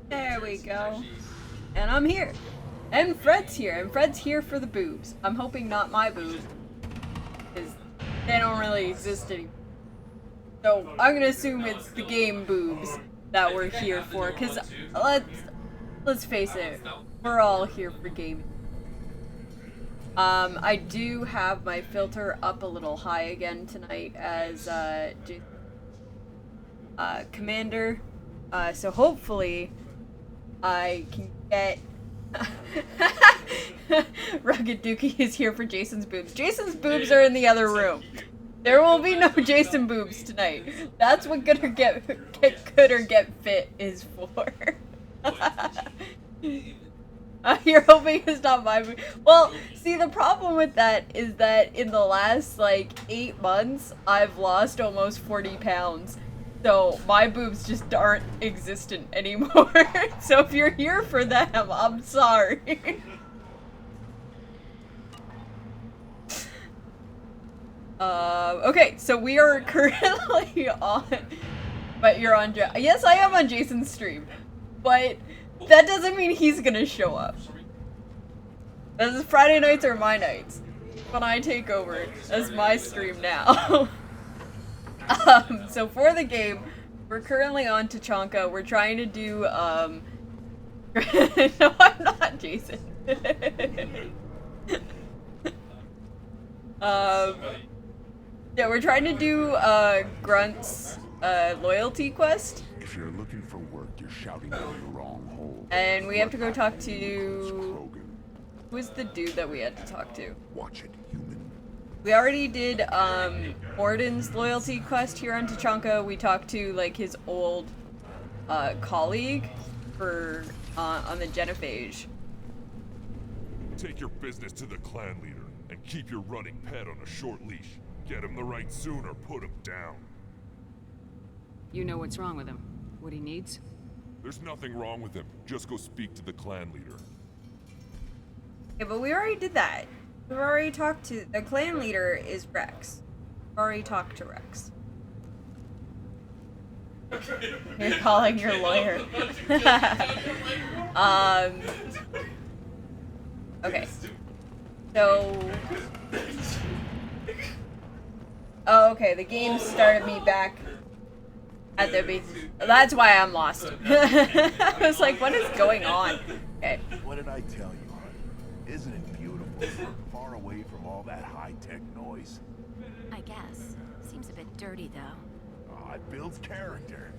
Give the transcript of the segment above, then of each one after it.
There we go. And I'm here. And Fred's here. And Fred's here for the boobs. I'm hoping not my boobs. Because they don't really exist anymore. So I'm gonna assume it's the game boobs that we're here for. Because let's face it. We're all here for gaming. I do have my filter up a little high again tonight as Commander. So hopefully I can get Rugged Dookie is here for Jason's boobs. Jason's boobs are in the other room. There will be no Jason boobs tonight. That's what Good or Get Fit is for. You're hoping it's not my boob. Well, see, the problem with that is that in the last, like, 8 months, I've lost almost 40 pounds. So, my boobs just aren't existent anymore. So, if you're here for them, I'm sorry. Okay, so we are currently on... But you're on... Yes, I am on Jason's stream. But... that doesn't mean he's gonna show up. This is Friday nights are my nights. When I take over, that's my stream now. So for the game, we're currently on Tachanka. We're trying to do, no, I'm not Jason. Yeah, we're trying to do, Grunt's, loyalty quest. If you're looking for work, you're shouting down the wrong hole. And we have to go talk to... who's the dude that we had to talk to? Watch it, human. We already did, Morden's loyalty quest here on Tachanka. We talked to, like, his old, colleague for, on the Genophage. Take your business to the clan leader and keep your running pet on a short leash. Get him the right soon or put him down. You know what's wrong with him? What he needs? There's nothing wrong with him. Just go speak to the clan leader. Yeah, but we already did that. We've already talked to... the clan leader is Rex. We've already talked to Rex. You're calling your lawyer. Okay. So... oh, okay, the game started me back at the beginning. That's why I'm lost. I was like, what is going on? Okay. What did I tell you? Isn't it beautiful? Far away from all that high-tech noise. I guess. Seems a bit dirty, though. Oh, it builds character.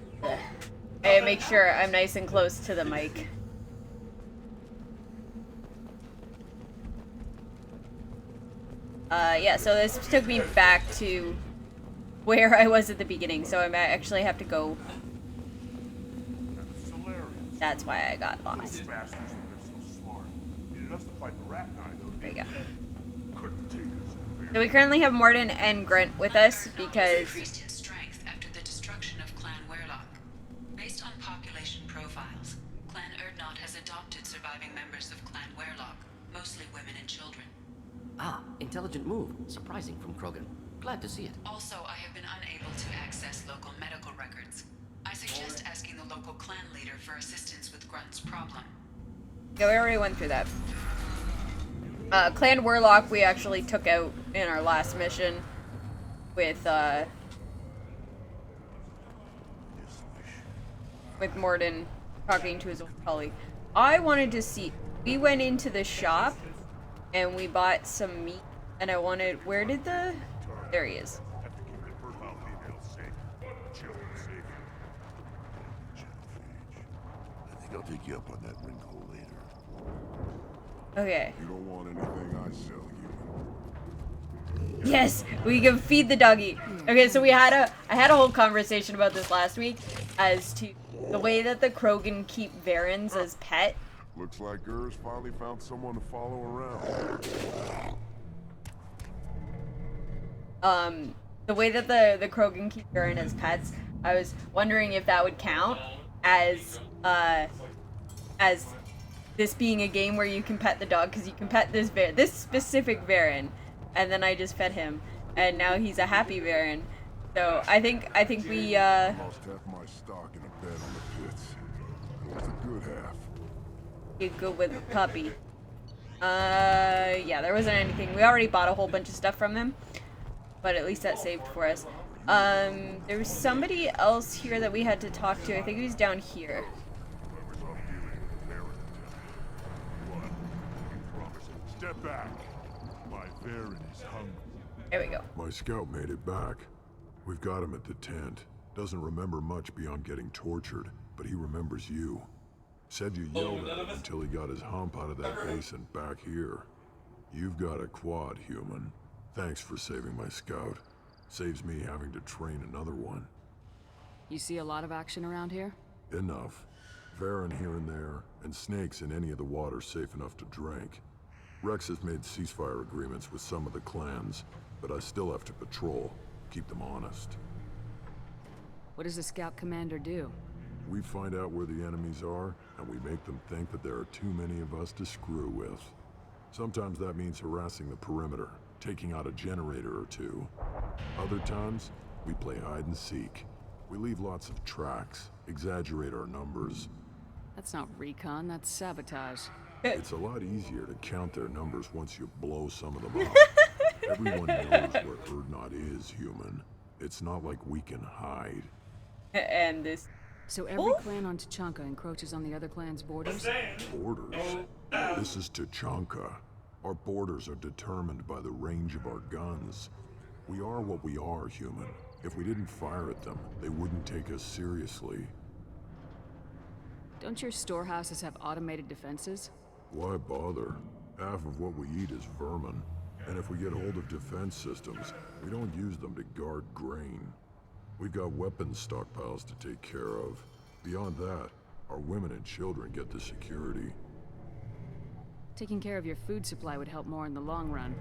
Hey, make sure I'm nice and close to the mic. Yeah, so this took me back to where I was at the beginning, so I might actually have to go. That's why I got lost. There you go. So we currently have Morden and Grunt with us because... increased in strength after the destruction of Clan Werlock. Based on population profiles, Clan Erdnot has adopted surviving members of Clan Werlock, mostly women and children. Ah, intelligent move. Surprising from Krogan. Glad to see it. Also, I have been unable to access local medical records. I suggest asking the local clan leader for assistance with Grunt's problem. Yeah, we already went through that. Clan Werlock we actually took out in our last mission with Morden talking to his old colleague. I wanted to see... we went into the shop and we bought some meat and I wanted... where did the... there he is. I think I'll take you up on that ring hole later. Okay. You don't want anything I sell you. Yes, we can feed the doggy. Okay, so I had a whole conversation about this last week as to the way that the Krogan keep Varens as pet. Looks like Gers finally found someone to follow around. The way that the Krogan keep Varen as pets, I was wondering if that would count as this being a game where you can pet the dog, because you can pet this specific Varen, and then I just fed him, and now he's a happy Varen. So I think we Lost half my stock in a bet on the pits. That's a good half. Get good with the puppy. Yeah, there wasn't anything. We already bought a whole bunch of stuff from him, but at least that saved for us. There was somebody else here that we had to talk to. I think he was down here. Step back. My Varen is hungry. There we go. My scout made it back. We've got him at the tent. Doesn't remember much beyond getting tortured, but he remembers you. Said you yelled at him until he got his hump out of that base and back here. You've got a quad, human. Thanks for saving my scout. Saves me having to train another one. You see a lot of action around here? Enough. Varen here and there, and snakes in any of the water safe enough to drink. Rex has made ceasefire agreements with some of the clans, but I still have to patrol, keep them honest. What does the scout commander do? We find out where the enemies are, and we make them think that there are too many of us to screw with. Sometimes that means harassing the perimeter, taking out a generator or two. Other times, we play hide and seek. We leave lots of tracks, exaggerate our numbers. That's not recon, that's sabotage. It's a lot easier to count their numbers once you blow some of them up. Everyone knows where Urdnot is, human. It's not like we can hide. And this. So every clan on Tachanka encroaches on the other clan's borders? Borders? This is Tachanka. Our borders are determined by the range of our guns. We are what we are, human. If we didn't fire at them, they wouldn't take us seriously. Don't your storehouses have automated defenses? Why bother? Half of what we eat is vermin. And if we get hold of defense systems, we don't use them to guard grain. We've got weapons stockpiles to take care of. Beyond that, our women and children get the security. Taking care of your food supply would help more in the long run.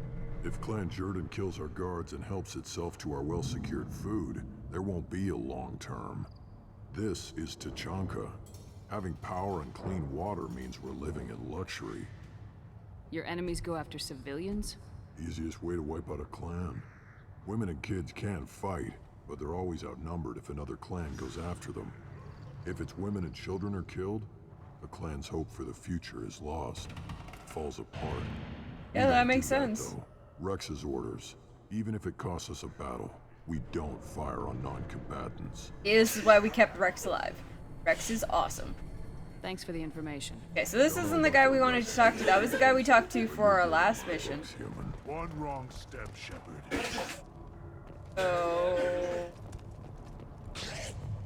If Clan Jordan kills our guards and helps itself to our well-secured food, there won't be a long term. This is Tachanka. Having power and clean water means we're living in luxury. Your enemies go after civilians? Easiest way to wipe out a clan. Women and kids can fight, but they're always outnumbered if another clan goes after them. If its women and children are killed, the clan's hope for the future is lost. Falls apart. Yeah, We that don't makes do sense. though. Rex's orders. Even if it costs us a battle, we don't fire on non-combatants. This is why we kept Rex alive. Rex is awesome. Thanks for the information. Okay, so this isn't the guy we wanted to talk to. That was the guy we talked to for our last mission. It's human. One wrong step, Shepard. Oh.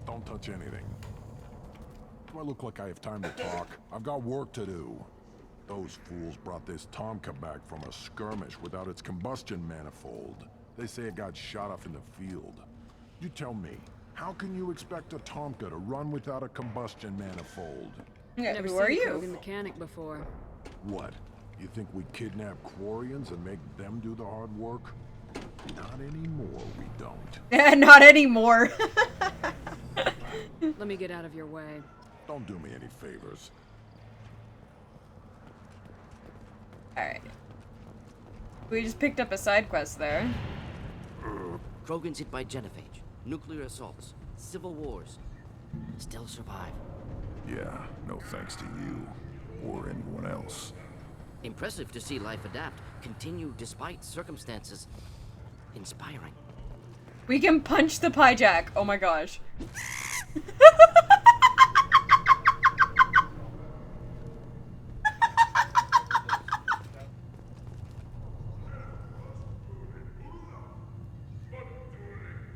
Don't touch anything. Do I look like I have time to talk? I've got work to do. Those fools brought this Tomka back from a skirmish without its combustion manifold. They say it got shot off in the field. You tell me, how can you expect a Tomka to run without a combustion manifold? Yeah, Never who are seen a you? Krogan mechanic before. What? You think we kidnap Quarians and make them do the hard work? Not anymore, we don't. Not anymore. Let me get out of your way. Don't do me any favors. Alright. We just picked up a side quest there. Krogan's hit by genophage, nuclear assaults, civil wars. Still survive. Yeah, no thanks to you. Or anyone else. Impressive to see life adapt, continue despite circumstances. Inspiring. We can punch the pie jack. Oh my gosh.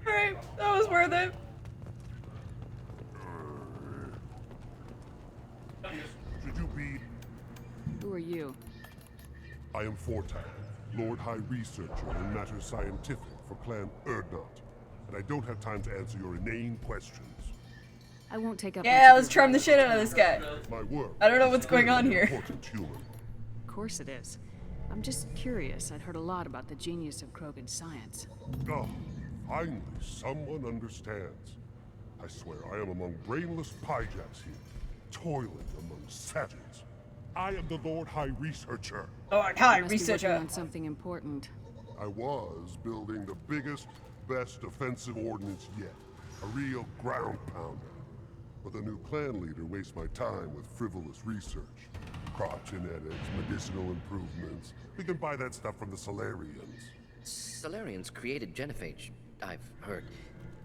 Alright, that was worth it. Should you be... Who are you? I am Fortak, Lord High Researcher in matters scientific for Clan Urdnot, and I don't have time to answer your inane questions. I won't take up Yeah, much let's of your charm the shit out of this guy. My work... I don't know what's going on here. Important human. Of course it is. I'm just curious. I'd heard a lot about the genius of Krogan science. Oh, finally, someone understands. I swear I am among brainless pyjacks here, toiling among savages. I am the Lord High Researcher. Lord High Must be working Researcher. on something important. I was building the biggest, best offensive ordnance yet. A real ground pounder. but the new clan leader wastes my time with frivolous research. Crop genetics, medicinal improvements. We can buy that stuff from the Solarians. Solarians created genophage, I've heard.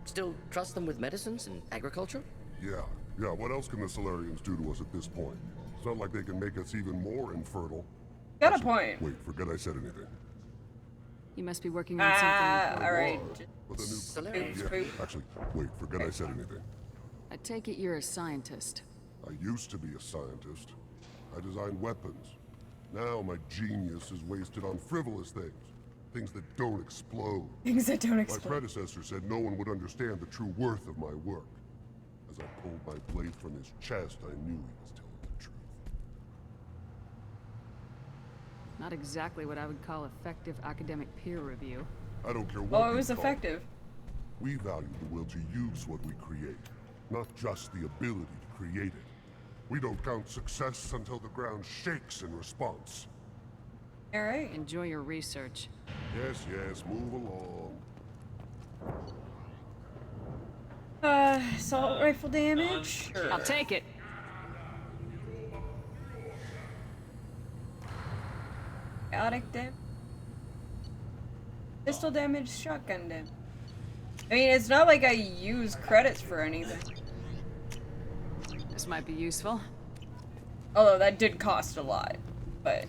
Still trust them with medicines and agriculture? Yeah. What else can the Solarians do to us at this point? It's not like they can make us even more infertile. Got a point. Wait, forget I said anything. You must be working on something. Alright. But the new... Solarians. Yeah, actually, wait, forget I said anything. I take it you're a scientist. I used to be a scientist. I designed weapons. Now my genius is wasted on frivolous things. Things that don't explode. Things that don't My explode. predecessor said no one would understand the true worth of my work. As I pulled my blade from his chest, I knew he was telling the truth. Not exactly what I would call effective academic peer review. I don't care what Well, it you was call it. effective. We value the will to use what we create, not just the ability to create it. We don't count success until the ground shakes in response. Alright. Enjoy your research. Yes, move along. Assault rifle damage? Sure. I'll take it. Chaotic damage? Pistol damage, shotgun damage. I mean, it's not like I use credits for anything. This might be useful. Although that did cost a lot. But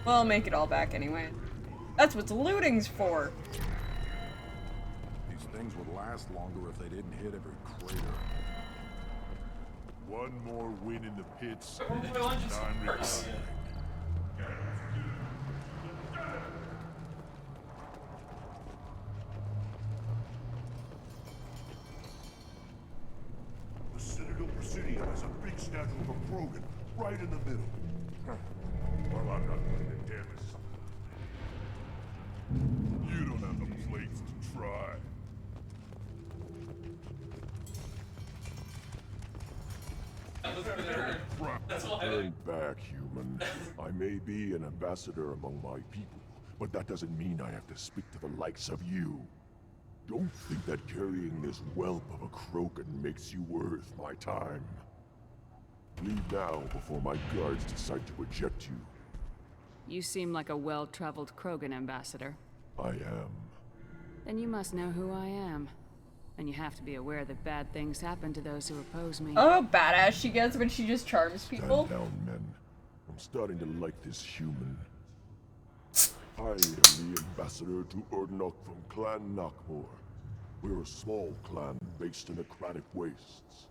we'll make it all back anyway. That's what looting's for. These things would last longer if they didn't hit every crater. One more win in the pits, and I'm retiring. The Citadel Presidium has a big statue of a Krogan right in the middle. Well, I'm not going to damage something. You don't have the plates to try. Turn back, human. I may be an ambassador among my people, but that doesn't mean I have to speak to the likes of you. Don't think that carrying this whelp of a Krogan makes you worth my time. Leave now before my guards decide to eject you. You seem like a well-traveled Krogan ambassador. I am. Then you must know who I am. And you have to be aware that bad things happen to those who oppose me. Oh, how badass she gets when she just charms people. Stand down, men. I'm starting to like this human. I am the ambassador to Urdnok from Clan Nakmor. We're a small clan based in the Kranic Wastes.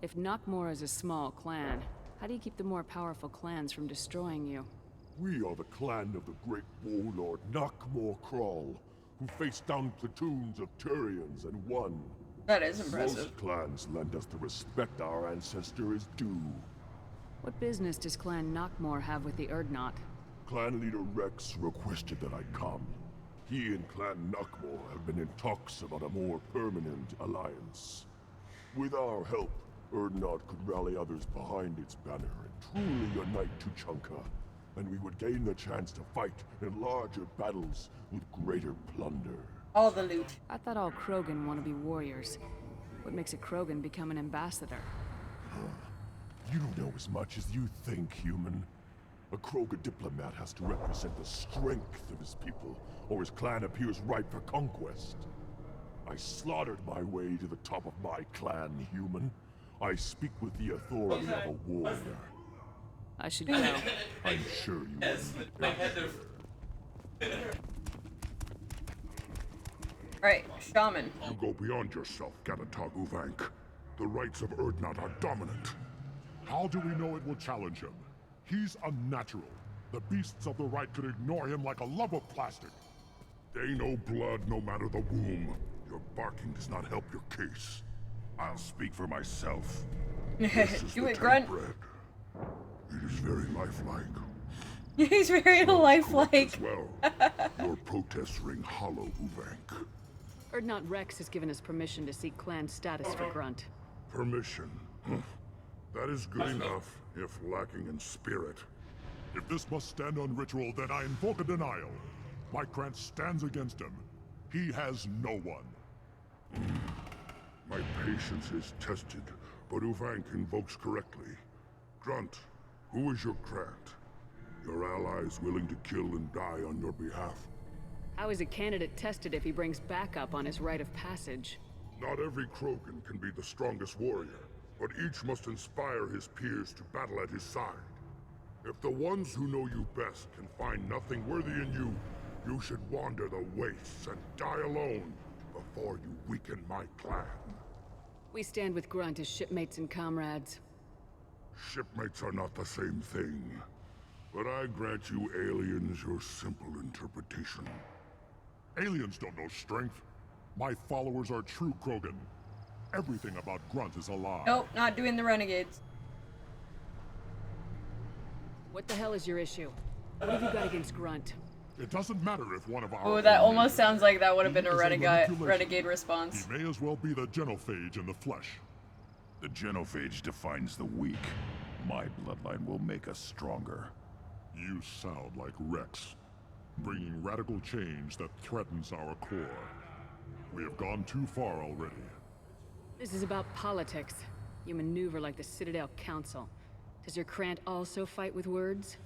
If Nakmor is a small clan, how do you keep the more powerful clans from destroying you? We are the clan of the great warlord Nakmor Krall, who faced down platoons of Turians and won. That is impressive. Most clans lend us the respect our ancestor is due. What business does Clan Nakmor have with the Urdnot? Clan leader Rex requested that I come. He and Clan Nakmor have been in talks about a more permanent alliance. With our help, Urdnot could rally others behind its banner and truly unite Tuchanka, and we would gain the chance to fight in larger battles with greater plunder. All the loot. I thought all Krogan want to be warriors. What makes a Krogan become an ambassador? You don't know as much as you think, human. A Krogan diplomat has to represent the strength of his people, or his clan appears ripe for conquest. I slaughtered my way to the top of my clan, human. I speak with the authority of a warrior. I should go. I'm sure you wouldn't. Alright, shaman. You go beyond yourself, Galatag Uvank. The rights of Urdnot are dominant. How do we know it will challenge him? He's unnatural. The beasts of the right could ignore him like a lump of plastic. They know blood no matter the womb. Your barking does not help your case. I'll speak for myself. This is Do the it, Grunt. bread. It is very lifelike. He's very lifelike. As well, your protests ring hollow, Uvank. Urdnot Rex has given us permission to seek clan status for Grunt. Permission. That is good enough, if lacking in spirit. If this must stand on ritual, then I invoke a denial. My clan stands against him. He has no one. My patience is tested, but Uvank invokes correctly. Grunt, who is your Grant? Your allies willing to kill and die on your behalf? How is a candidate tested if he brings backup on his rite of passage? Not every Krogan can be the strongest warrior, but each must inspire his peers to battle at his side. If the ones who know you best can find nothing worthy in you, you should wander the wastes and die alone before you weaken my clan. We stand with Grunt as shipmates and comrades. Shipmates are not the same thing. But I grant you aliens your simple interpretation. Aliens don't know strength. My followers are true Krogan. Everything about Grunt is a lie. Nope, not doing the renegades. What the hell is your issue? What have you got against Grunt? It doesn't matter if one of our... Oh, that almost sounds like that would have been a He is renegade manipulation. response. He may as well be the genophage in the flesh. The genophage defines the weak. My bloodline will make us stronger. You sound like Rex, bringing radical change that threatens our core. We have gone too far already. This is about politics. You maneuver like the Citadel Council. Does your Krant also fight with words?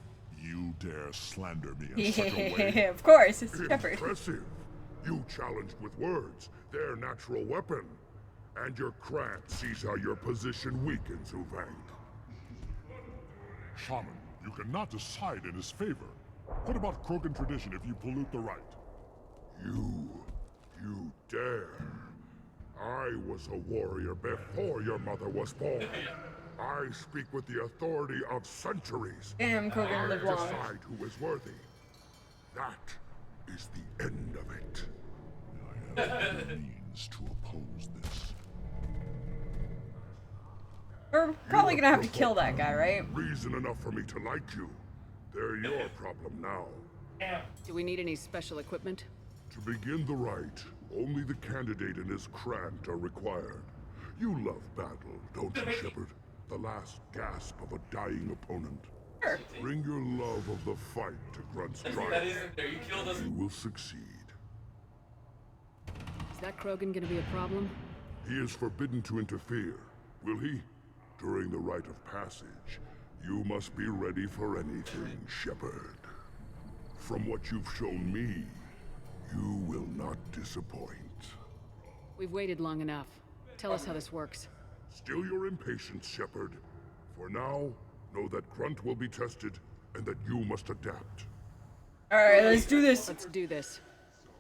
You dare slander me in such a way? Of course, it's Shepard. Impressive. You challenged with words, their natural weapon. And your Krant sees how your position weakens, Uvank. Shaman, you cannot decide in his favor. What about Krogan tradition if you pollute the rite? You dare. I was a warrior before your mother was born. I speak with the authority of centuries. Damn, Krogan I live long. decide who is worthy. That is the end of it. I have no means to oppose this. We're probably gonna have to kill that guy, right? Reason enough for me to like you. They're your problem now. Do we need any special equipment? To begin the rite, only the candidate and his Krant are required. You love battle, don't you, Shepard? The last gasp of a dying opponent. Sure. Bring your love of the fight to Grunt's trial. You will succeed. Is that Krogan gonna be a problem? He is forbidden to interfere, will he? During the rite of passage, you must be ready for anything, Shepard. From what you've shown me, you will not disappoint. We've waited long enough. Tell us how this works. Still your impatience, Shepard. For now, know that Grunt will be tested, and that you must adapt. Alright, let's do this. Let's do this.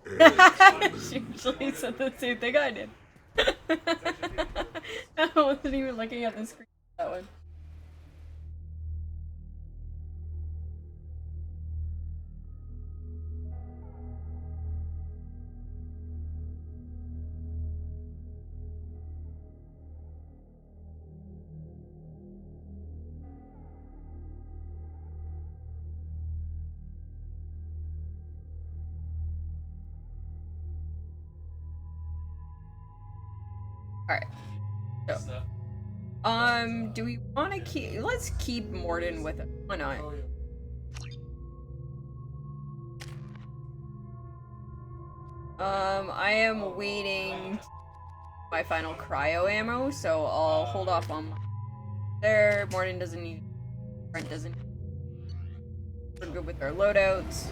She actually said the same thing I did. I wasn't even looking at the screen for that one. Alright. So, do we want to keep... Let's keep Morden with it. Why not? I am waiting my final cryo ammo, so I'll hold off on my... There, Morden doesn't need... Brent doesn't. We're good with our loadouts.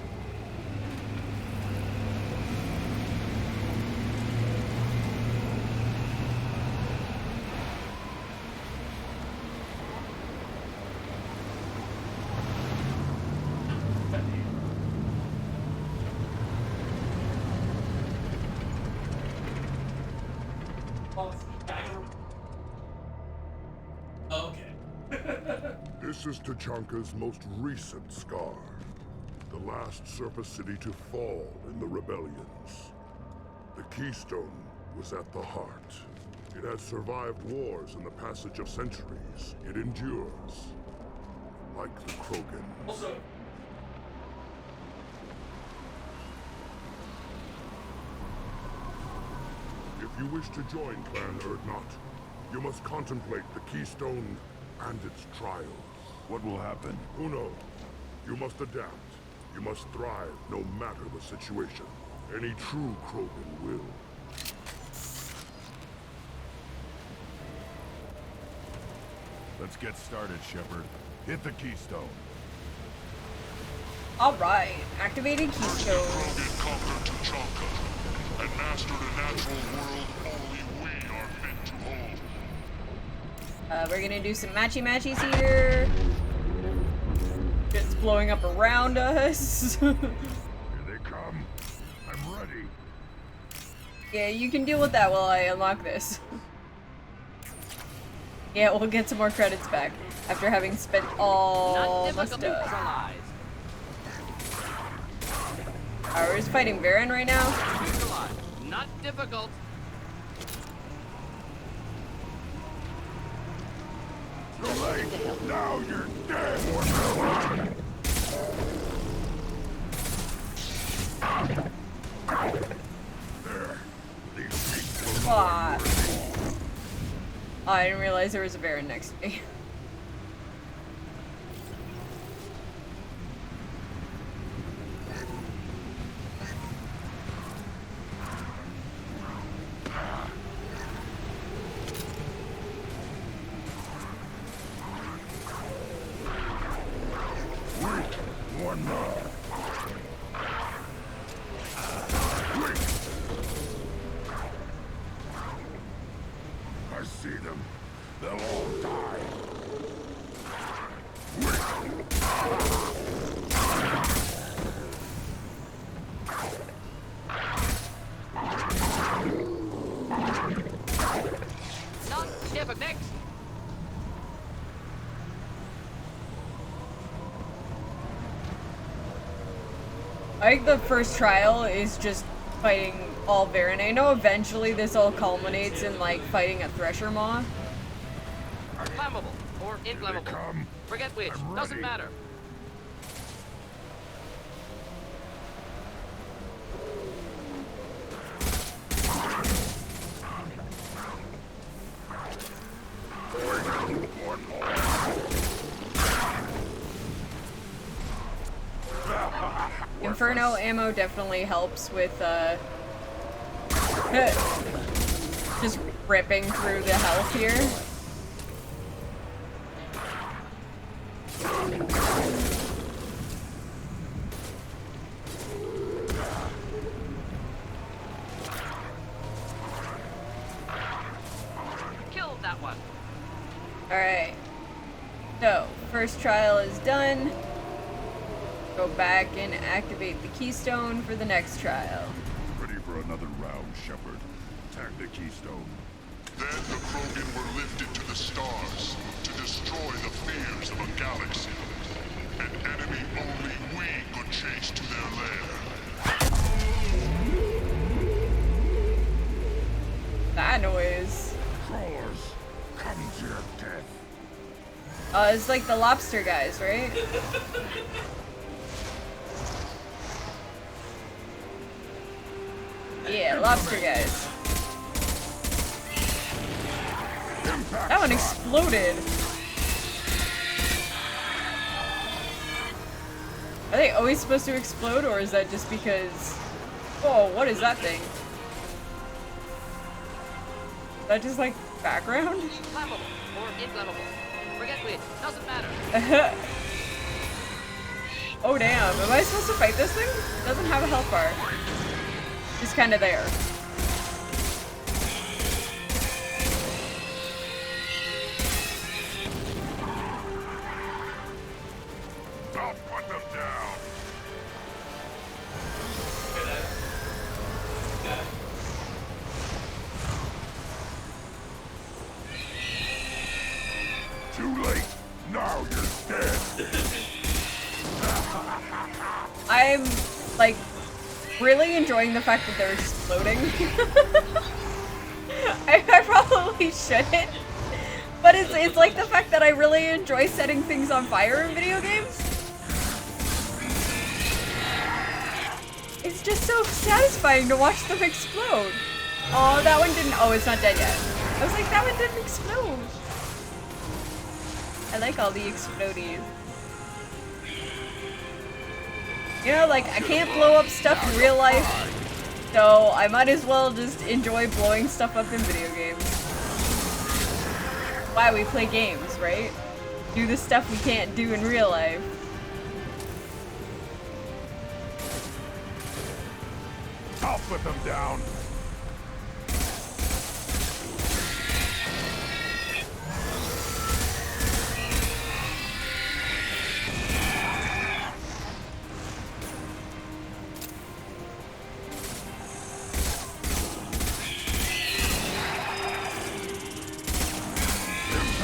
This is Tachanka's most recent scar. The last surface city to fall in the rebellions. The Keystone was at the heart. It has survived wars and the passage of centuries. It endures. Like the Krogan. If you wish to join Clan Urdnot, you must contemplate the Keystone and its trials. What will happen? Who knows? You must adapt. You must thrive no matter the situation. Any true Krogan will. Let's get started, Shepard. Hit the keystone. Alright, activated keystone. Krogan conquered Tuchanka and mastered a natural world only we are fit to hold. We're gonna do some matchy-matchies here. It's blowing up around us. Here they come. I'm ready. Yeah, you can deal with that while I unlock this. Yeah, we'll get some more credits back after having spent all the stuff. Alright, we're just fighting Varen right now. Not difficult. Too late. Now you're dead. There. These things will Aw. Oh, I didn't realize there was a Varen next to me. one more. I see them. They'll all die. Not difficult. Next. I think the first trial is just fighting all Varen. I know eventually this all culminates in like fighting a Thresher Maw. Flammable or inflammable. Come. Forget which. I'm Doesn't ready. matter. Inferno ammo definitely helps with just ripping through the health here. Kill that one. Alright. So, first trial is done. Go back and activate the keystone for the next trial. Ready for another round, Shepard. Tag the keystone. Then the Krogan were lifted to the stars to destroy the fears of a galaxy. An enemy only we could chase to their lair. That noise. Crawlers, come to your death. It's like the lobster guys, right? Yeah, lobster guys. That one exploded. Are they always supposed to explode, or is that just because... Oh, what is that thing? Is that just like background? Flammable or inflammable. Forget which. Doesn't matter. Oh damn, am I supposed to fight this thing? It doesn't have a health bar. Just kind of there. I'll put them down. Too late. Now you're dead. I'm like really enjoying the fact that they're exploding. I probably shouldn't, but it's like the fact that I really enjoy setting things on fire in video games. It's just so satisfying to watch them explode. Oh, that one didn't. Oh, it's not dead yet. I was like, that one didn't explode. I like all the explodies. You know, like, I can't blow up stuff in real life, so I might as well just enjoy blowing stuff up in video games. why we play games, right? Do the stuff we can't do in real life. I'll put them down.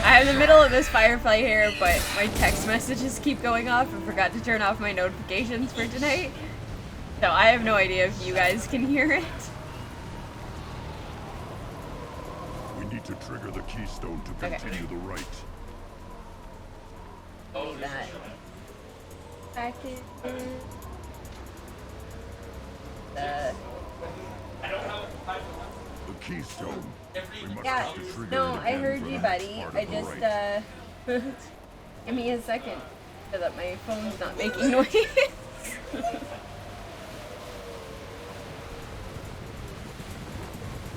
I'm in the middle of this Firefly here, but my text messages keep going off and forgot to turn off my notifications for tonight. So I have no idea if you guys can hear it. We need to trigger the keystone to continue the right. Need that. Back in. The keystone. We must Yeah, have to trigger no, it I again heard for you, the buddy. next part I of the just, right. give me a second so that my phone's not making noise.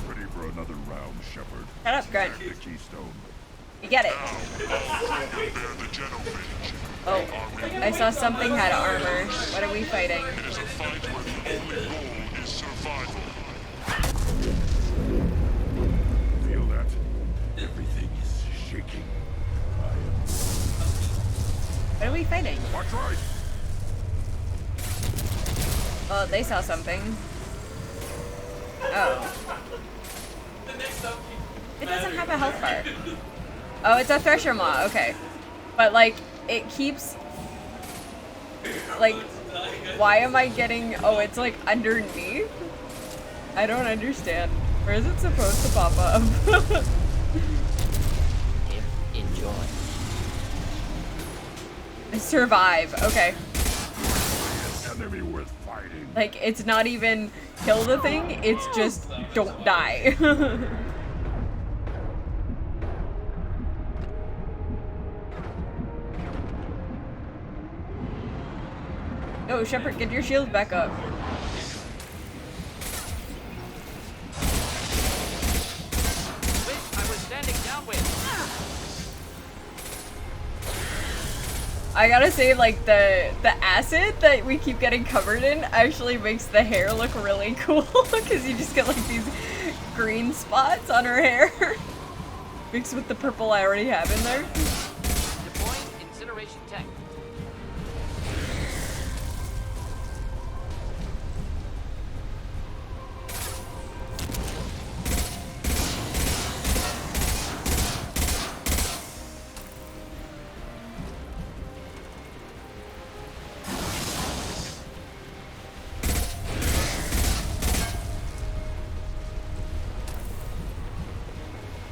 Ready for another round, Shepard. Shut up, Grunt. The keystone. You get it. Prepare the genophage. Oh, I saw something had armor. What are we fighting? It is a fight where the only goal is survival. Feel that? Everything is shaking. What are we fighting? Watch right. Oh, they saw something. Oh. It doesn't have a health bar. Oh, it's a Thresher Maw, okay. But, like, it keeps... Like, why am I getting... Oh, it's, like, underneath? I don't understand. Where is it supposed to pop up? Enjoy. Survive, okay. Enemy worth fighting. Like, it's not even kill the thing, it's just don't die. Oh, Shepard, get your shield back up. I was standing downwind. I gotta say, like, the acid that we keep getting covered in actually makes the hair look really cool, because you just get, like, these green spots on her hair, mixed with the purple I already have in there. Deploying incineration tech.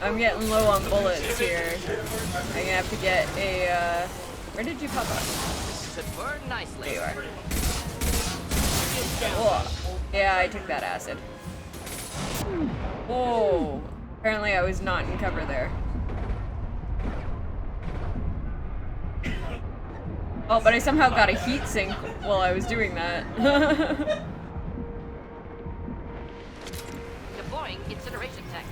I'm getting low on bullets here. I'm gonna have to get a, where did you pop up? Should burn nicely. There you are. Whoa. Yeah, I took that acid. Whoa. Apparently I was not in cover there. Oh, but I somehow got a heat sink while I was doing that. Deploying incineration tech.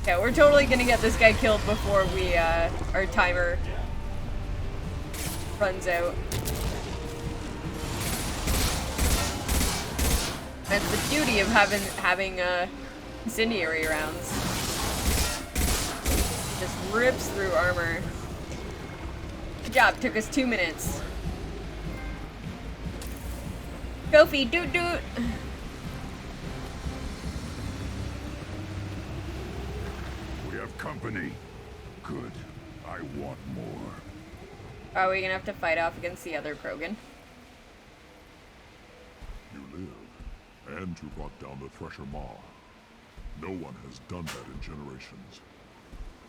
Yeah, we're totally gonna get this guy killed before we, our timer runs out. That's the beauty of having incendiary rounds. Just rips through armor. Good job, took us 2 minutes. Kofi, doot doot! Company. Good. I want more. Are we gonna have to fight off against the other Krogan? You live, and you brought down the Thresher Maw. No one has done that in generations.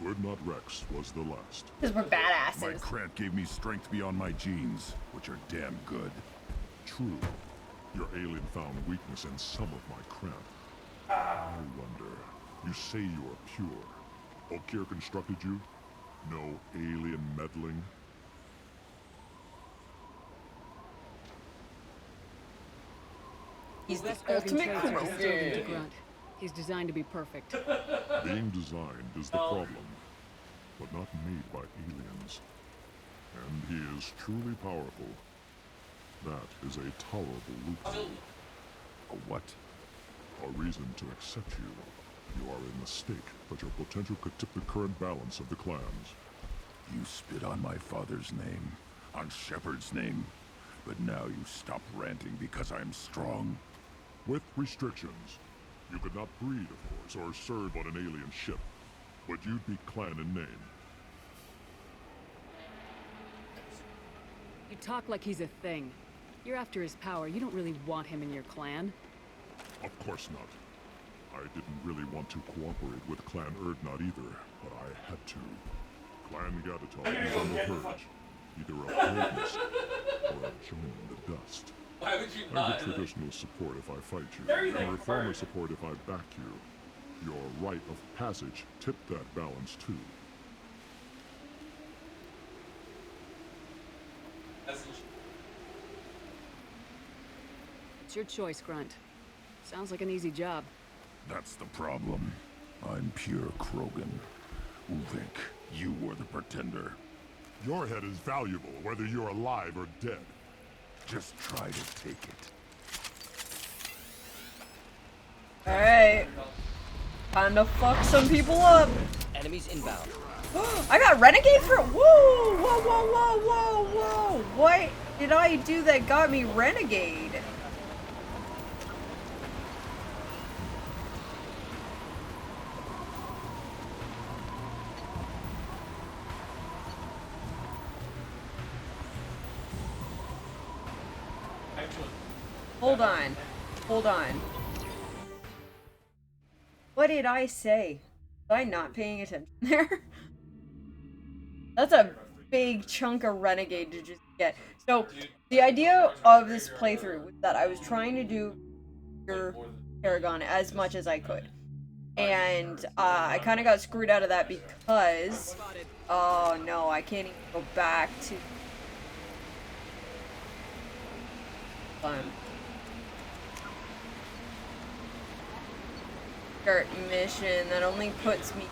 Urdnot Rex was the last. Because we're badasses. My Krant gave me strength beyond my genes, which are damn good. True, your alien found weakness in some of my Krant. I wonder, you say you are pure. Okier constructed you? No alien meddling? He's the Best Krogan ultimate traits are disturbing to Krogan. Grunt. He's designed to be perfect. Being designed is the problem, but not made by aliens. And he is truly powerful. That is a tolerable loophole. A what? A reason to accept you. You are a mistake, but your potential could tip the current balance of the clans. You spit on my father's name, on Shepard's name, but now you stop ranting because I'm strong. With restrictions. You could not breed, of course, or serve on an alien ship, but you'd be clan in name. You talk like he's a thing. You're after his power. You don't really want him in your clan. Of course not. I didn't really want to cooperate with Clan Urdnot either, but I had to. Clan Gatatar is on the verge, either of greatness or of joining the dust. Why would you I not? get traditional support if I fight you, and reformer support if I back you. Your rite of passage tipped that balance too. It's your choice, Grunt. Sounds like an easy job. That's the problem. I'm pure Krogan. Uvik, you were the pretender. Your head is valuable, whether you're alive or dead. Just try to take it. Alright. Time to fuck some people up. Enemies inbound. I got Renegade for— whoa! Whoa, whoa, whoa, whoa, whoa! What did I do that got me Renegade? Hold on. Hold on. What did I say? Was I not paying attention there? That's a big chunk of Renegade to just get. So, the idea of this playthrough was that I was trying to do your Paragon as much as I could. And I kind of got screwed out of that because— oh no, I can't even go back to— start mission. That only puts me—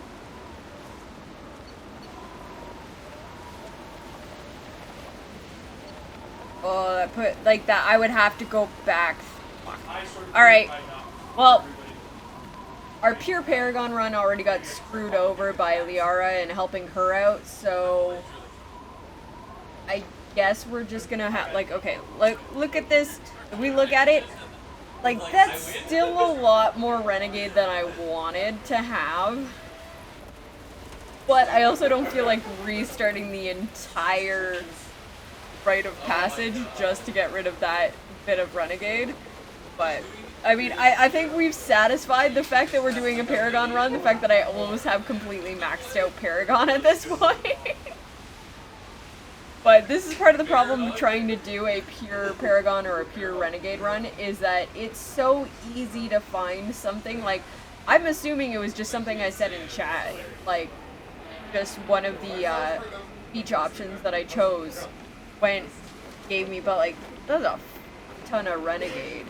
oh, that put like that. I would have to go back. Alright. Well, our pure Paragon run already got screwed over by Liara and helping her out, so I guess we're just gonna have, like, okay, look at this. If we look at it, like, that's still a lot more Renegade than I wanted to have. But I also don't feel like restarting the entire rite of passage just to get rid of that bit of Renegade. But, I mean, I think we've satisfied the fact that we're doing a Paragon run, the fact that I almost have completely maxed out Paragon at this point. But this is part of the problem of trying to do a pure Paragon or a pure Renegade run, is that it's so easy to find something. Like, I'm assuming it was just something I said in chat, like, just one of the speech options that I chose when it gave me, but like, that's a ton of Renegade.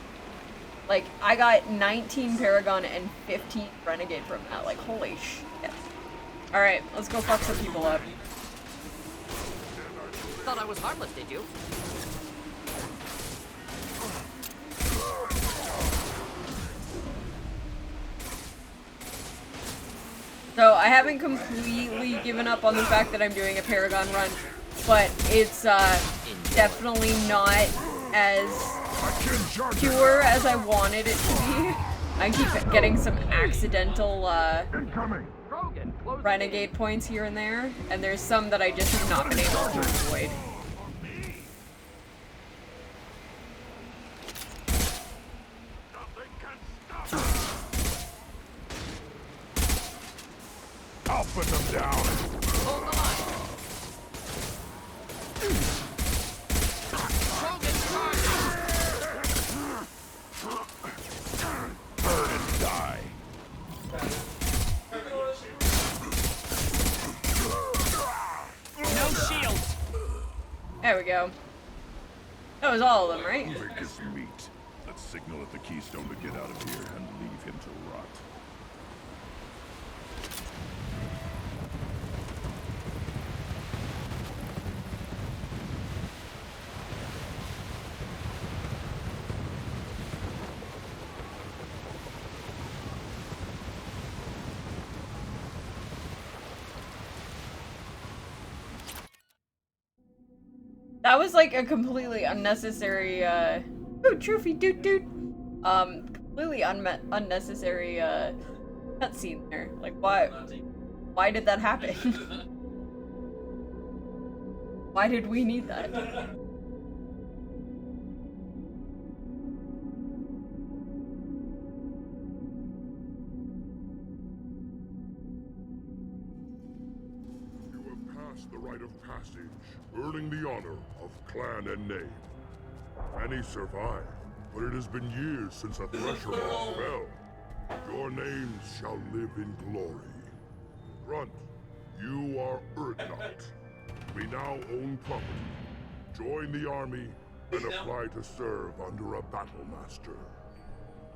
Like, I got 19 Paragon and 15 Renegade from that, like, holy shit. Alright, let's go fuck some people up. Thought I was harmless, did you? So I haven't completely given up on the fact that I'm doing a Paragon run, but it's definitely not as pure as I wanted it to be. I keep getting some accidental Renegade points here and there, and there's some that I just have not been able to avoid. I'll put them down. Hold the line. Burn and die. No shields. There we go. That was all of them, right? Uvik is meat. Let's signal at the Keystone to get out of here and leave him to rot. That was like a completely unnecessary, ooh, trophy, dude. Completely unnecessary, cutscene there. Like, why did that happen? Why did we need that? You have passed the rite of passage, earning the honor of clan and name. Many survive, but it has been years since a thresher ball fell. Your names shall live in glory. Grunt, you are Urdnot. We now own property. Join the army and apply to serve under a battle master.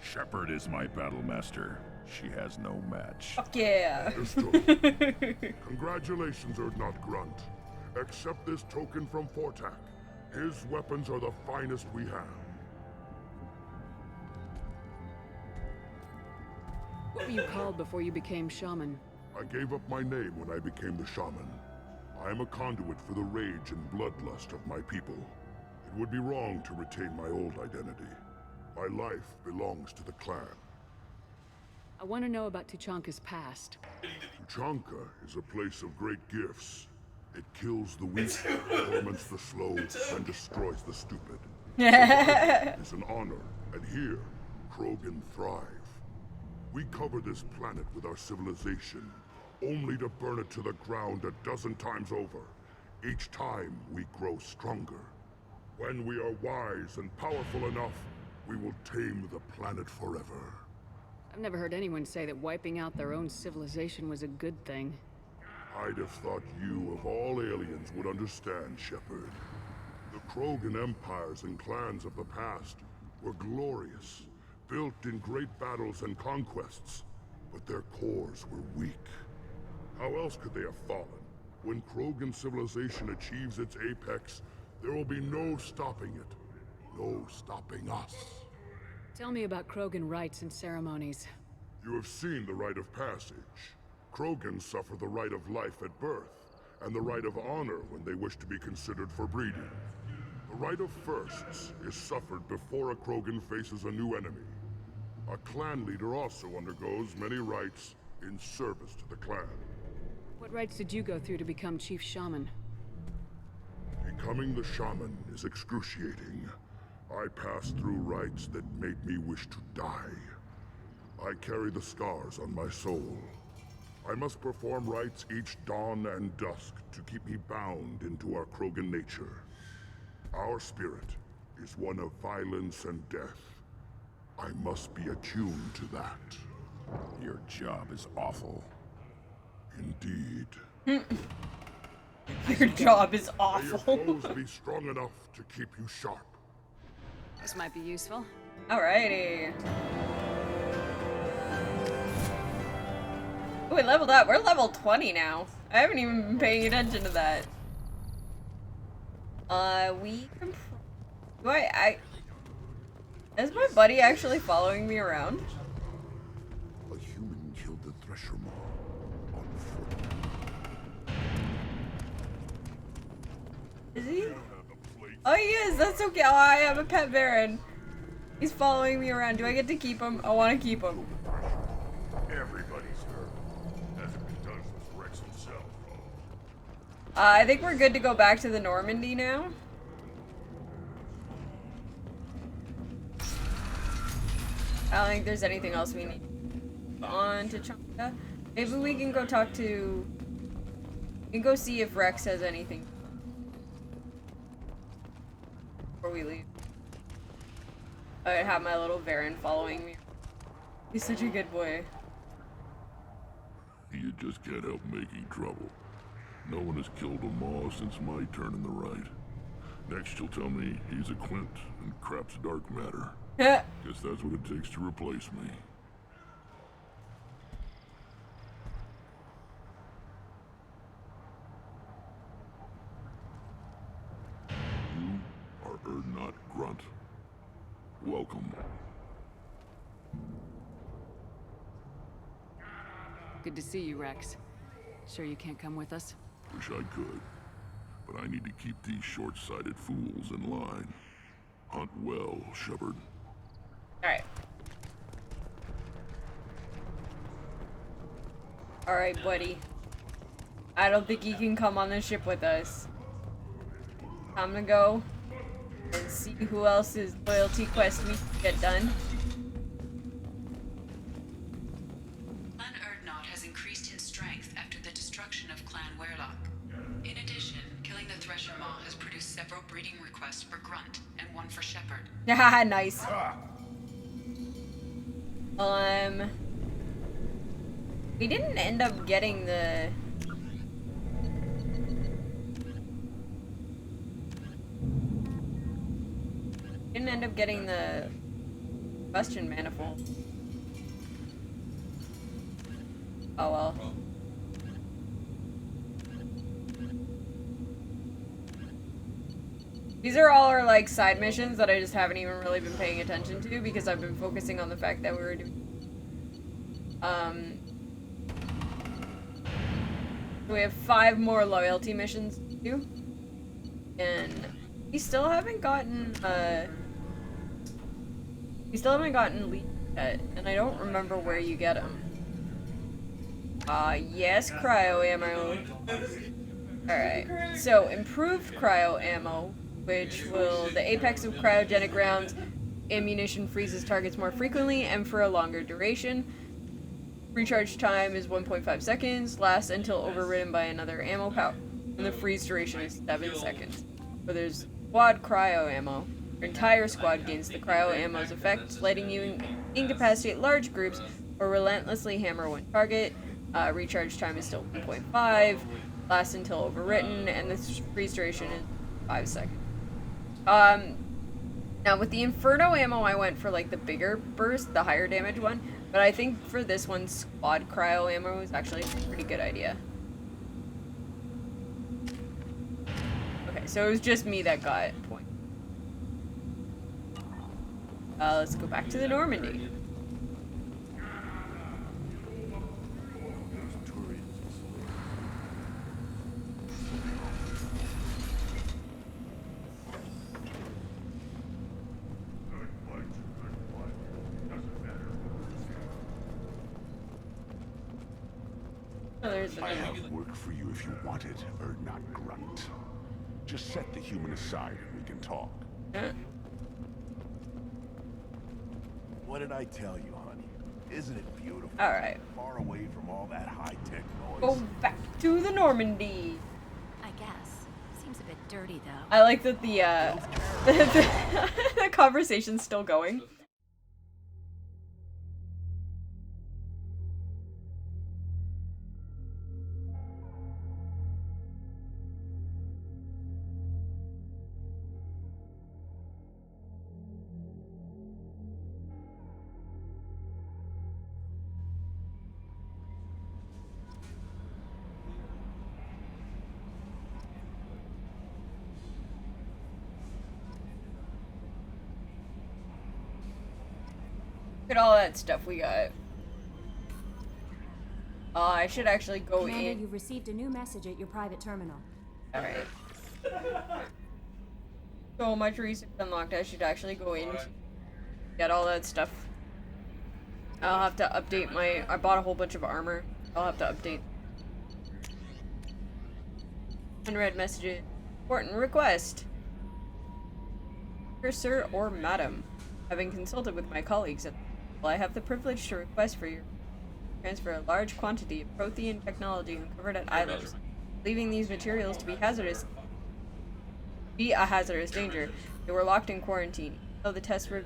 Shepard is my battle master. She has no match. Fuck yeah. Understood. Congratulations, Urdnot Grunt. Accept this token from Fortak. His weapons are the finest we have. What were you called before you became shaman? I gave up my name when I became the shaman. I am a conduit for the rage and bloodlust of my people. It would be wrong to retain my old identity. My life belongs to the clan. I want to know about Tuchanka's past. Tuchanka is a place of great gifts. It kills the weak, torments the slow, and destroys the stupid. It's an honor, and here, Krogan thrive. We cover this planet with our civilization, only to burn it to the ground a dozen times over. Each time, we grow stronger. When we are wise and powerful enough, we will tame the planet forever. I've never heard anyone say that wiping out their own civilization was a good thing. I'd have thought you, of all aliens, would understand, Shepard. The Krogan empires and clans of the past were glorious, built in great battles and conquests, but their cores were weak. How else could they have fallen? When Krogan civilization achieves its apex, there will be no stopping it. No stopping us. Tell me about Krogan rites and ceremonies. You have seen the rite of passage. Krogans suffer the rite of life at birth, and the rite of honor when they wish to be considered for breeding. The rite of firsts is suffered before a Krogan faces a new enemy. A clan leader also undergoes many rites in service to the clan. What rites did you go through to become Chief Shaman? Becoming the shaman is excruciating. I passed through rites that made me wish to die. I carry the scars on my soul. I must perform rites each dawn and dusk to keep me bound into our Krogan nature. Our spirit is one of violence and death. I must be attuned to that. Your job is awful. Indeed. Your job is May awful. your foes be strong enough to keep you sharp. This might be useful. Alrighty. Oh, we leveled up. We're level 20 now. I haven't even been paying attention to that. Is my buddy actually following me around? A human killed the Thresher Maw on foot. Is he? Oh, he is. That's okay. Oh, I have a pet Baron. He's following me around. Do I get to keep him? I want to keep him. Everybody's hurt. Hasn't been done since Rex himself. I think we're good to go back to the Normandy now. I don't think there's anything else we need on to Tuchanka. Maybe we can go talk to... We can go see if Rex has anything before we leave. I have my little Baron following me. He's such a good boy. You just can't help making trouble. No one has killed a Maw since my turn in the right. Next you'll tell me he's a Clint and crap's dark matter. Guess that's what it takes to replace me. You are Erdnot Grunt. Welcome. Good to see you, Rex. Sure you can't come with us? Wish I could, but I need to keep these short-sighted fools in line. Hunt well, Shepard. Alright. Alright, buddy. I don't think you can come on the ship with us. Time to go and see who else's loyalty quest we can get done. Clan Erdnot has increased in strength after the destruction of Clan Werlock. In addition, killing the Thresher Maw has produced several breeding requests for Grunt and one for Shepard. Haha, nice. We didn't end up getting the... Didn't end up getting the combustion manifold. Oh well. These are all our like side missions that I just haven't even really been paying attention to because I've been focusing on the fact that we were doing. We have 5 more loyalty missions to do, and we still haven't gotten lead yet, and I don't remember where you get them. Yes, cryo ammo. Alright, so improved cryo ammo, which will the apex of cryogenic rounds, ammunition freezes targets more frequently and for a longer duration. Recharge time is 1.5 seconds, lasts until overridden by another ammo pouch, and the freeze duration is 7 seconds. But there's squad cryo ammo. Your entire squad gains the cryo ammo's effect, letting you incapacitate large groups or relentlessly hammer one target. Recharge time is still 1.5, lasts until overwritten, and the freeze duration is 5 seconds. Now with the Inferno ammo, I went for like the bigger burst, the higher damage one, but I think for this one, squad cryo ammo is actually a pretty good idea. Okay, so it was just me that got point. Let's go back to the Normandy. I have work for you if you want it, Erdnot Grunt. Just set the human aside and we can talk. What did I tell you, honey? Isn't it beautiful? Alright. Far away from all that high-tech noise. Go back to the Normandy. I guess. Seems a bit dirty, though. I like that the conversation's still going. Look at all that stuff we got. I should actually go Commander, in. you've received a new message at your private terminal. Alright. So much research unlocked, I should actually go in to get all that stuff. I'll have to update I bought a whole bunch of armor. I'll have to update. Unread messages. Important request. Dear sir or madam, having consulted with my colleagues at I have the privilege to request for you transfer a large quantity of Prothean technology uncovered at Ilos, leaving these materials to be a hazardous danger. They were locked in quarantine. Though the tests were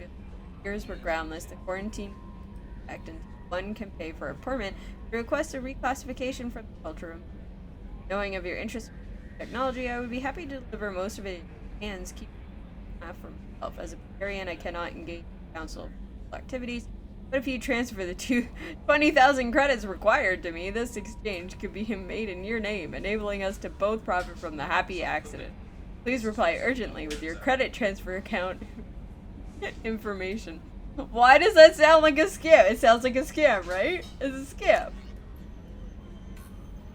groundless, the quarantine act until one can pay for a permit to request a reclassification from the culture room. Knowing of your interest in technology, I would be happy to deliver most of it in hands, keep half for myself. As a Bavarian, I cannot engage in council activities. But if you transfer the 20,000 credits required to me, this exchange could be made in your name, enabling us to both profit from the happy accident. Please reply urgently with your credit transfer account information. Why does that sound like a scam? It sounds like a scam, right? It's a scam.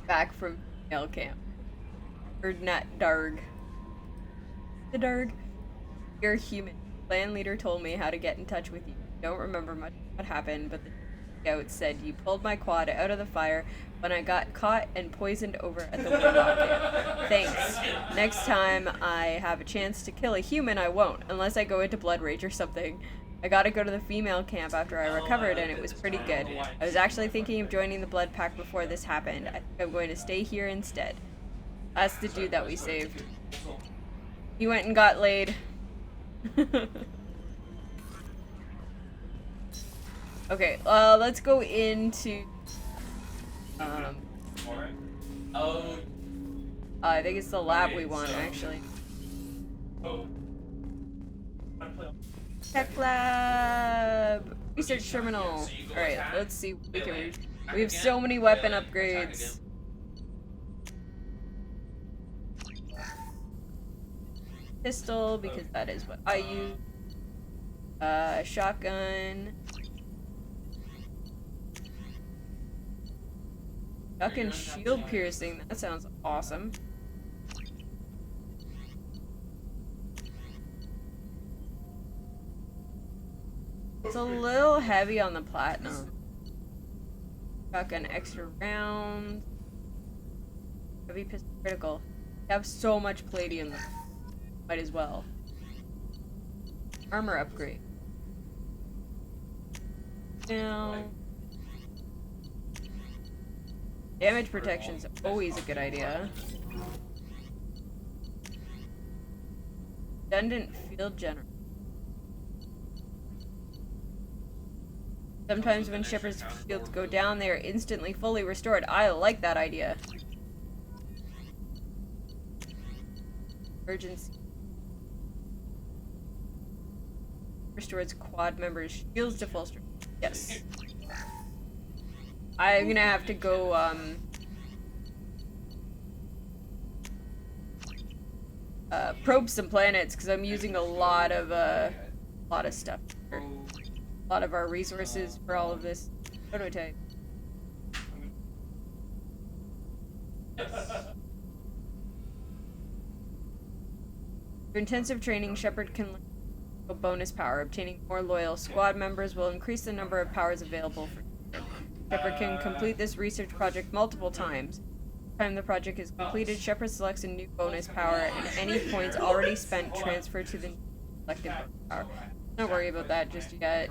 Back from mail camp. Erdnat Darg. The Darg. You're human. Clan leader told me how to get in touch with you. Don't remember much what happened, but the scout said you pulled my quad out of the fire when I got caught and poisoned over at the Warlock camp. Thanks. Next time I have a chance to kill a human, I won't, unless I go into blood rage or something. I gotta go to the female camp after I recovered, and it was pretty good. I was actually thinking of joining the blood pack before this happened. I think I'm going to stay here instead. That's the dude that we saved. He went and got laid. Okay, let's go into I think it's the lab we want, actually. Tech lab! Research terminal! Alright, let's see what we can. We have so many weapon upgrades. Pistol, because that is what I use. Shotgun. Shotgun shield piercing, that sounds awesome. It's a little heavy on the platinum. Shotgun extra rounds. Heavy pistol critical. You have so much palladium, might as well. Armor upgrade. Now, damage protection's always a good idea. Redundant field generator. Sometimes when Shepard's shields go down, they are instantly fully restored. I like that idea. Emergency. Restores quad members' shields to full strength. Yes. I'm gonna have to go, probe some planets, because I'm using a lot of stuff here. A lot of our resources for all of this prototype. Through intensive training, Shepard can learn a bonus power. Obtaining more loyal squad members will increase the number of powers available for Shepard can complete this research project multiple times. By the time the project is completed, Shepard selects a new bonus power, and any points already spent transfer to the selected bonus power. Don't worry about that just yet.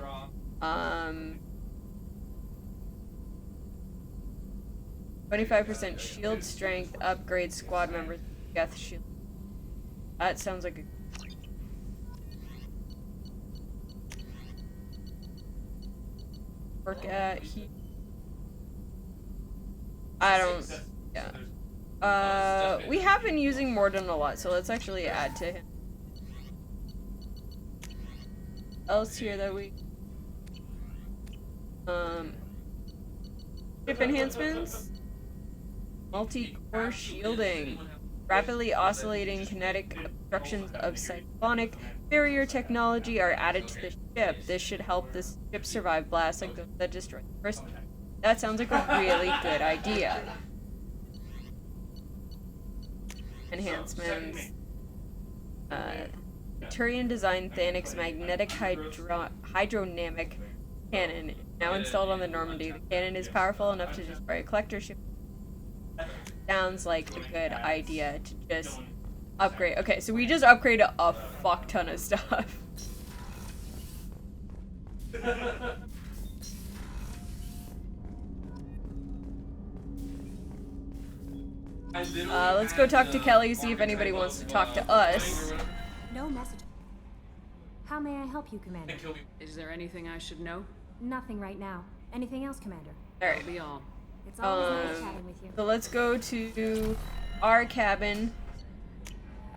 25% shield strength upgrades squad members' death shield. That sounds like a work at he. I don't. Yeah. We have been using Mordin a lot, so let's actually add to him. Else here that we. Ship enhancements. Multi-core shielding. Rapidly oscillating kinetic obstructions of cyclonic barrier technology are added to the ship. This should help the ship survive blasts like those that destroyed the first. That sounds like a really good idea. Enhancements. Turian designed Thanic's magnetic hydrodynamic cannon, now installed on the Normandy. The cannon is powerful enough to destroy a collector ship. Sounds like a good idea to just upgrade. Okay, so we just upgraded a fuck ton of stuff. Let's go talk to Kelly, see if anybody wants to talk to us. No message. How may I help you, Commander? Is there anything I should know? Nothing right now. Anything else, Commander? Alright. That'll be all. It's always nice chatting with you. So let's go to our cabin.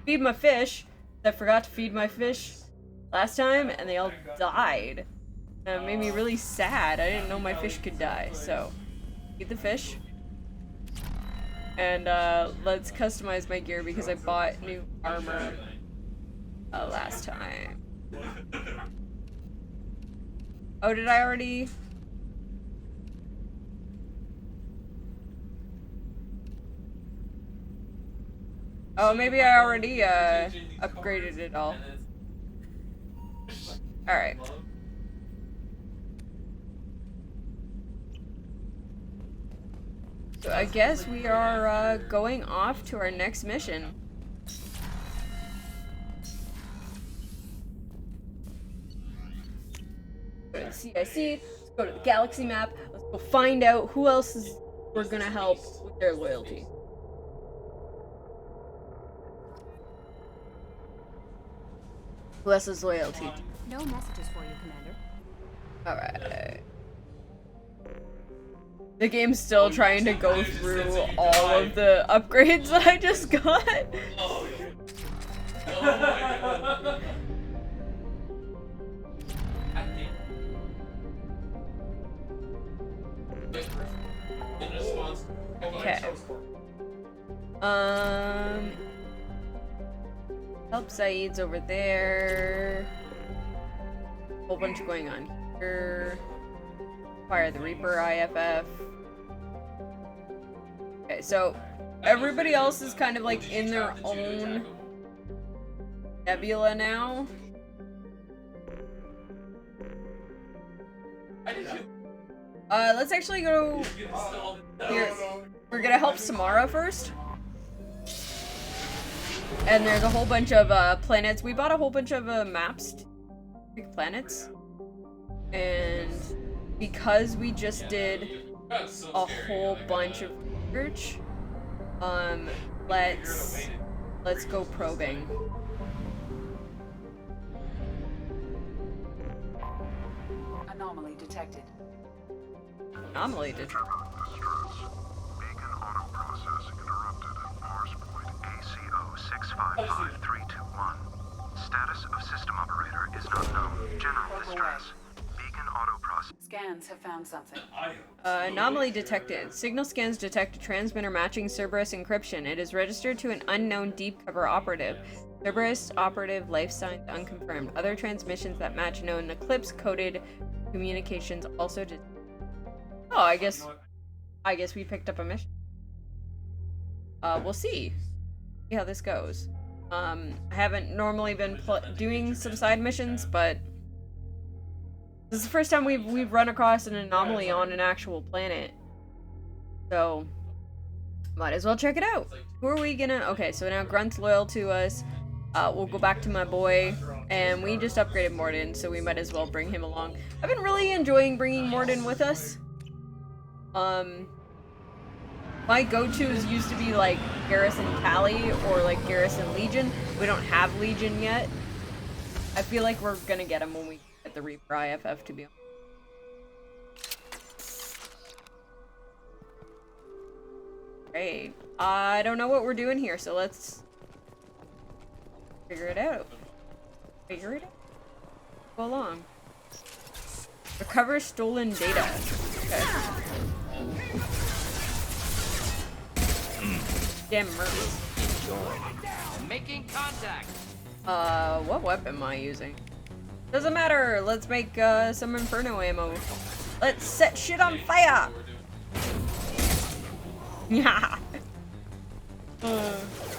Feed my fish. I forgot to feed my fish last time, and they all died. And it made me really sad. I didn't know my fish could die, so eat the fish. And let's customize my gear because I bought new armor last time. Oh, did I already? Oh, maybe I already upgraded it all. Alright. So I guess we are going off to our next mission. Go to the CIC, let's go to the galaxy map, let's go find out who else we're gonna help with their loyalty. Who else is loyalty? No messages for you, Commander. Alright. The game's still trying to go through all of the upgrades that I just got. Oh my god. Okay. Help Saeed's over there. Whole bunch going on here. Fire the Reaper IFF. Okay, so everybody else is kind of like in their own nebula now. Let's actually go here. We're gonna help Samara first. And there's a whole bunch of planets. We bought a whole bunch of maps, planets. And because we just did a whole bunch of research, let's go probing. Anomaly detected. Anomaly detected. Beacon auto processing interrupted. Parse point ACO 655321. Status of system operator is not known. General distress. Beacon auto processing. Scans have found something. Anomaly detected. Signal scans detect a transmitter matching Cerberus encryption. It is registered to an unknown deep cover operative. Cerberus operative life signs unconfirmed. Other transmissions that match known Eclipse coded communications also did. Oh, I guess we picked up a mission. We'll see how this goes. I haven't normally been doing some side missions, but this is the first time we've run across an anomaly on an actual planet. So might as well check it out. Who are we gonna? Okay, so now Grunt's loyal to us. We'll go back to my boy, and we just upgraded Morden, so we might as well bring him along. I've been really enjoying bringing Morden with us. My go-tos used to be like Garrison Tally or like Garrison Legion. We don't have Legion yet. I feel like we're gonna get him when we get the Reaper IFF, to be honest. Great. I don't know what we're doing here, so let's figure it out. Figure it out. Go along. Recover stolen data. Okay. Damn mercs. Making contact. What weapon am I using? Doesn't matter. Let's make some Inferno ammo. Let's set shit on fire. Yeah.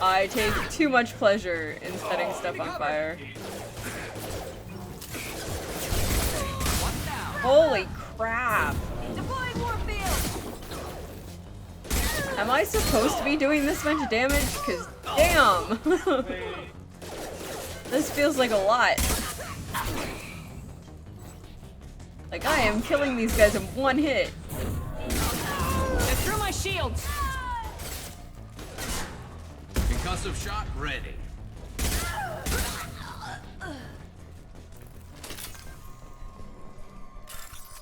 I take too much pleasure in setting stuff on fire. Holy crap. Am I supposed to be doing this much damage? Cause damn. This feels like a lot. Like I am killing these guys in one hit. I threw my shields. Concussive shot ready.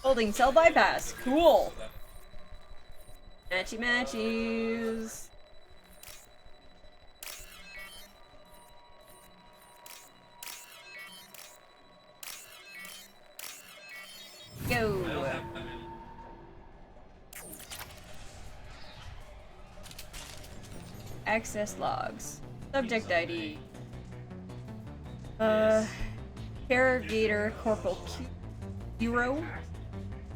Holding cell bypass. Cool. Matchy matchies. Access logs. Subject ID. Interrogator Corporal Hero.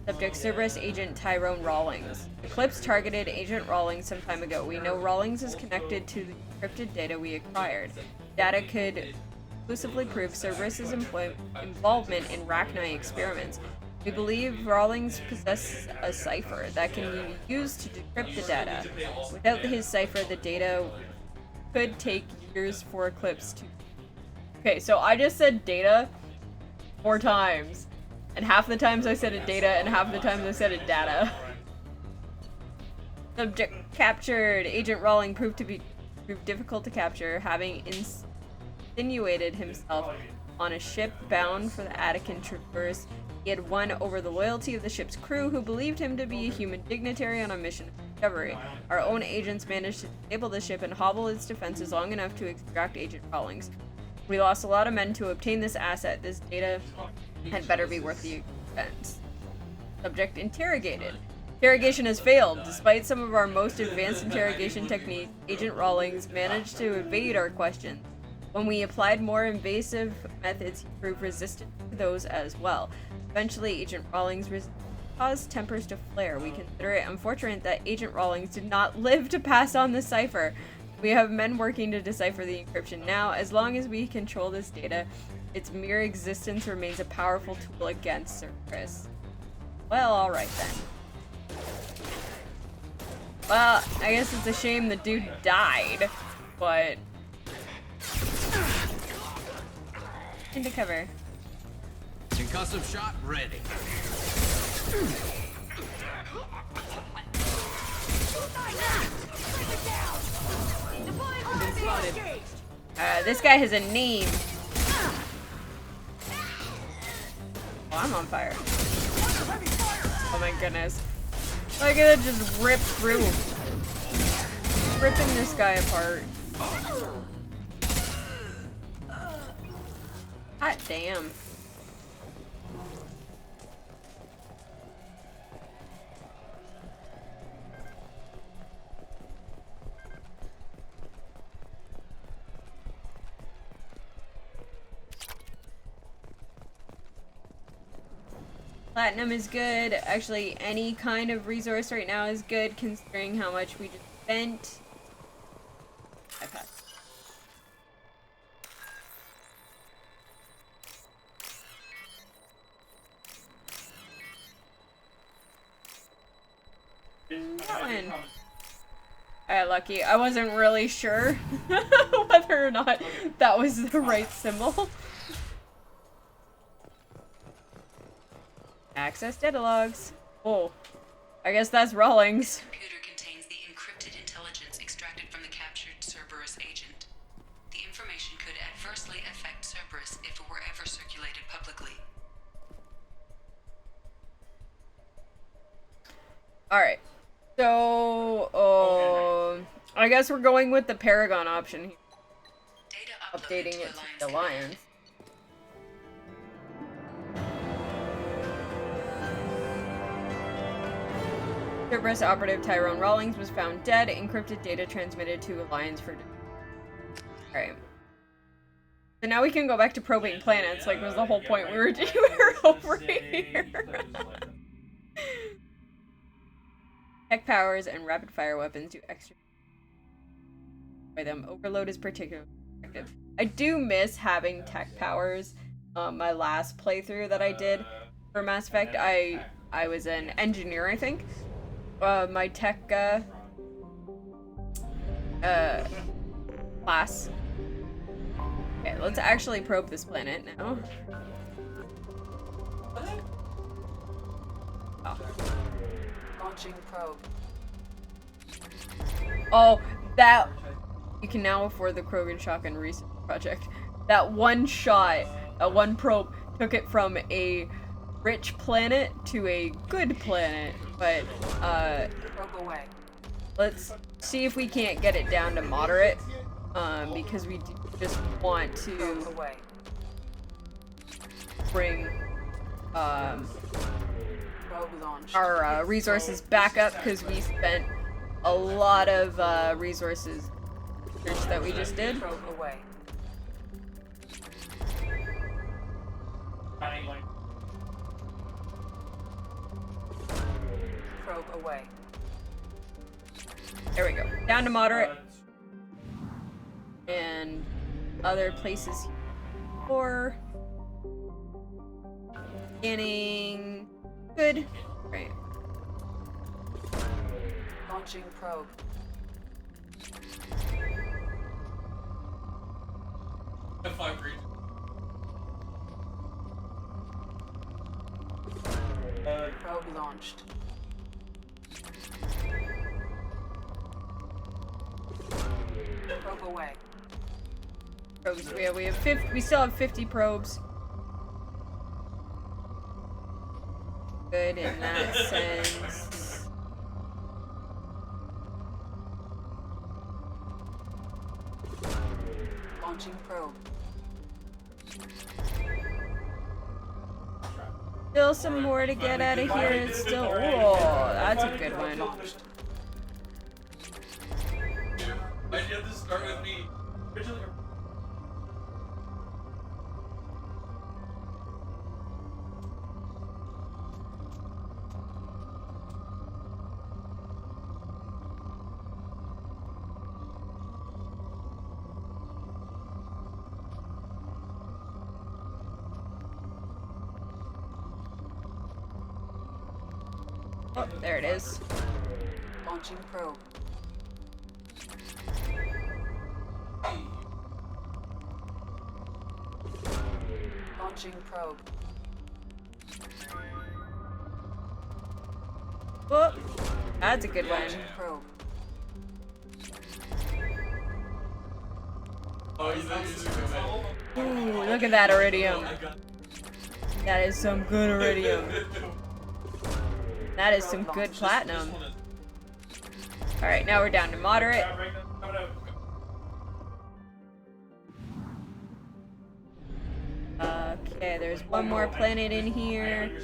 Subject Cerberus Agent Tyrone Rawlings. Eclipse targeted Agent Rawlings some time ago. We know Rawlings is connected to the encrypted data we acquired. Data could conclusively prove Cerberus's involvement in Rachni experiments. We believe Rawlings possesses a cipher that can be used to decrypt the data. Without his cipher, the data could take years for Eclipse to... Okay, so I just said data 4 times. And half the times I said it data, and half the times I said it data. Subject captured. Agent Rawling proved difficult to capture, having insinuated himself on a ship bound for the Attican Traverse. He had won over the loyalty of the ship's crew, who believed him to be a human dignitary on a mission of discovery. Our own agents managed to disable the ship and hobble its defenses long enough to extract Agent Rawlings. We lost a lot of men to obtain this asset. This data had better be worth the expense. Subject interrogated. Interrogation has failed. Despite some of our most advanced interrogation techniques, Agent Rawlings managed to evade our questions. When we applied more invasive methods, he proved resistant to those as well. Eventually, Agent Rawlings caused tempers to flare. We consider it unfortunate that Agent Rawlings did not live to pass on the cipher. We have men working to decipher the encryption now. As long as we control this data, its mere existence remains a powerful tool against Cerberus. Well, alright then. Well, I guess it's a shame the dude died, but... Into cover. Concussive shot ready. This guy has a name. Oh, I'm on fire. Oh my goodness. Look at it just rip through. Ripping this guy apart. Hot damn. Platinum is good. Actually, any kind of resource right now is good, considering how much we just spent. I passed. That one. I got lucky. I wasn't really sure whether or not that was the right symbol. Access data logs. Oh, I guess that's Rawlings. Computer contains the encrypted intelligence extracted from the captured Cerberus agent. The information could adversely affect Cerberus if it were ever circulated publicly. Alright. So, I guess we're going with the Paragon option here. Updating it to the Alliance. Cerberus operative Tyrone Rawlings was found dead. Encrypted data transmitted to Alliance for... Alright. So now we can go back to probing planets, like was the whole point we were over here. Tech powers and rapid fire weapons do extra by them. Overload is particularly effective. I do miss having tech powers. My last playthrough that I did for Mass Effect, I was an engineer, I think. My tech class. Okay, let's actually probe this planet now. Oh. Launching probe. Oh, that... You can now afford the Krogan Shotgun Research Project. That one shot, one probe, took it from a rich planet to a good planet. But, Probe away. Let's see if we can't get it down to moderate. Because we do just want to bring, our resources back up, because we spent a lot of resources search that we just did. Probe away. Probe away. There we go. Down to moderate. And other places for scanning. Good. Right. Launching probe. F5 green. Probe launched. Probe away. Probes. We have 50. We still have 50 probes. Good in that sense. Launching probe. Still some more to get out of here. It's still. Oh, that's a good one. Why'd you have to start with me? Oh, there it is. Launching probe. Launching probe. Oh, that's a good one. Probe. Oh, he's Ooh, look at that iridium. That is some good iridium. That is some good platinum. Alright, now we're down to moderate. Okay, there's one more planet in here.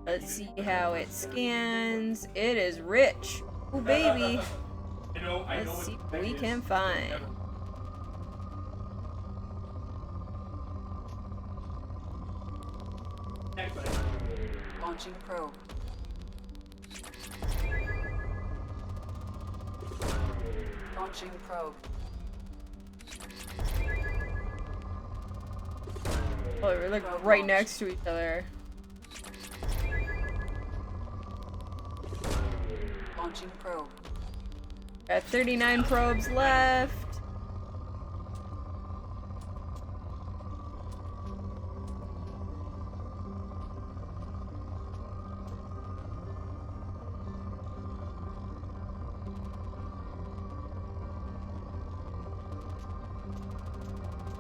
Let's see how it scans. It is rich. Ooh, baby. Let's see what we can find. Launching probe. Launching probe. Oh, we're like right next to each other. Launching probe. Got 39 probes left.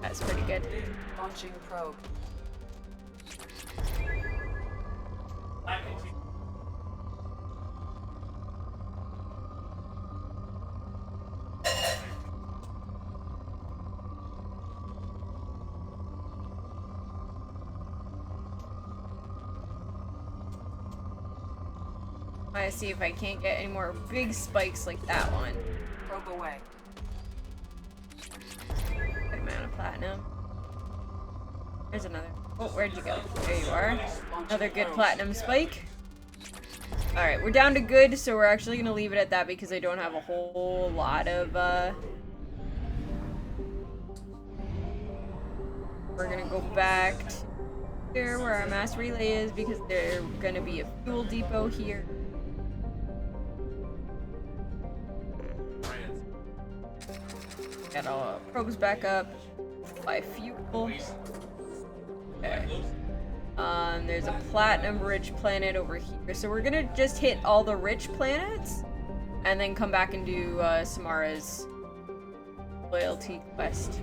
That's pretty good. Launching probe. I want to see if I can't get any more big spikes like that one. Probe away. Good amount of platinum. There's another. Oh, where'd you go? There you are. Another good platinum spike. Alright, we're down to good, so we're actually going to leave it at that because I don't have a whole lot of, We're going to go back to here where our mass relay is because there's going to be a fuel depot here. Got all our probes back up. Buy fuel. Okay. There's a platinum-rich planet over here. So we're gonna just hit all the rich planets, and then come back and do Samara's loyalty quest.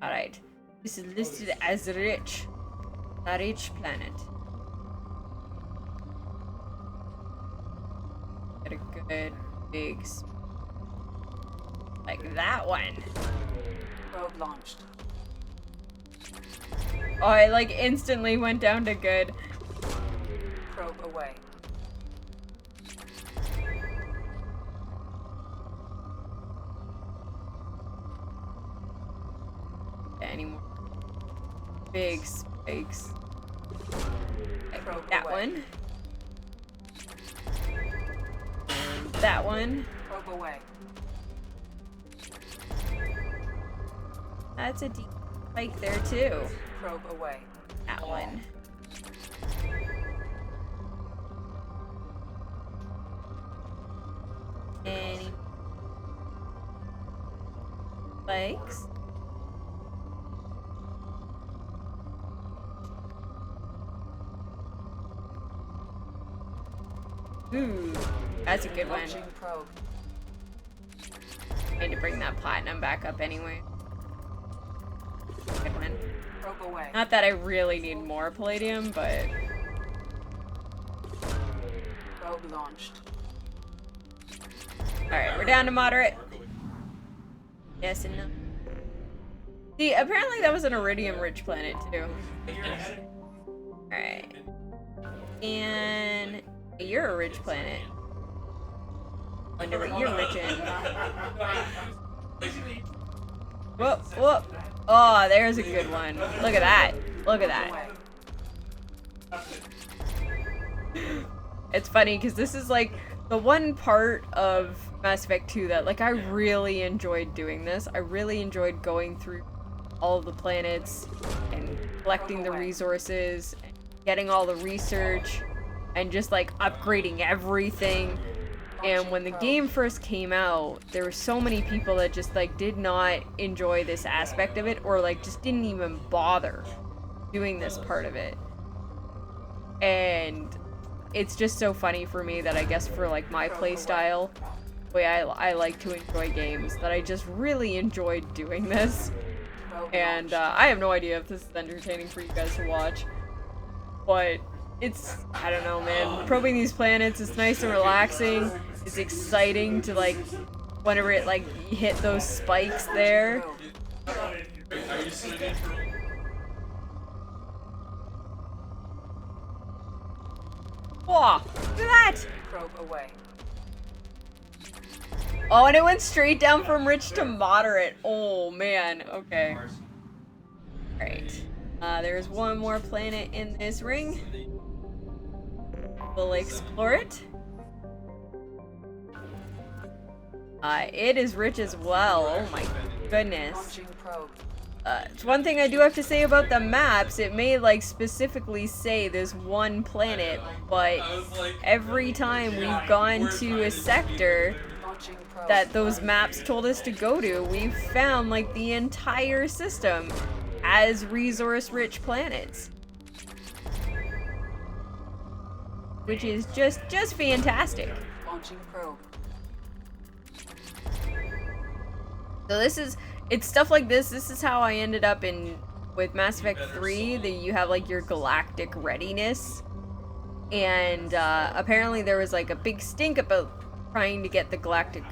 Alright. This is listed as rich. A rich planet. Got a good big like that one. Probe launched. Oh, I like instantly went down to good. Probe away. Any more big spikes? Probe That away. one. And that one. Probe away. That's a deep spike there too. Probe away. That one. Any spikes? Ooh, that's a good one. Launching probe. I need to bring that platinum back up anyway. Good one. Probe away. Not that I really need more palladium, but Probe launched. alright, we're down to moderate. Yes and no. See, apparently that was an iridium-rich planet too. Alright. And you're a rich planet. Wonder what you're rich in. Whoop, whoop. Oh, there's a good one. Look at that. Look at that. It's funny because this is like the one part of Mass Effect 2 that like I really enjoyed doing this. I really enjoyed going through all of the planets and collecting the resources, and getting all the research, and just like upgrading everything. And when the game first came out, there were so many people that just like did not enjoy this aspect of it, or like just didn't even bother doing this part of it. And it's just so funny for me that I guess for like my playstyle, the way I like to enjoy games, that I just really enjoyed doing this. And I have no idea if this is entertaining for you guys to watch, but it's, I don't know, man. Probing these planets is nice and relaxing. It's exciting to like, whenever it like hit those spikes there. Whoa, look at that! Probe away. Oh, and it went straight down from rich to moderate. Oh man, okay. Alright. There's one more planet in this ring. We'll explore it. It is rich as well. Oh my goodness. It's one thing I do have to say about the maps. It may like specifically say this one planet, but every time we've gone to a sector that those maps told us to go to, we've found like the entire system as resource-rich planets, which is just fantastic. Launching probe. So it's stuff like this. This is how I ended up with Mass Effect 3, that you have like your galactic readiness. And apparently there was like a big stink about trying to get the galactic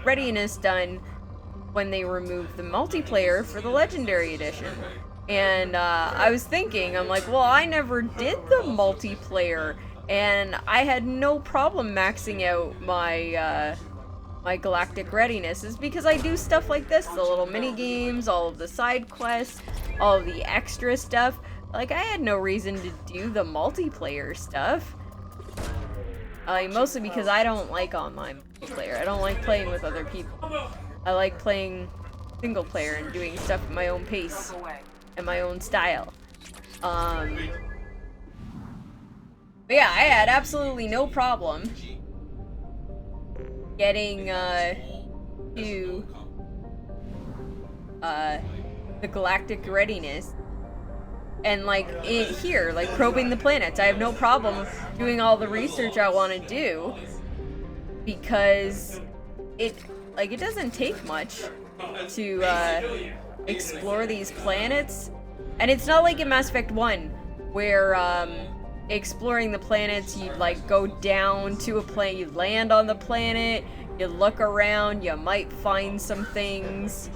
readiness done when they removed the multiplayer for the Legendary Edition. And I was thinking, I'm like, well, I never did the multiplayer, and I had no problem maxing out my my galactic readiness, is because I do stuff like this, the little mini games, all of the side quests, all of the extra stuff. Like, I had no reason to do the multiplayer stuff. Mostly because I don't like online multiplayer. I don't like playing with other people. I like playing single player and doing stuff at my own pace and my own style. But yeah, I had absolutely no problem getting to the galactic readiness, and like here, like probing the planets. I have no problem doing all the research I want to do, because it doesn't take much to explore these planets. And it's not like in Mass Effect 1 where exploring the planets, you'd like go down to a planet, you land on the planet, you look around, you might find some things,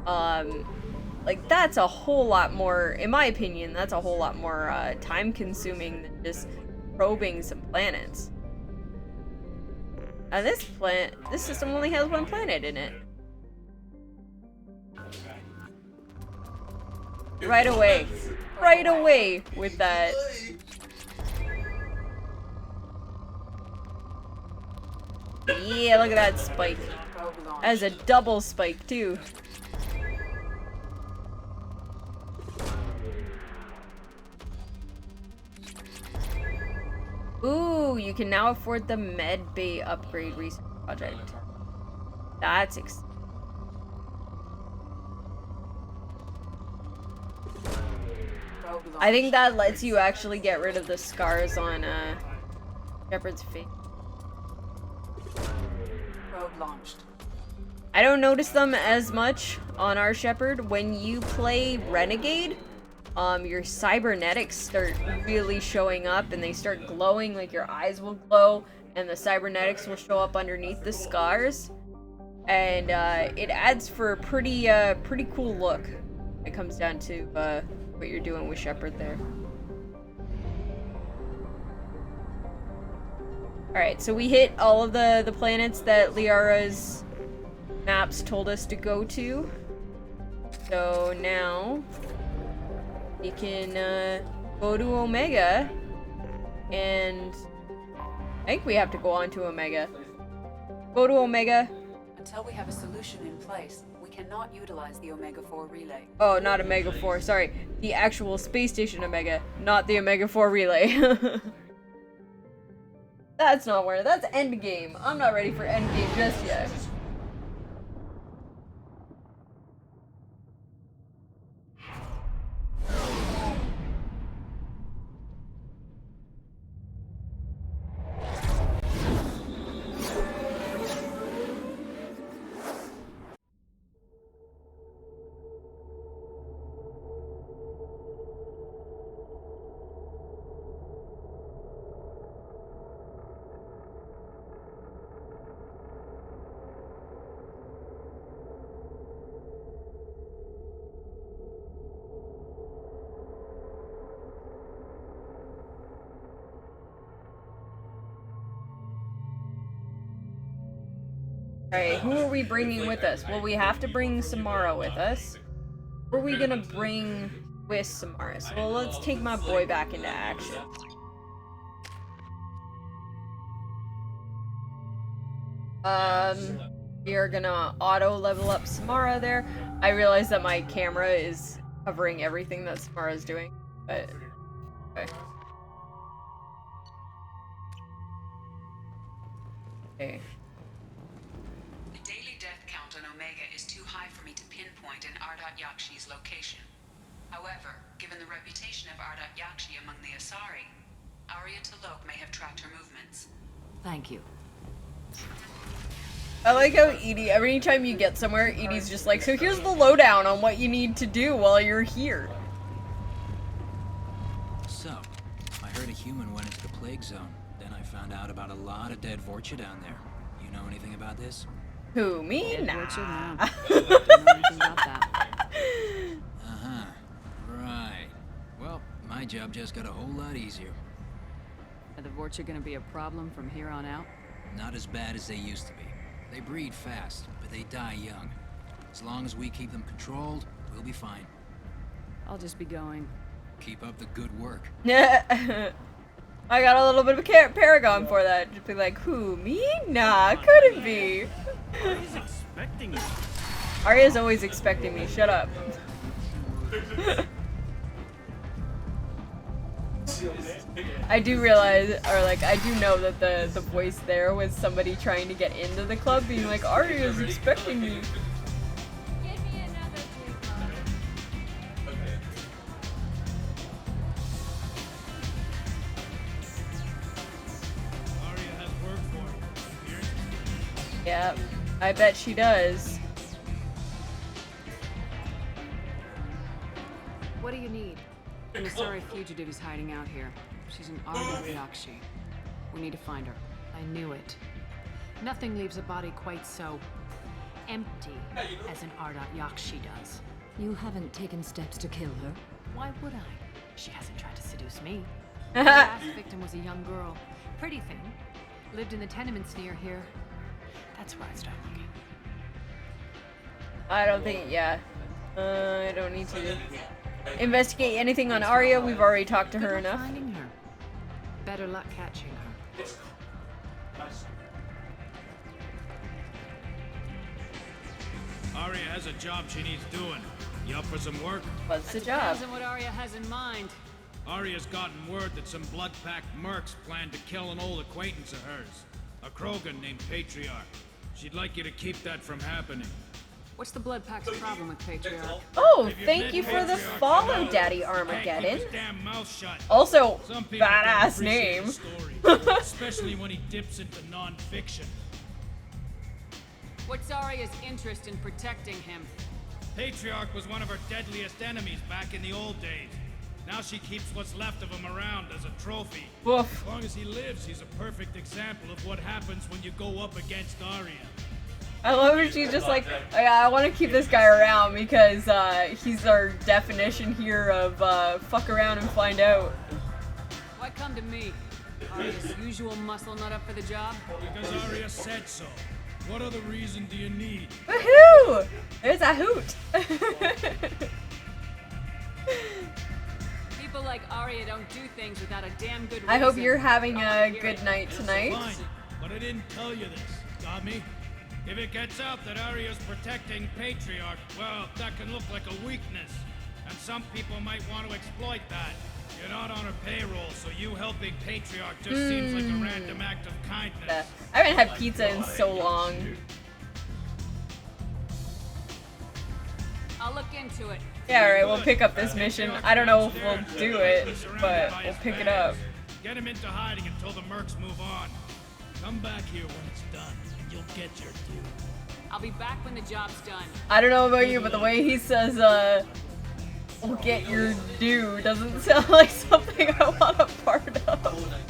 Like, that's a whole lot more, in my opinion, that's a whole lot more time consuming than just probing some planets. This system only has one planet in it. Right away with that. Yeah, look at that spike. That's a double spike too. Ooh, you can now afford the med bay upgrade research project. That's I think that lets you actually get rid of the scars on Shepard's face. Probe launched. I don't notice them as much on our Shepard. When you play Renegade, your cybernetics start really showing up and they start glowing, like your eyes will glow and the cybernetics will show up underneath the scars. And it adds for a pretty cool look. It comes down to what you're doing with Shepard there. Alright, so we hit all of the planets that Liara's maps told us to go to. So now we can go to Omega, and I think we have to go on to Omega. Go to Omega. Until we have a solution in place, we cannot utilize the Omega-4 relay. Oh, not Omega-4, sorry. The actual space station Omega, not the Omega-4 relay. That's not where, that's Endgame. I'm not ready for Endgame just yet. Alright, who are we bringing with us? Well, we have to bring Samara with us. Who are we gonna bring with Samara? So, well, let's take my boy back into action. We are gonna auto level up Samara there. I realize that my camera is covering everything that Samara is doing, but okay. Okay. The daily death count on Omega is too high for me to pinpoint an Ardat Yakshi's location. However, given the reputation of Ardat Yakshi among the Asari, Arya T'Loak may have tracked her movements. Thank you. I like how Edie, every time you get somewhere, Edie's just like, so here's the lowdown on what you need to do while you're here. So, I heard a human went into the plague zone. Then I found out about a lot of dead Vorcha down there. You know anything about this? Who, me? Dead Nah. Vorcha? No. Don't know anything about that. Uh-huh. Right. Well, my job just got a whole lot easier. Are the Vorcha gonna be a problem from here on out? Not as bad as they used to be. They breed fast, but they die young. As long as we keep them controlled, we'll be fine. I'll just be going. Keep up the good work. I got a little bit of a paragon for that. Just be like, who, me? Nah, couldn't be. Arya's expecting you. Arya's always expecting me, shut up. I do realize, or like, I do know that the voice there was somebody trying to get into the club, being like, Arya's expecting me. Arya has work for you. Yeah, I bet she does. What do you need? An Asari fugitive is hiding out here. She's an Ardat Yakshi. We need to find her. I knew it. Nothing leaves a body quite so empty as an Ardot Yakshi does. You haven't taken steps to kill her? Why would I? She hasn't tried to seduce me. The last victim was a young girl. Pretty thing. Lived in the tenements near here. That's where I'd start looking. I don't think, yeah. I don't need to investigate anything on Arya. We've already talked to her enough. Finding her. Better luck catching her. Arya has a job she needs doing. You up for some work? What's the job? Depends on what Arya has in mind. Arya's gotten word that some blood-packed mercs plan to kill an old acquaintance of hers. A Krogan named Patriarch. She'd like you to keep that from happening. What's the Blood Pack's problem with Patriarch? Oh, thank you for the follow, Daddy Armageddon. Also, badass name. Especially when he dips into non-fiction. What's Arya's interest in protecting him? Patriarch was one of her deadliest enemies back in the old days. Now she keeps what's left of him around as a trophy. Woof. As long as he lives, he's a perfect example of what happens when you go up against Arya. I love her. She's just like, oh, yeah, I want to keep this guy around because he's our definition here of fuck around and find out. Why come to me? Arya's usual muscle not up for the job? Because Arya said so. What other reason do you need? Woohoo! There's a hoot. People like Arya don't do things without a damn good reason. I hope you're having a good night tonight. Fine, but I didn't tell you this. Got me? If it gets out that Arya's protecting Patriarch, well, that can look like a weakness. And some people might want to exploit that. You're not on her payroll, so you helping Patriarch just seems like a random act of kindness. I haven't had pizza in so long. I'll look into it. Yeah, alright, we'll pick up this mission. I don't know if we'll do it, but we'll pick it up. Get him into hiding until the mercs move on. Come back here when it's done, and you'll get your due. I'll be back when the job's done. I don't know about you, but the way he says, we'll get your due doesn't sound like something I want a part of.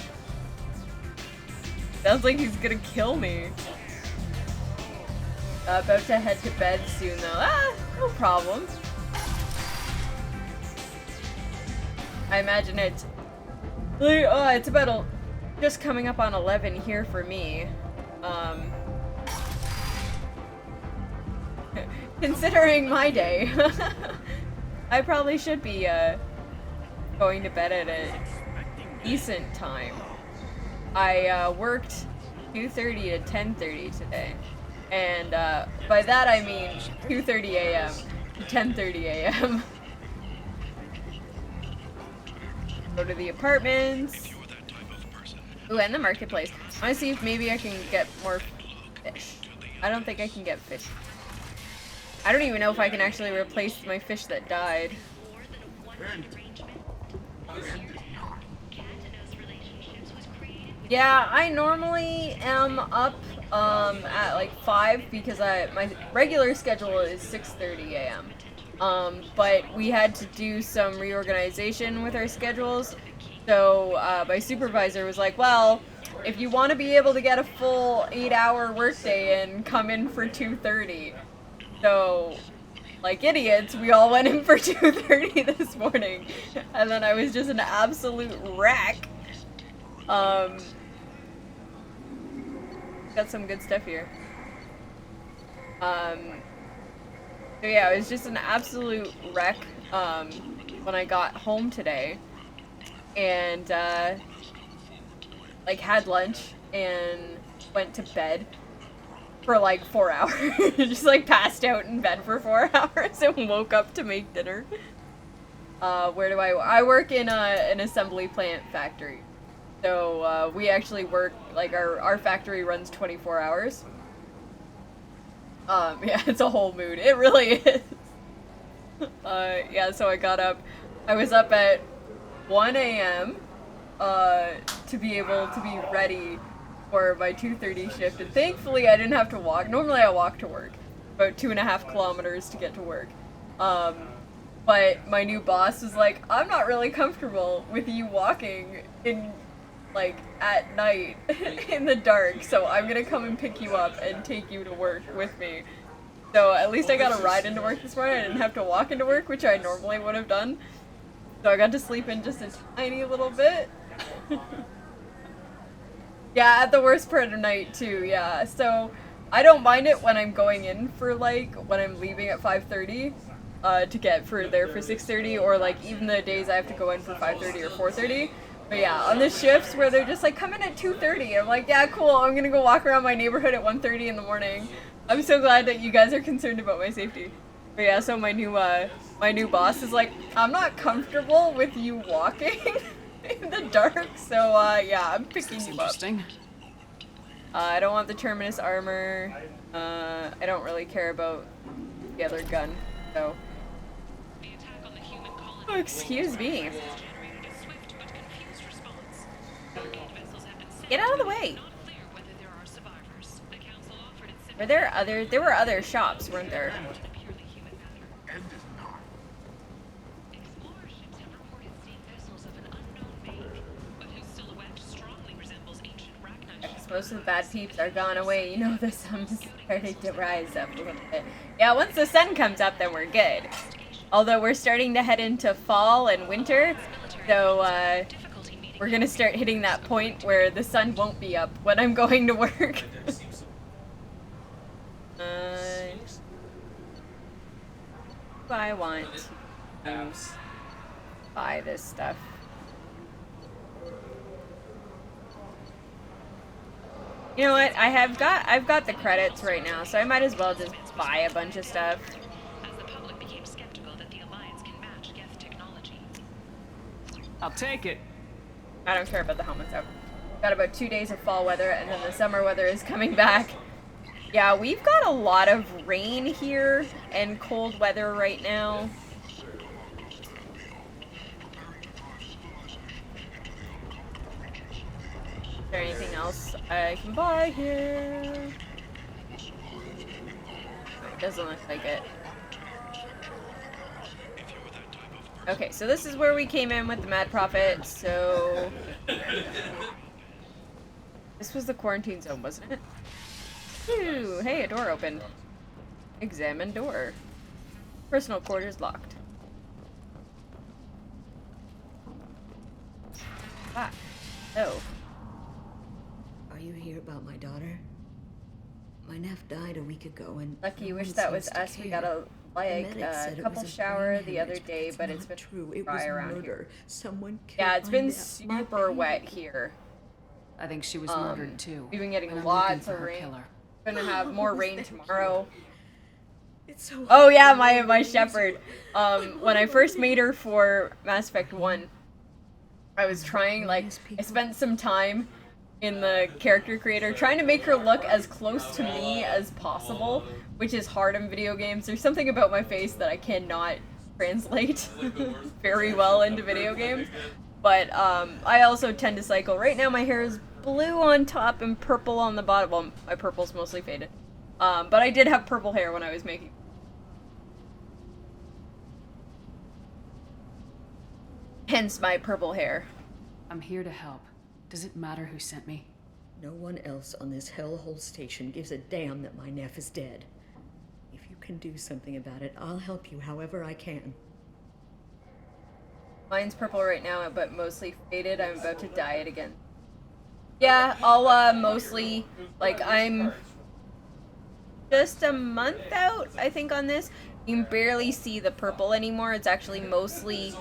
Sounds like he's gonna kill me. About to head to bed soon though. Ah, no problem. I imagine it's about just coming up on 11 here for me. Considering my day, I probably should be going to bed at a decent time. I worked 2:30 to 10:30 today, and by that I mean 2:30 a.m. to 10:30 a.m. Go to the apartments. Ooh, and the marketplace. I want to see if maybe I can get more fish. I don't think I can get fish. I don't even know if I can actually replace my fish that died. Yeah, I normally am up at like 5 because my regular schedule is 6:30 a.m. But we had to do some reorganization with our schedules. So my supervisor was like, well, if you want to be able to get a full 8-hour workday in, come in for 2:30. So, like idiots, we all went in for 2:30 this morning. And then I was just an absolute wreck. Got some good stuff here. So yeah, it was just an absolute wreck when I got home today. And like had lunch and went to bed for like 4 hours. Just like passed out in bed for 4 hours and woke up to make dinner. Where do I work in an assembly plant factory. So we actually work, like our factory runs 24 hours. Yeah, it's a whole mood. It really is. Yeah, so I got up. I was up at 1 a.m. To be able to be ready for my 2:30 shift, and thankfully I didn't have to walk. Normally I walk to work, about 2.5 kilometers to get to work. But my new boss was like, I'm not really comfortable with you walking in, like, at night in the dark, so I'm gonna come and pick you up and take you to work with me. So at least I got a ride into work this morning. I didn't have to walk into work, which I normally would have done. So I got to sleep in just a tiny little bit. Yeah, at the worst part of night too, yeah. So I don't mind it when I'm going in for like, when I'm leaving at 5:30 to get there for 6:30, or like even the days I have to go in for 5:30 or 4:30. But yeah, on the shifts where they're just like, come in at 2:30, I'm like, yeah, cool, I'm gonna go walk around my neighborhood at 1:30 in the morning. I'm so glad that you guys are concerned about my safety. But yeah, so my new boss is like, I'm not comfortable with you walking in the dark, so yeah, I'm picking you up. I don't want the Terminus armor. I don't really care about the other gun, so. Oh, excuse me. Get out of the way. There were other shops, weren't there? Most of the bad peeps are gone away. You know, the sun's starting to rise up a little bit. Yeah, once the sun comes up, then we're good. Although we're starting to head into fall and winter, so we're gonna start hitting that point where the sun won't be up when I'm going to work. I want to buy this stuff. You know what? I've got the credits right now, so I might as well just buy a bunch of stuff. As the public became skeptical that the Alliance can match Geth technology. I'll take it. I don't care about the helmets though. Got about 2 days of fall weather, and then the summer weather is coming back. Yeah, we've got a lot of rain here and cold weather right now. Is there anything else I can buy here? Doesn't look like it. Okay, so this is where we came in with the Mad Prophet, so... This was the quarantine zone, wasn't it? Ooh, hey, a door opened. Examine door. Personal quarters locked. Ah. Oh. Are you here about my daughter? My nephew died a week ago, and lucky you wish that was us. We got a couple shower the other day, but it's been true. It dry was around murder. here. Someone killed Yeah, it's been my super wet here. I think she was murdered too. We've been getting and I'm lots looking for of her rain. killer. Gonna have more rain tomorrow. It's so oh yeah, my shepherd. When I first made her for Mass Effect 1, I was trying, like, I spent some time in the character creator trying to make her look as close to me as possible, which is hard in video games. There's something about my face that I cannot translate very well into video games. But I also tend to cycle. Right now my hair is blue on top and purple on the bottom. Well, my purple's mostly faded. But I did have purple hair when I was making. Hence my purple hair. I'm here to help. Does it matter who sent me? No one else on this hellhole station gives a damn that my nephew is dead. If you can do something about it, I'll help you however I can. Mine's purple right now, but mostly faded. I'm about to dye it again. Yeah, I'll mostly, like, I'm just a month out, I think, on this. You can barely see the purple anymore. It's actually mostly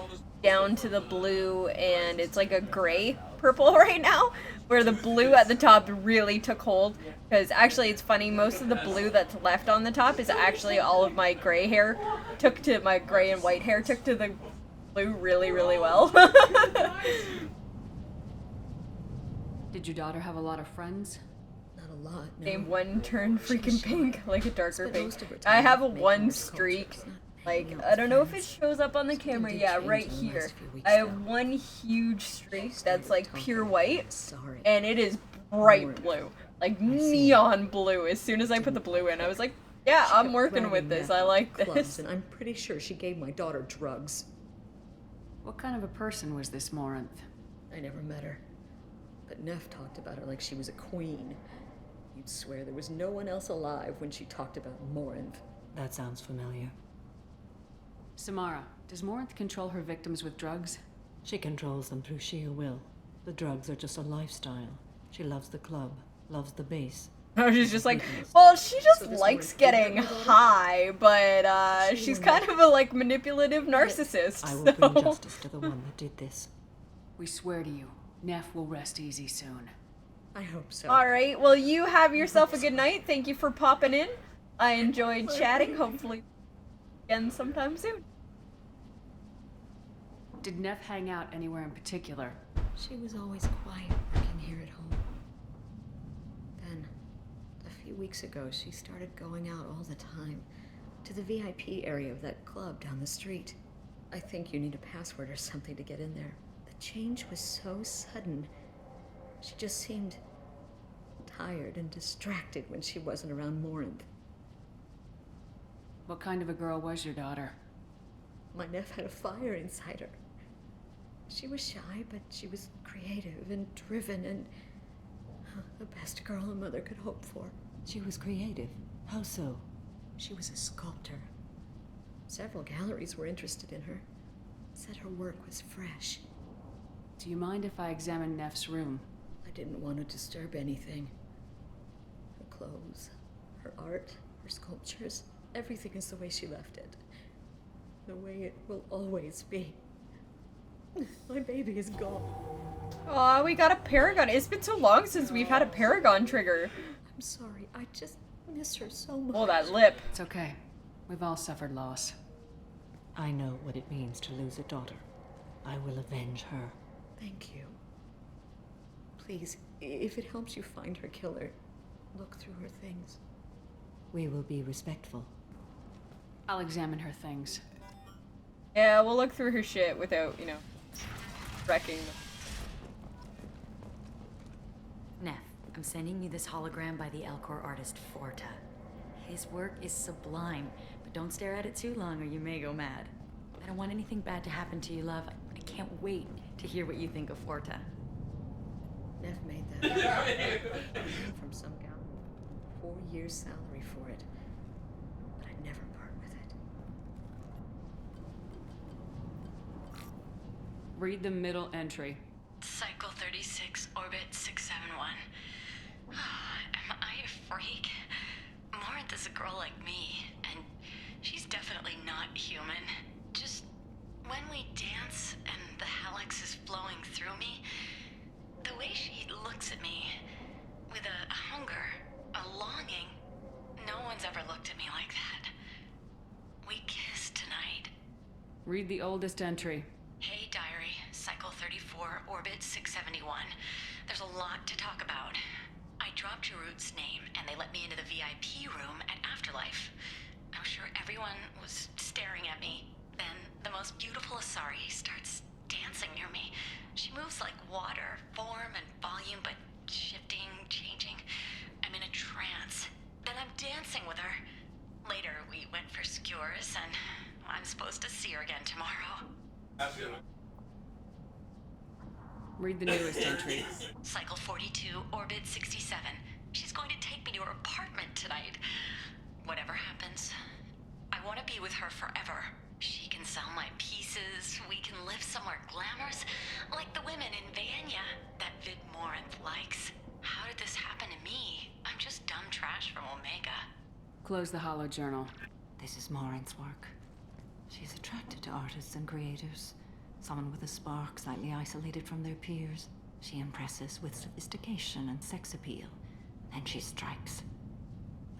down to the blue, and it's like a gray purple right now, where the blue at the top really took hold. Because actually, it's funny, most of the blue that's left on the top is actually all of my gray hair. My gray and white hair took to the blue really, really well. Did your daughter have a lot of friends? Not a lot, no. Name one turn freaking pink, like a darker pink. I have a one streak. Like, I don't know if it shows up on the camera. Yeah, right here. I have one huge streak that's like pure white, and it is bright blue. Like neon blue. As soon as I put the blue in, I was like, yeah, I'm working with this. I like this. And I'm pretty sure she gave my daughter drugs. What kind of a person was this Morinth? I never met her. But Neff talked about her like she was a queen. You'd swear there was no one else alive when she talked about Morinth. That sounds familiar. Samara, does Morinth control her victims with drugs? She controls them through sheer will. The drugs are just a lifestyle. She loves the club, loves the base. Oh, she's just like, well, she just likes getting high, but she's kind of a like manipulative narcissist. I will bring justice to the one that did this. We swear to you, Neff will rest easy soon. I hope so. Alright, well, you have yourself a good night. Thank you for popping in. I enjoyed chatting. Hopefully again sometime soon. Did Neff hang out anywhere in particular? She was always quiet working here at home. Then, a few weeks ago, she started going out all the time to the VIP area of that club down the street. I think you need a password or something to get in there. The change was so sudden. She just seemed tired and distracted when she wasn't around Morinth. What kind of a girl was your daughter? My Neff had a fire inside her. She was shy, but she was creative and driven and the best girl a mother could hope for. She was creative? How so? She was a sculptor. Several galleries were interested in her. Said her work was fresh. Do you mind if I examine Neff's room? I didn't want to disturb anything. Her clothes, her art, her sculptures, everything is the way she left it. The way it will always be. My baby is gone. Aw, we got a Paragon. It's been so long since we've had a Paragon trigger. I'm sorry, I just miss her so much. Oh, that lip. It's okay. We've all suffered loss. I know what it means to lose a daughter. I will avenge her. Thank you. Please, if it helps you find her killer, look through her things. We will be respectful. I'll examine her things. Yeah, we'll look through her shit without, you know, wrecking them. Neff, I'm sending you this hologram by the Elcor artist Forta. His work is sublime, but don't stare at it too long or you may go mad. I don't want anything bad to happen to you, love. I can't wait to hear what you think of Forta. Neff made that from some gal. 4 years' salary for it. But I'd never part with it. Read the middle entry. Cycle 36, orbit 671. Am I a freak? Morinth is a girl like me, and she's definitely not human. Just when we dance and the helix is flowing through me, the way she looks at me with a hunger, a longing, no one's ever looked at me like that. We kissed tonight. Read the oldest entry. Hey, diary, cycle 34, orbit 671. There's a lot to talk about. I dropped Jarut's name, and they let me into the VIP room at Afterlife. I'm sure everyone was staring at me. Then the most beautiful Asari starts dancing near me. She moves like water, form and volume, but shifting, changing. I'm in a trance. Then I'm dancing with her. Later, we went for skewers, and I'm supposed to see her again tomorrow. Read the newest entry. Cycle 42, orbit 67. She's going to take me to her apartment tonight. Whatever happens, I want to be with her forever. She can sell my pieces. We can live somewhere glamorous, like the women in Vanya that Vid Morinth likes. How did this happen to me? I'm just dumb trash from Omega. Close the hollow journal. This is Morinth's work. She's attracted to artists and creators. Someone with a spark, slightly isolated from their peers. She impresses with sophistication and sex appeal. Then she strikes.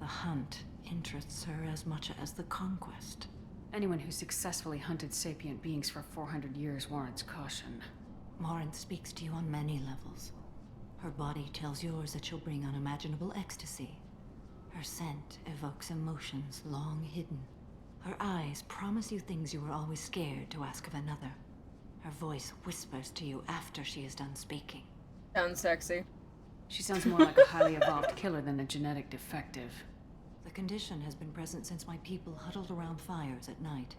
The hunt interests her as much as the conquest. Anyone who successfully hunted sapient beings for 400 years warrants caution. Morinth speaks to you on many levels. Her body tells yours that she'll bring unimaginable ecstasy. Her scent evokes emotions long hidden. Her eyes promise you things you were always scared to ask of another. Her voice whispers to you after she is done speaking. Sounds sexy. She sounds more like a highly evolved killer than a genetic defective. The condition has been present since my people huddled around fires at night.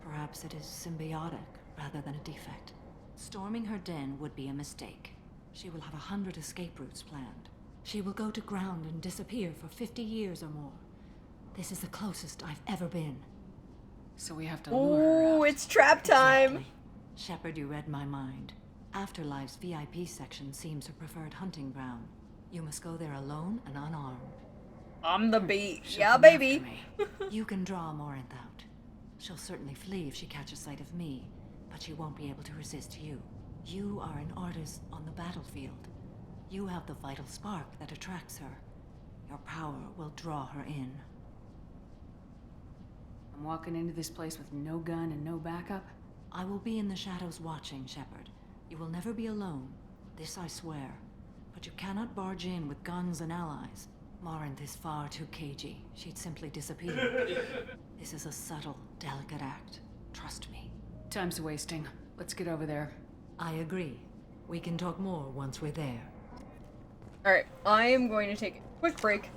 Perhaps it is symbiotic rather than a defect. Storming her den would be a mistake. She will have 100 escape routes planned. She will go to ground and disappear for 50 years or more. This is the closest I've ever been. So we have to lure her Ooh, out. it's trap time. Exactly. Shepard, you read my mind. Afterlife's VIP section seems her preferred hunting ground. You must go there alone and unarmed. I'm the bait. She'll Yeah, come baby. after me. You can draw Morinth out. She'll certainly flee if she catches sight of me, but she won't be able to resist you. You are an artist on the battlefield. You have the vital spark that attracts her. Your power will draw her in. I'm walking into this place with no gun and no backup? I will be in the shadows watching, Shepard. You will never be alone. This I swear. But you cannot barge in with guns and allies. Morinth is far too cagey. She'd simply disappear. This is a subtle, delicate act. Trust me. Time's wasting. Let's get over there. I agree. We can talk more once we're there. Alright, I am going to take a quick break,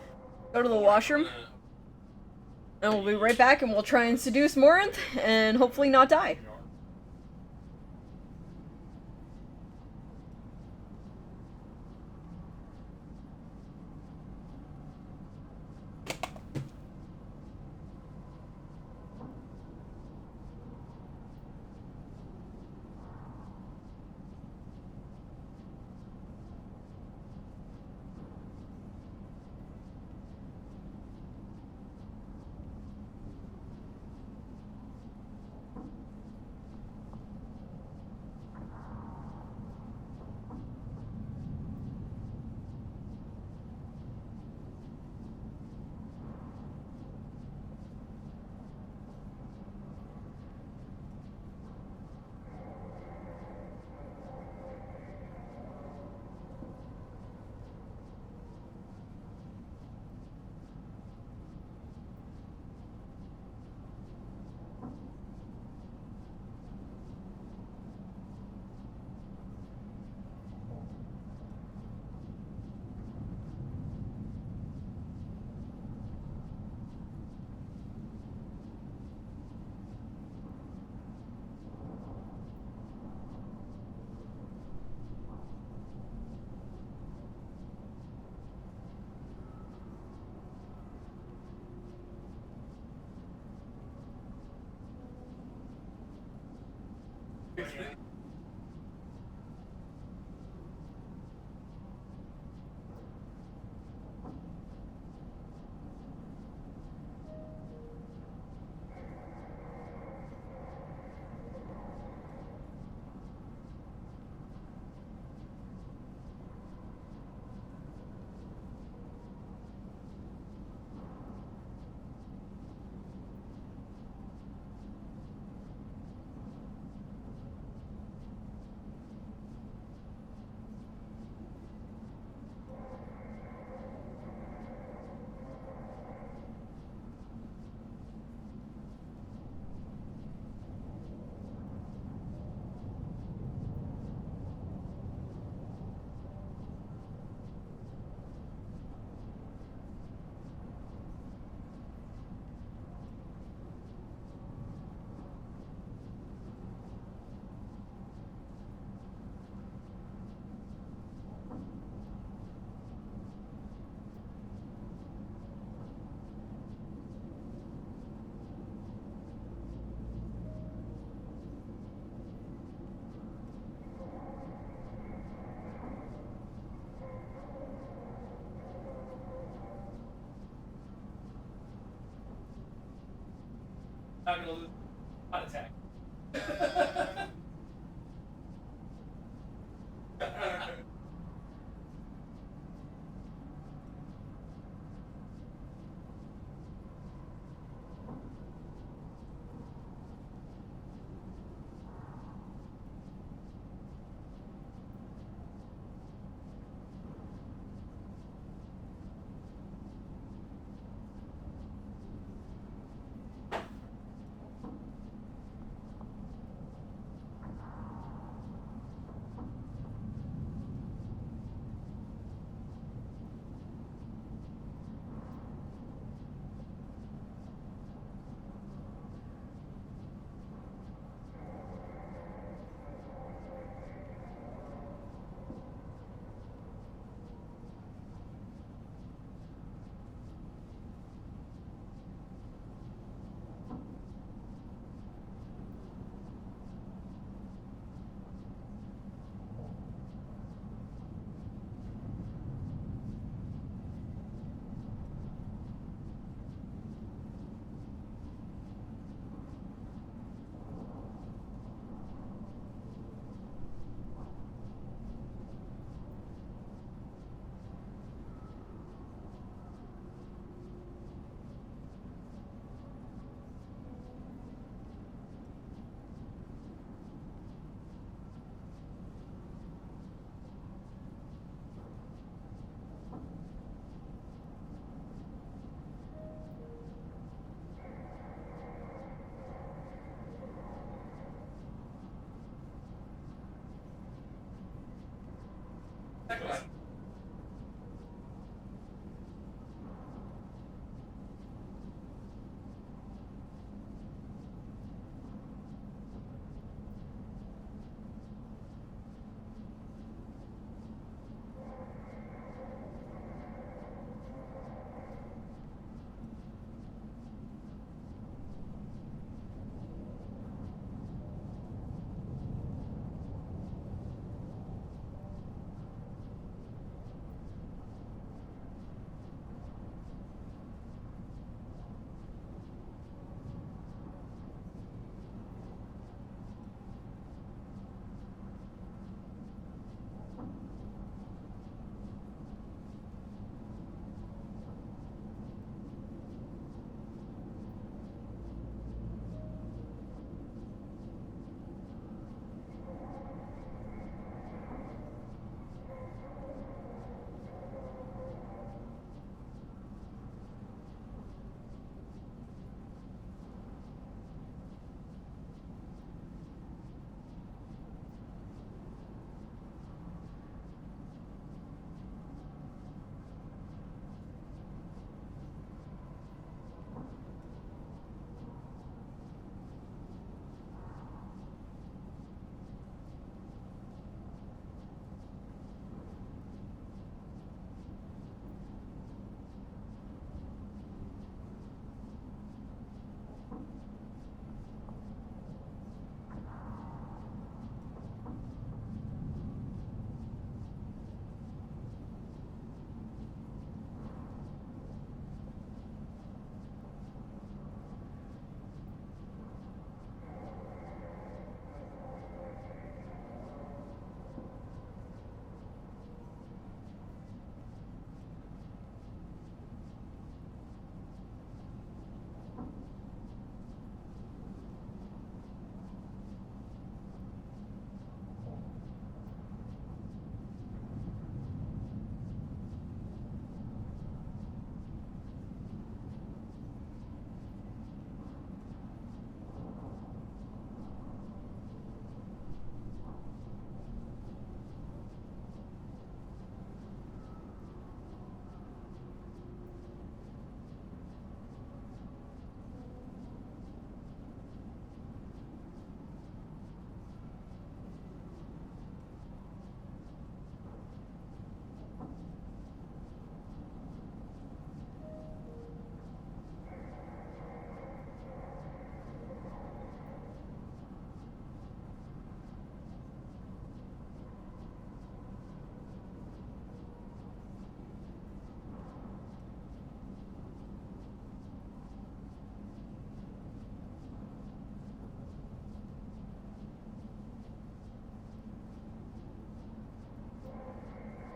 go to the washroom, and we'll be right back and we'll try and seduce Morinth and hopefully not die. Not gonna lose. Heart attack.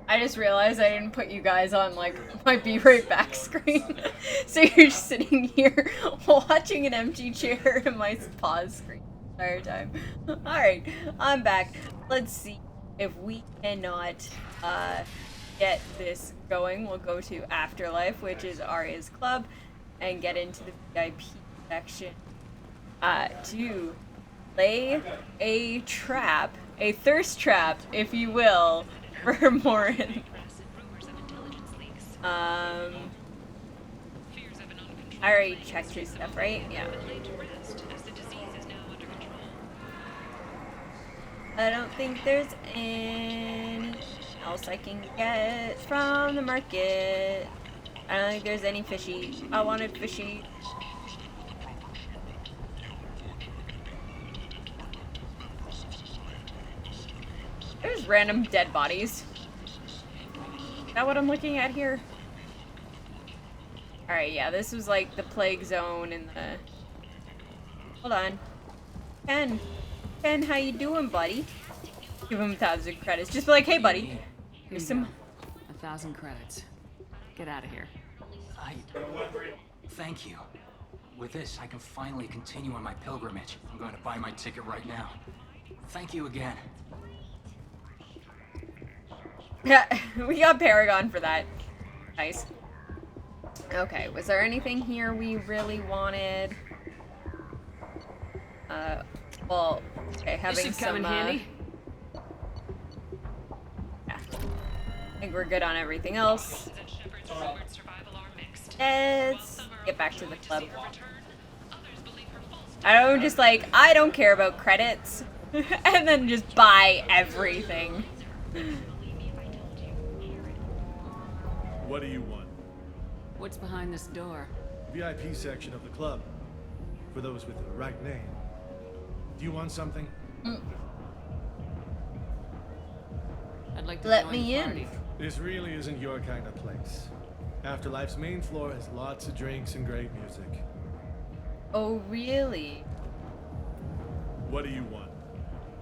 I just realized I didn't put you guys on, like, my be right back screen. So you're just sitting here watching an empty chair in my pause screen the entire time. Alright, I'm back. Let's see if we cannot get this going. We'll go to Afterlife, which is Arya's club, and get into the VIP section to lay a trap, a thirst trap, if you will, for Morin. I already checked his stuff, right? Yeah. I don't think there's anything else I can get from the market. I don't think there's any fishy. I wanted fishy. There's random dead bodies. Is that what I'm looking at here? Alright, yeah, this was like the plague zone in the... Hold on. Ken, how you doing, buddy? Give him 1,000 credits. Just be like, hey, buddy. Here's some... 1,000 credits. Get out of here. Thank you. With this, I can finally continue on my pilgrimage. I'm going to buy my ticket right now. Thank you again. Yeah, we got Paragon for that. Nice. Okay, was there anything here we really wanted? Well, okay, having this should come in handy. Yeah. I think we're good on everything else. Let's get back to the club. I'm just like, I don't care about credits. And then just buy everything. What do you want? What's behind this door? VIP section of the club. For those with the right name. Do you want something? I'd like to Let join me the in. party. This really isn't your kind of place. Afterlife's main floor has lots of drinks and great music. Oh, really? What do you want?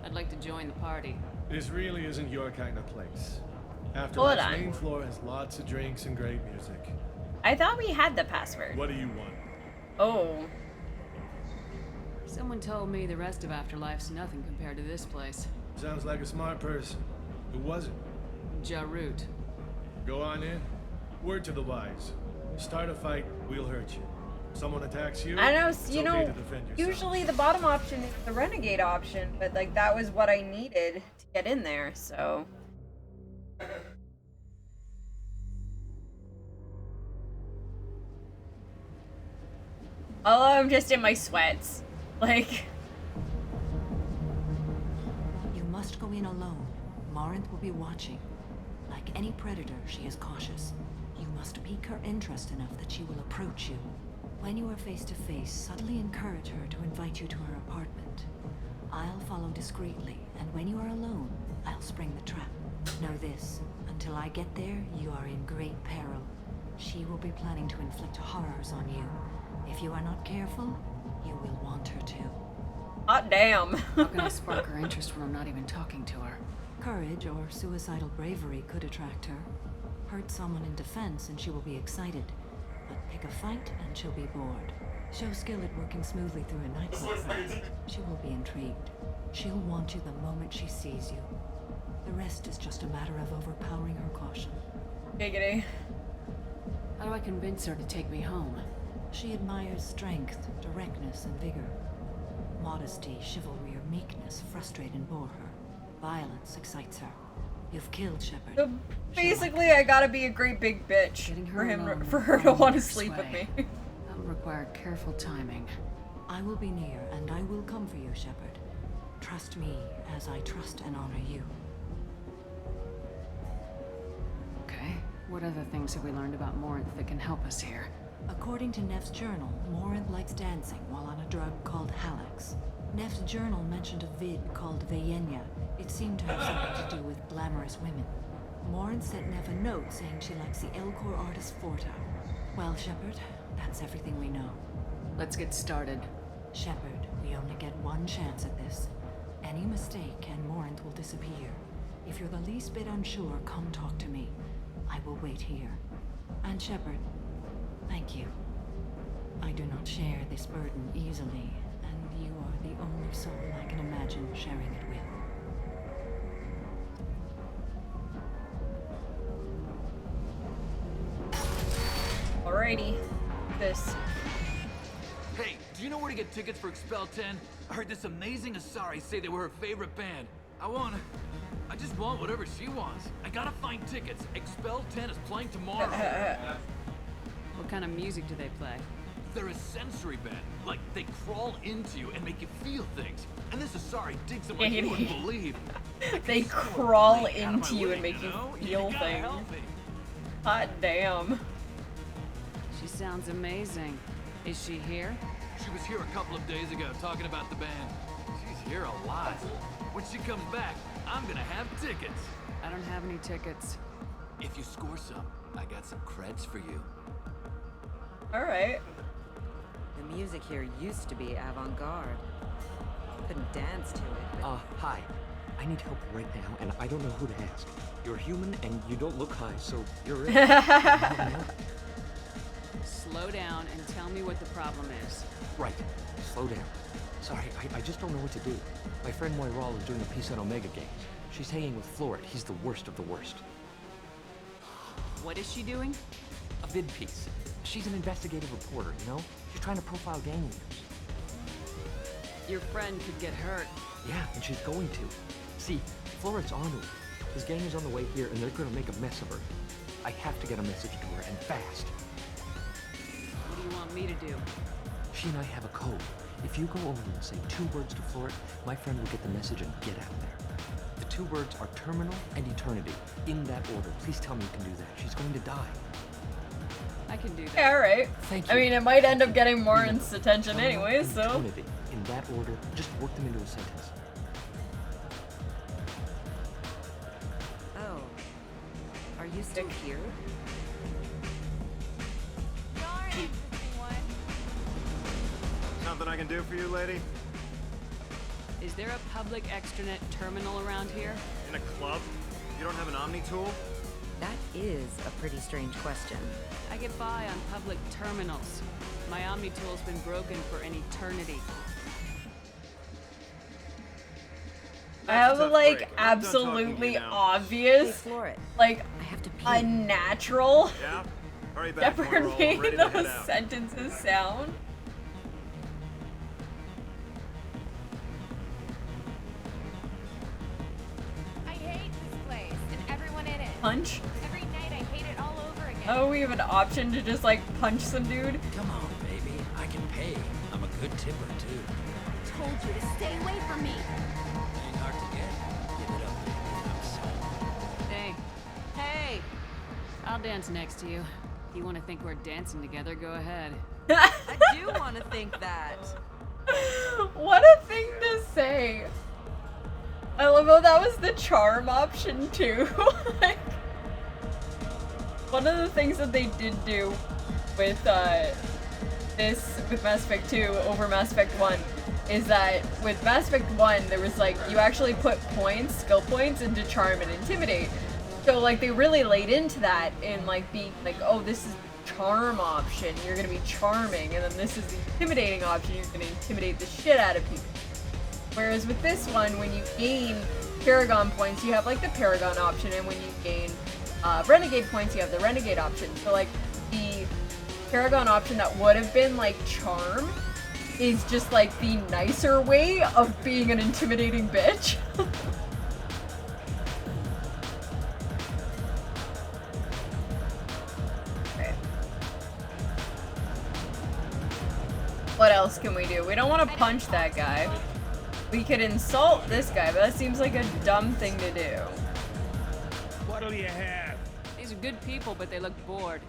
I'd like to join the party. This really isn't your kind of place. Hold Afterlife's on. main floor has lots of drinks and great music. I thought we had the password. What do you want? Oh. Someone told me the rest of Afterlife's nothing compared to this place. Sounds like a smart person. Who was it? Jarut. Go on in. Word to the wise. Start a fight, we'll hurt you. Someone attacks you, I know, it's you okay know, to defend yourself. usually the bottom option is the renegade option, but like that was what I needed to get in there, so. Oh, I'm just in my sweats. Like. You must go in alone. Marinth will be watching. Like any predator, she is cautious. You must pique her interest enough that she will approach you. When you are face to face, subtly encourage her to invite you to her apartment. I'll follow discreetly, and when you are alone, I'll spring the trap. Know this, until I get there, you are in great peril. She will be planning to inflict horrors on you. If you are not careful, you will want her to. Hot damn. How can I spark her interest when I'm not even talking to her? Courage or suicidal bravery could attract her. Hurt someone in defense and she will be excited. But pick a fight and she'll be bored. Show skill at working smoothly through a nightclub fight. She will be intrigued. She'll want you the moment she sees you. The rest is just a matter of overpowering her caution. Giggity. How do I convince her to take me home? She admires strength, directness, and vigor. Modesty, chivalry, or meekness frustrate and bore her. Violence excites her. You've killed Shepard. So basically, I gotta be a great big bitch for her to want to sleep with me. That'll require careful timing. I will be near, and I will come for you, Shepard. Trust me as I trust and honor you. Okay. What other things have we learned about Morinth that can help us here? According to Neff's journal, Morinth likes dancing while on a drug called Halax. Neff's journal mentioned a vid called Vayenya. It seemed to have something to do with glamorous women. Morinth sent Neff a note saying she likes the Elcor artist Forta. Well, Shepard, that's everything we know. Let's get started. Shepard, we only get one chance at this. Any mistake and Morinth will disappear. If you're the least bit unsure, come talk to me. I will wait here. And Shepard, thank you. I do not share this burden easily, and you are the only soul I can imagine sharing it with. Alrighty. This. Hey, do you know where to get tickets for Expel 10? I heard this amazing Asari say they were her favorite band. I just want whatever she wants. I gotta find tickets. Expel 10 is playing tomorrow. What kind of music do they play? They're a sensory band. Like, they crawl into you and make you feel things. And this Asari digs them like you wouldn't believe. They crawl into you and make you feel things. Hot damn. She sounds amazing. Is she here? She was here a couple of days ago talking about the band. She's here a lot. When she comes back, I'm gonna have tickets. I don't have any tickets. If you score some, I got some creds for you. Alright. The music here used to be avant-garde. Couldn't dance to it. Hi. I need help right now, and I don't know who to ask. You're human, and you don't look high, so you're in. Slow down and tell me what the problem is. Right. Slow down. Sorry, I just don't know what to do. My friend Moiral is doing a piece on Omega Games. She's hanging with Floret. He's the worst of the worst. What is she doing? A vid piece. She's an investigative reporter, you know? She's trying to profile gang leaders. Your friend could get hurt. Yeah, and she's going to. See, Floret's onto her. His gang is on the way here, and they're gonna make a mess of her. I have to get a message to her, and fast. What do you want me to do? She and I have a code. If you go over and say 2 words to Floret, my friend will get the message and get out of there. The 2 words are terminal and eternity. In that order. Please tell me you can do that. She's going to die. I can do that. Yeah, alright. Thank you. I mean, it might end up getting Morinth's attention anyway, so. Eternity. In that order, just work them into a sentence. Oh. Are you still here? Something I can do for you, lady? Is there a public extranet terminal around here? In a club? You don't have an Omni tool? That is a pretty strange question. I get by on public terminals. My Omni tool's been broken for an eternity. I have a, like, absolutely obvious, like, unnatural Yeah? Hurry back, Moira, Shepard I'm made ready to head those out. sentences sound. I hate this place and everyone in it. Punch? Every night I hate it all over again. Oh, we have an option to just, like, punch some dude? Come on, baby. I can pay. I'm a good tipper, too. Told you to stay away from me. Ain't hard to get. Give it up, baby. I'm sold. Hey. Hey! I'll dance next to you. If you want to think we're dancing together, go ahead. I do want to think that. What a thing to say. I love how that was the charm option too. Like, one of the things that they did do with with Mass Effect 2 over Mass Effect 1 is that with Mass Effect 1 there was like you actually put points, skill points into charm and intimidate. So like they really laid into that in like being like, oh, this is the charm option, you're gonna be charming, and then this is the intimidating option, you're gonna intimidate the shit out of people. Whereas with this one, when you gain Paragon points, you have like the Paragon option, and when you gain Renegade points, you have the Renegade option. So like the Paragon option that would have been like charm is just like the nicer way of being an intimidating bitch. What else can we do? We don't want to punch that guy. We could insult this guy, but that seems like a dumb thing to do. What'll you have? These are good people, but they look bored.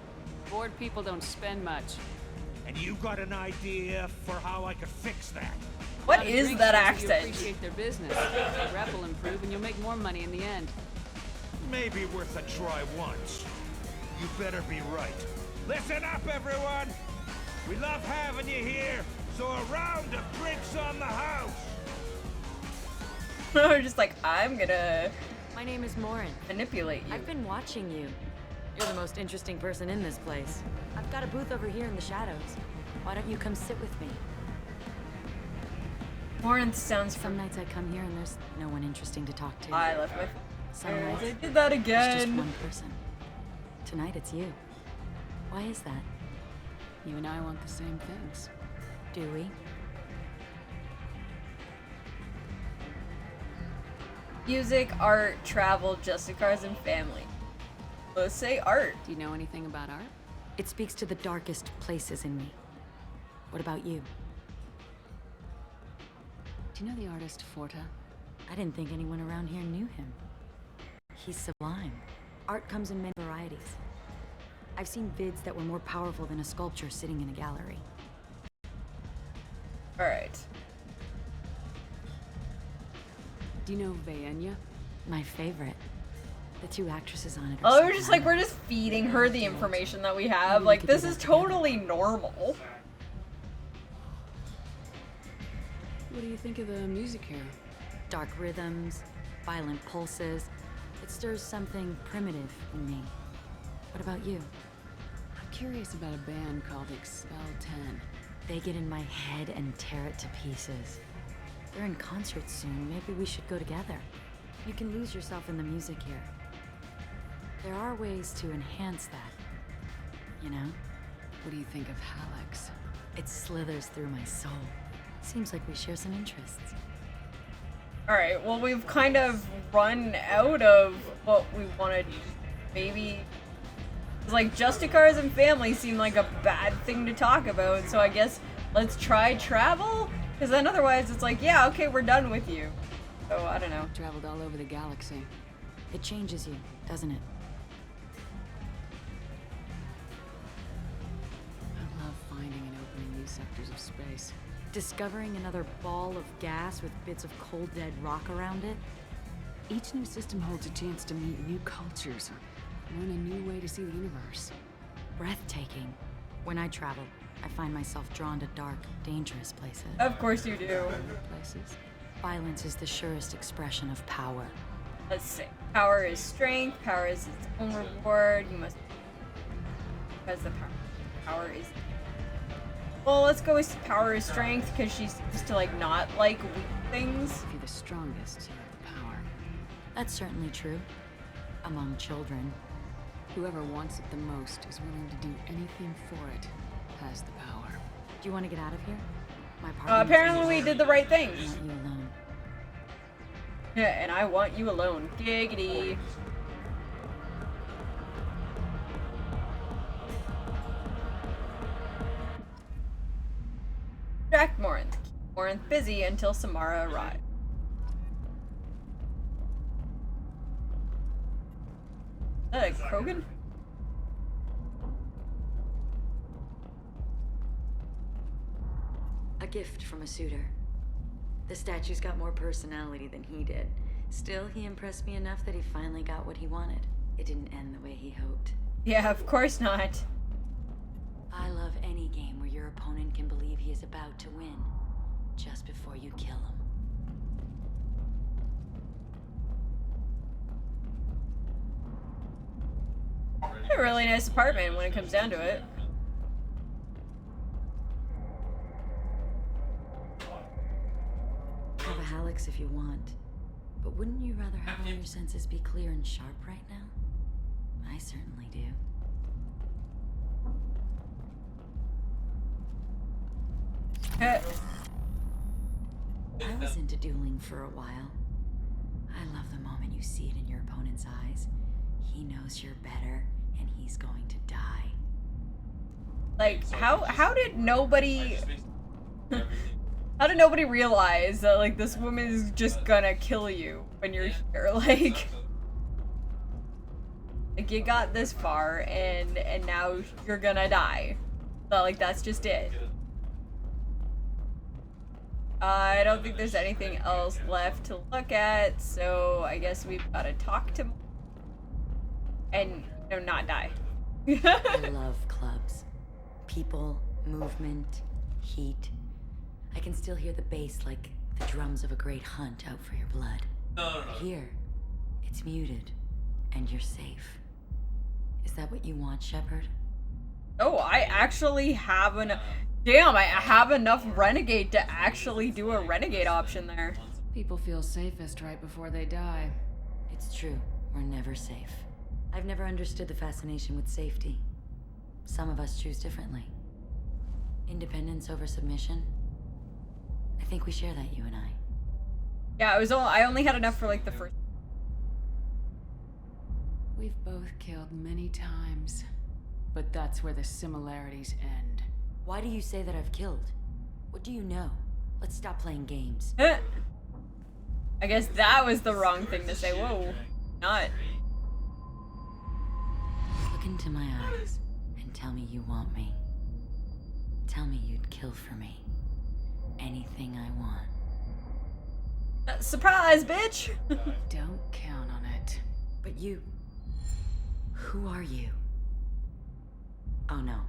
Bored people don't spend much. And you got an idea for how I could fix that? What Now, the is drink that shows you accent? appreciate their business. The rep will improve, and you'll make more money in the end. Maybe worth a try once. You better be right. Listen up, everyone! We love having you here, so a round of drinks on the house! We're just like, I'm gonna My name is Morin. manipulate you. I've been watching you. You're the most interesting person in this place. I've got a booth over here in the shadows. Why don't you come sit with me? Morin sounds Some nights I come here and there's no one interesting to talk to. I left my Some phone. nights I did that It's just again. one person. Tonight it's you. Why is that? You and I want the same things. Do we? Music, art, travel, Just Cars, and family. Let's say art. Do you know anything about art? It speaks to the darkest places in me. What about you? Do you know the artist Forta? I didn't think anyone around here knew him. He's sublime. Art comes in many varieties. I've seen vids that were more powerful than a sculpture sitting in a gallery. Alright. Do you know Vaenya? My favorite. The two actresses on it Oh, are we're just like, we're just feeding her the information that we have. Like, this is totally normal. What do you think of the music here? Dark rhythms, violent pulses. It stirs something primitive in me. What about you? I'm curious about a band called Expel 10. They get in my head and tear it to pieces. They're in concert soon. Maybe we should go together. You can lose yourself in the music here. There are ways to enhance that. You know? What do you think of Hallex? It slithers through my soul. Seems like we share some interests. Alright, well, we've kind of run out of what we wanted. Maybe. Like, Justicars and family seem like a bad thing to talk about, so I guess let's try travel? Because then otherwise it's like, yeah, okay, we're done with you. So, I don't know. Traveled all over the galaxy. It changes you, doesn't it? I love finding and opening new sectors of space. Discovering another ball of gas with bits of cold dead rock around it? Each new system holds a chance to meet new cultures, learn a new way to see the universe. Breathtaking. When I travel, I find myself drawn to dark, dangerous places. Of course you do. Places. Violence is the surest expression of power. Let's see. Power is strength, power is its own reward, you must... Because the power is... Well, let's go with power is strength, because she seems to, like, not like weak things. If you're the strongest, you have the power. That's certainly true. Among children. Whoever wants it the most is willing to do anything for it, has the power. Do you want to get out of here? My partner. Apparently we did the right thing. I want you alone. Yeah, and I want you alone. Giggity. Distract Morinth. Keep Morinth busy until Samara arrives. Is that a Krogan? A gift from a suitor. The statue's got more personality than he did. Still, he impressed me enough that he finally got what he wanted. It didn't end the way he hoped. Yeah, of course not. I love any game where your opponent can believe he is about to win, just before you kill him. A really nice apartment when it comes down to it. Have a Hallex if you want. But wouldn't you rather have all your senses be clear and sharp right now? I certainly do. I was into dueling for a while. I love the moment you see it in your opponent's eyes. He knows you're better, and he's going to die. Like, how did nobody... How did nobody realize that, like, this woman is just gonna kill you when you're here? Like, you got this far, and now you're gonna die. So, like, that's just it. I don't think there's anything else left to look at, so I guess we've gotta talk to... And, you know, not die. I love clubs. People, movement, heat. I can still hear the bass like the drums of a great hunt out for your blood. No. Here, it's muted, and you're safe. Is that what you want, Shepard? Oh, I actually have an... Damn, I have enough Renegade to actually do a Renegade option there. People feel safest right before they die. It's true. We're never safe. I've never understood the fascination with safety. Some of us choose differently. Independence over submission. I think we share that, you and I. Yeah, I only had enough for like the first. We've both killed many times, but that's where the similarities end. Why do you say that I've killed? What do you know? Let's stop playing games. I guess that was the wrong thing to say. Whoa, not. Look into my eyes and tell me you want me. Tell me you'd kill for me. Anything I want. Surprise, bitch! Don't count on it. But you... Who are you? Oh no.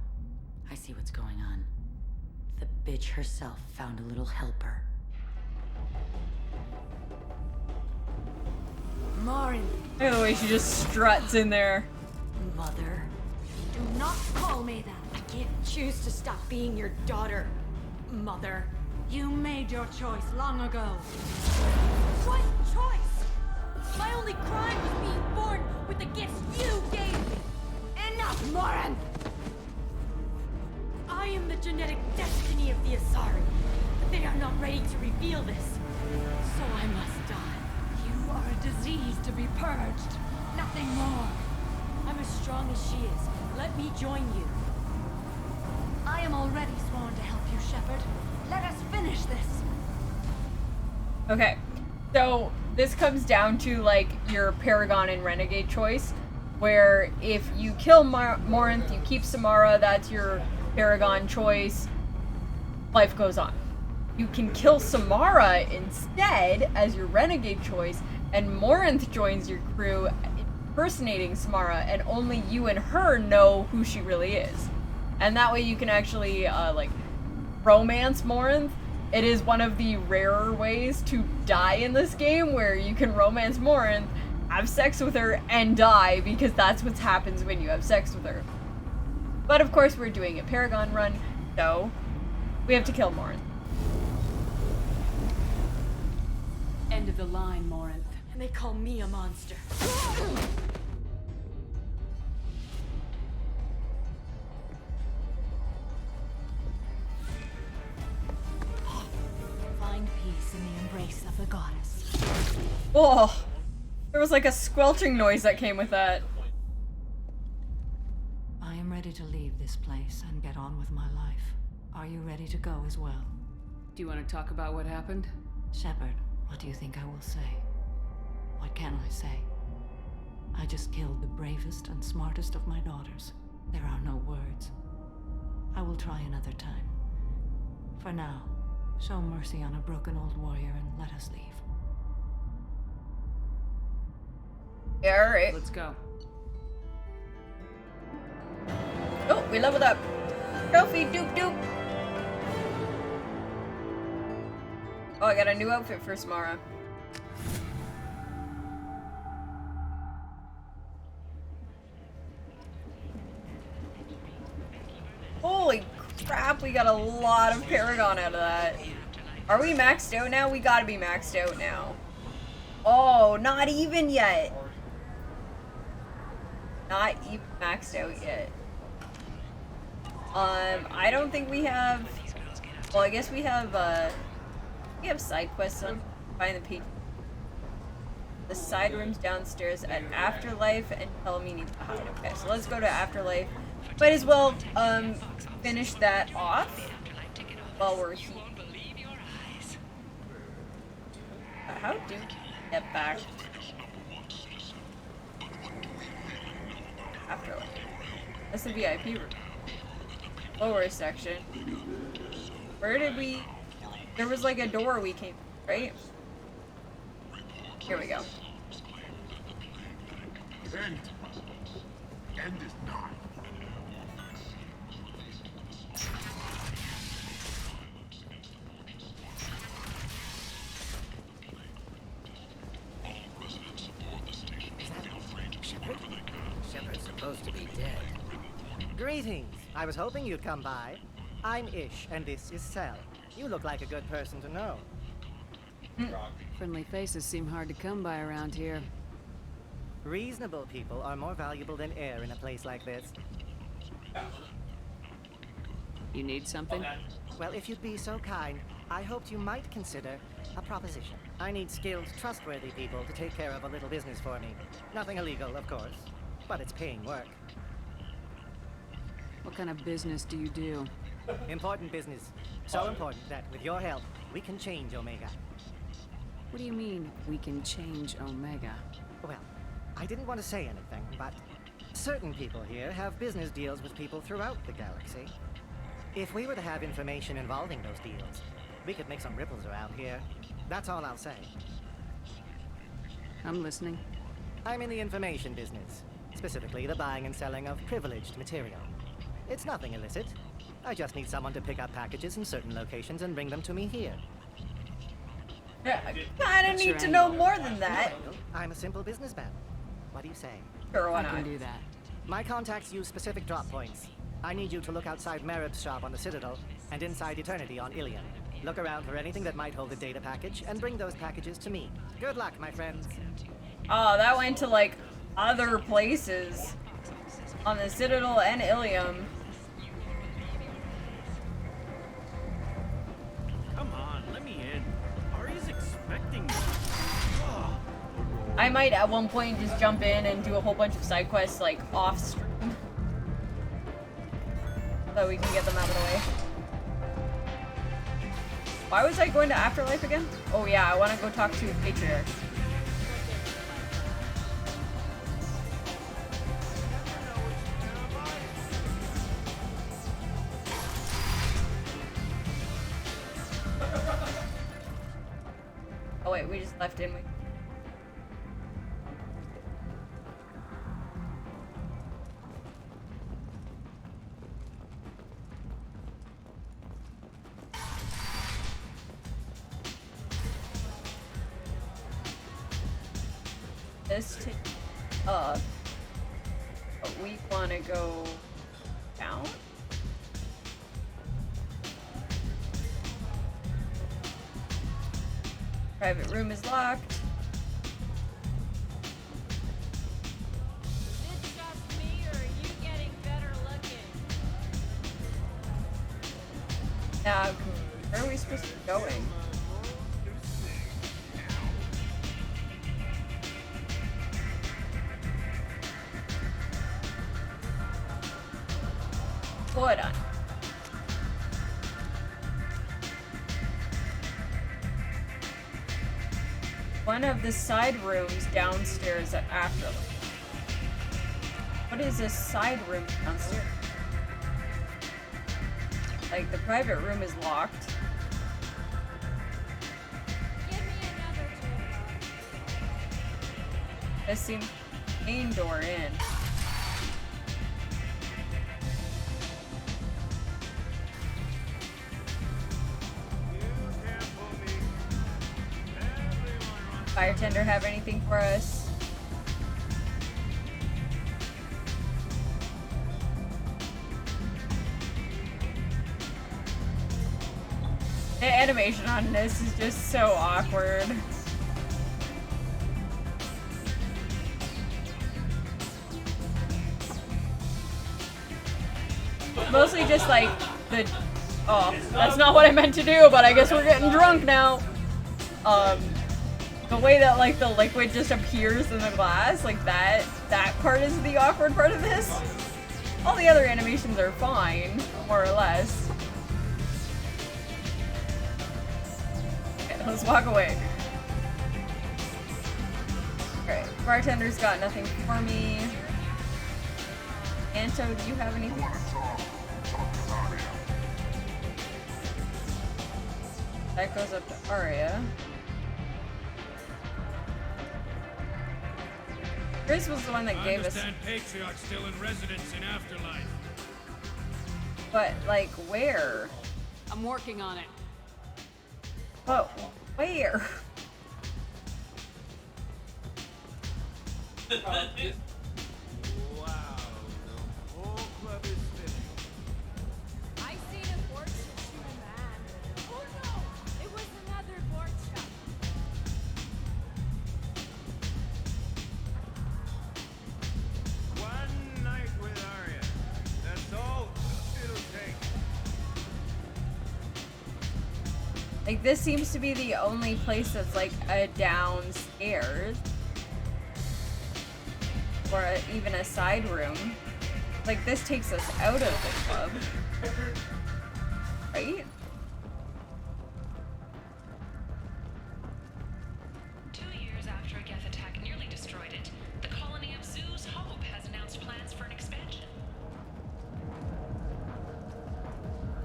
I see what's going on. The bitch herself found a little helper. Morinth! Look at the way she just struts in there. Mother. Do not call me that. I can't choose to stop being your daughter. Mother. You made your choice long ago. What choice? My only crime was being born with the gifts you gave me. Enough, Morinth! I am the genetic destiny of the Asari, but they are not ready to reveal this. So I must die. You are a disease to be purged. Nothing more. I'm as strong as she is. Let me join you. I am already sworn to help you, Shepard. Let us finish this. Okay, so this comes down to like your Paragon and Renegade choice, where if you kill Morinth, you keep Samara, that's your Paragon choice, life goes on. You can kill Samara instead as your Renegade choice, and Morinth joins your crew impersonating Samara, and only you and her know who she really is. And that way you can actually, like, romance Morinth. It is one of the rarer ways to die in this game, where you can romance Morinth, have sex with her, and die, because that's what happens when you have sex with her. But of course we're doing a Paragon run, so we have to kill Morinth. End of the line, Morinth. And they call me a monster. Find peace in the embrace of the goddess. Oh, there was like a squelching noise that came with that. I am ready to leave this place and get on with my life. Are you ready to go as well? Do you want to talk about what happened? Shepard, what do you think I will say? What can I say? I just killed the bravest and smartest of my daughters. There are no words. I will try another time. For now, show mercy on a broken old warrior and let us leave. Yeah, alright. Let's go. Oh, we leveled up. Trophy, doop doop. Oh, I got a new outfit for Samara. Holy crap, we got a lot of Paragon out of that. Are we maxed out now? We gotta be maxed out now. Oh, not even yet. Not even maxed out yet. I don't think we have... Well, I guess we have side quests on find the side rooms downstairs at Afterlife, and tell me needs to hide. Okay, so let's go to Afterlife. Might as well finish that off while we're here. How do we get back? Afterlife. That's the VIP room. Lower section. Where did we... There was like a door we came, right? Here we go. End is not. Shepard's supposed to be dead. Greetings. I was hoping you'd come by. I'm Ish, and this is Cell. You look like a good person to know. Friendly faces seem hard to come by around here. Reasonable people are more valuable than air in a place like this. You need something? Well, if you'd be so kind, I hoped you might consider a proposition. I need skilled, trustworthy people to take care of a little business for me. Nothing illegal, of course, but it's paying work. What kind of business do you do? Important business. So important that, with your help, we can change Omega. What do you mean, we can change Omega? Well, I didn't want to say anything, but certain people here have business deals with people throughout the galaxy. If we were to have information involving those deals, we could make some ripples around here. That's all I'll say. I'm listening. I'm in the information business, specifically the buying and selling of privileged material. It's nothing illicit. I just need someone to pick up packages in certain locations and bring them to me here. Yeah, I kinda need to know more than that. I'm a simple businessman. What do you say? Sure, why I not? can do that. My contacts use specific drop points. I need you to look outside Merib's shop on the Citadel and inside Eternity on Ilion. Look around for anything that might hold a data package and bring those packages to me. Good luck, my friends. Oh, that went to like other places on the Citadel and Ilium. Come on, let me in. Arya's expensive. I might at one point just jump in and do a whole bunch of side quests like off stream. So we can get them out of the way. Why was I going to Afterlife again? Oh yeah, I want to go talk to Patriarch. Oh wait, we just left, didn't we? This up, but we want to go down. Private room is locked. Is it just me, or are you getting better looking? Now, where are we supposed to be going? Hold on. One of the side rooms downstairs at Afterlife. What is this side room downstairs? Like, the private room is locked. Give me another toolbox. This seems main door in. Firetender have anything for us? The animation on this is just so awkward. Mostly just like the... Oh, that's not what I meant to do, but I guess we're getting drunk now. The way that like the liquid just appears in the glass, like that part is the awkward part of this. All the other animations are fine, more or less. Okay, let's walk away. Alright, bartender's got nothing for me. Anto, do you have anything? That goes up to Aria. Chris was the one that gave us. Patriarch's still in residence in Afterlife. But like where? I'm working on it. But where? Wow, the whole club is spinning. I seen a board shoot a man. Oh no! It was another board shop. One night with Arya. That's all it'll take. Like this seems to be the only place that's like a downstairs. Or even a side room. Like this takes us out of the club. Right? 2 years after a Geth attack nearly destroyed it, the colony of Zeus Hope has announced plans for an expansion.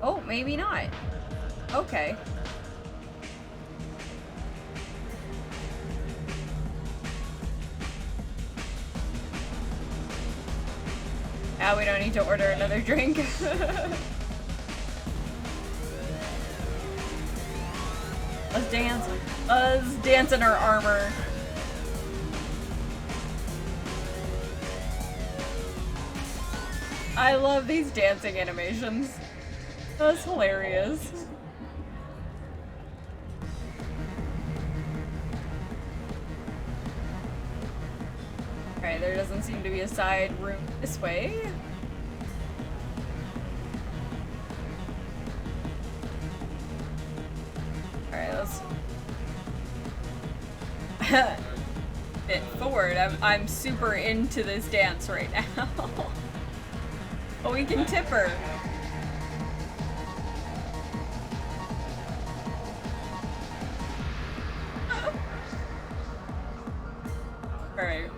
Oh, maybe not. Okay. Now we don't need to order another drink. Let's dance. Let's dance in our armor. I love these dancing animations. That's hilarious. Alright, there doesn't seem to be a side room this way. Alright, let's... it forward. I'm super into this dance right now. Oh, we can tip her. Alright.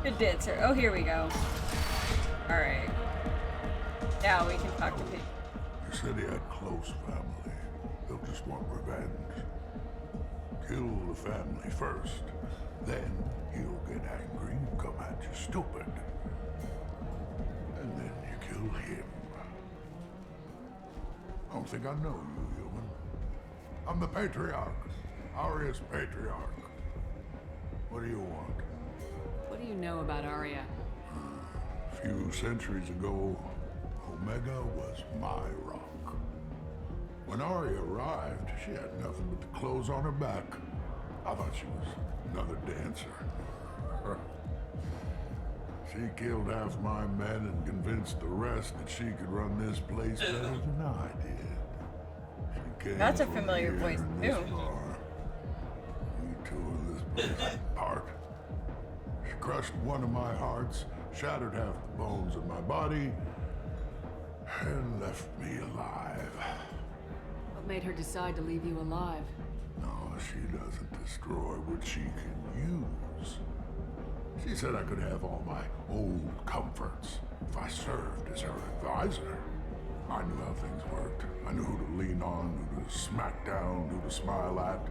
Good dancer. Oh, here we go. Alright. Now we can talk to people. He said he had close family. They'll just want revenge. Kill the family first. Then he'll get angry and come at you stupid. And then you kill him. I don't think I know you, human. I'm the Patriarch. Aria's Patriarch. What do you want? What do you know about Aria? A few centuries ago, Omega was my rock. When Aria arrived, she had nothing but the clothes on her back. I thought she was another dancer. She killed half my men and convinced the rest that she could run this place better than I did. She came That's a for familiar me voice, and too. this bar. We tore this place apart. She crushed one of my hearts, shattered half the bones in my body, and left me alive. What made her decide to leave you alive? No, she doesn't destroy what she can use. She said I could have all my old comforts if I served as her advisor. I knew how things worked. I knew who to lean on, who to smack down, who to smile at.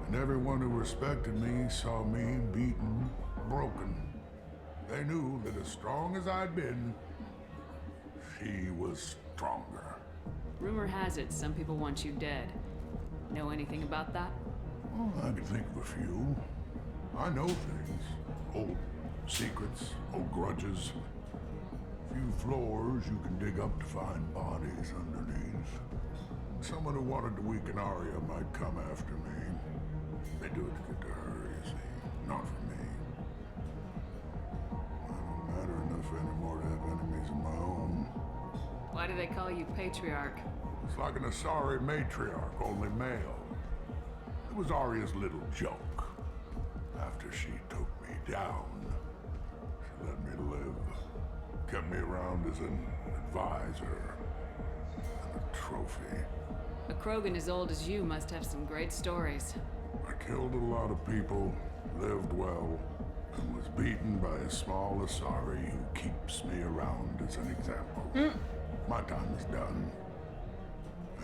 And everyone who respected me saw me beaten, broken. They knew that as strong as I'd been, she was stronger. Rumor has it some people want you dead. Know anything about that? Well, I can think of a few. I know things. Old secrets, old grudges. Few floors you can dig up to find bodies underneath. Someone who wanted to weaken Aria might come after me. They do it to get to her, you see. Not for me. I don't matter enough anymore to have enemies of my own. Why do they call you Patriarch? It's like an Asari matriarch, only male. It was Aria's little joke. After she took me down, she let me live. Kept me around as an advisor and a trophy. A Krogan as old as you must have some great stories. I killed a lot of people, lived well, and was beaten by a small Asari who keeps me around as an example. My time is done.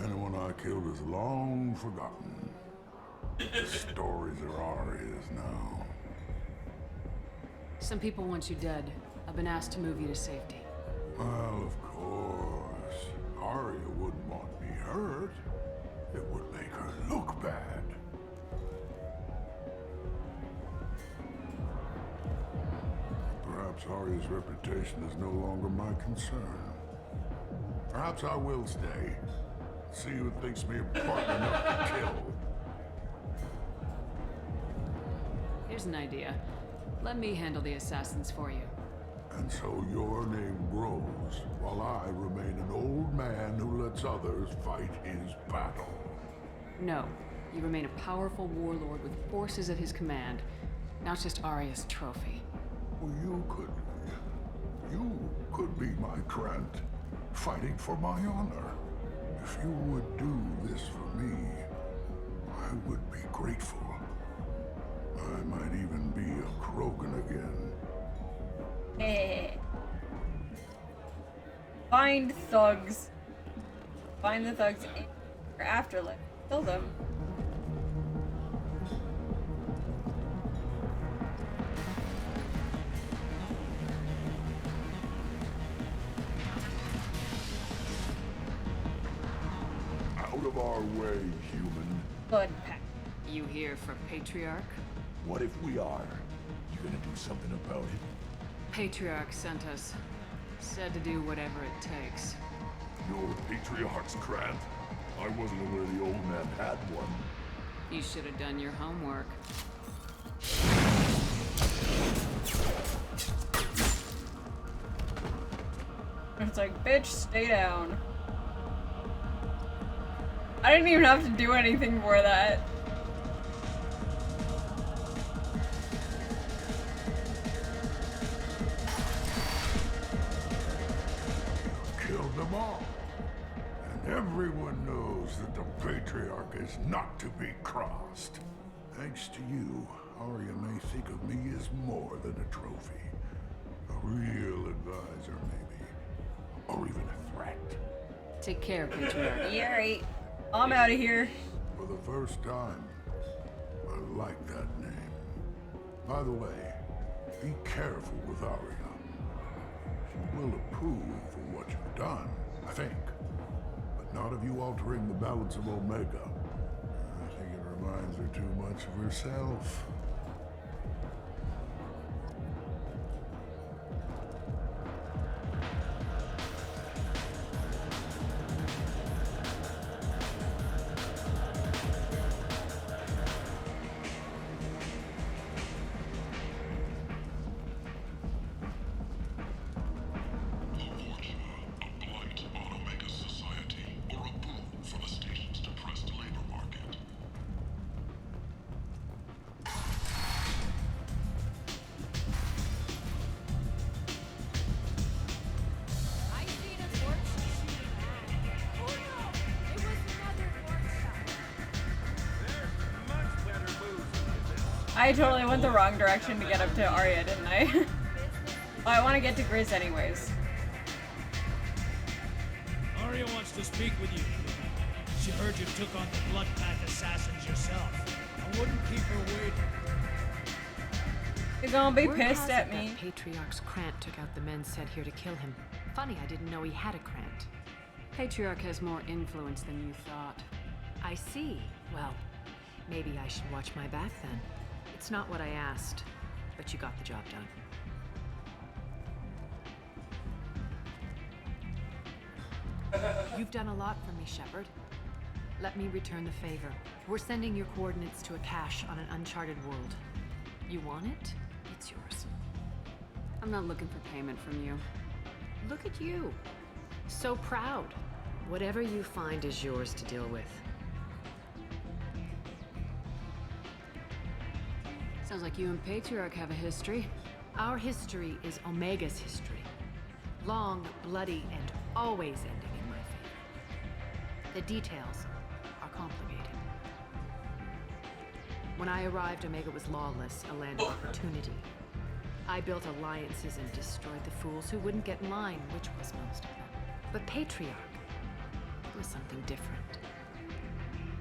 Anyone I killed is long forgotten. The stories are Aria's now. Some people want you dead. I've been asked to move you to safety. Well, of course. Aria wouldn't want me hurt. It would make her look bad. Perhaps Aria's reputation is no longer my concern. Perhaps I will stay. See who thinks me important enough to kill. Here's an idea. Let me handle the assassins for you. And so your name grows, while I remain an old man who lets others fight his battle. No. You remain a powerful warlord with forces at his command, not just Aria's trophy. Well, you could be my Trent, fighting for my honor. If you would do this for me, I would be grateful. I might even be a Krogan again. Find thugs. Find the thugs in your afterlife. Kill them. Out of our way, human. Blood pack. You here for Patriarch? What if we are? You gonna do something about it? Patriarch sent us. Said to do whatever it takes. Your Patriarch's Grant? I wasn't aware the old man had one. You should have done your homework. It's like, bitch, stay down. I didn't even have to do anything for that. Killed them all. And everyone knows that the Patriarch is not to be crossed. Thanks to you, Arya may think of me as more than a trophy. A real advisor, maybe. Or even a threat. Take care, Patriarch. Yeah, right. I'm out of here. For the first time, I like that name. By the way, be careful with Arya. She will approve for what you've done, I think. But not of you altering the balance of Omega. I think it reminds her too much of herself. I totally went the wrong direction to get up to Arya, didn't I? Well, I want to get to Grizz anyways. Arya wants to speak with you. She heard you took on the Blood Pact assassins yourself. I wouldn't keep her waiting. You're gonna be Word pissed has at it me. that Patriarch's Krant took out the men sent here to kill him. Funny, I didn't know he had a Krant. Patriarch has more influence than you thought. I see. Well, maybe I should watch my back then. It's not what I asked, but you got the job done. You've done a lot for me, Shepard. Let me return the favor. We're sending your coordinates to a cache on an uncharted world. You want it? It's yours. I'm not looking for payment from you. Look at you. So proud. Whatever you find is yours to deal with. Sounds like you and Patriarch have a history. Our history is Omega's history. Long, bloody, and always ending in my favor. The details are complicated. When I arrived, Omega was lawless, a land of opportunity. I built alliances and destroyed the fools who wouldn't get in line, which was most of them. But Patriarch was something different.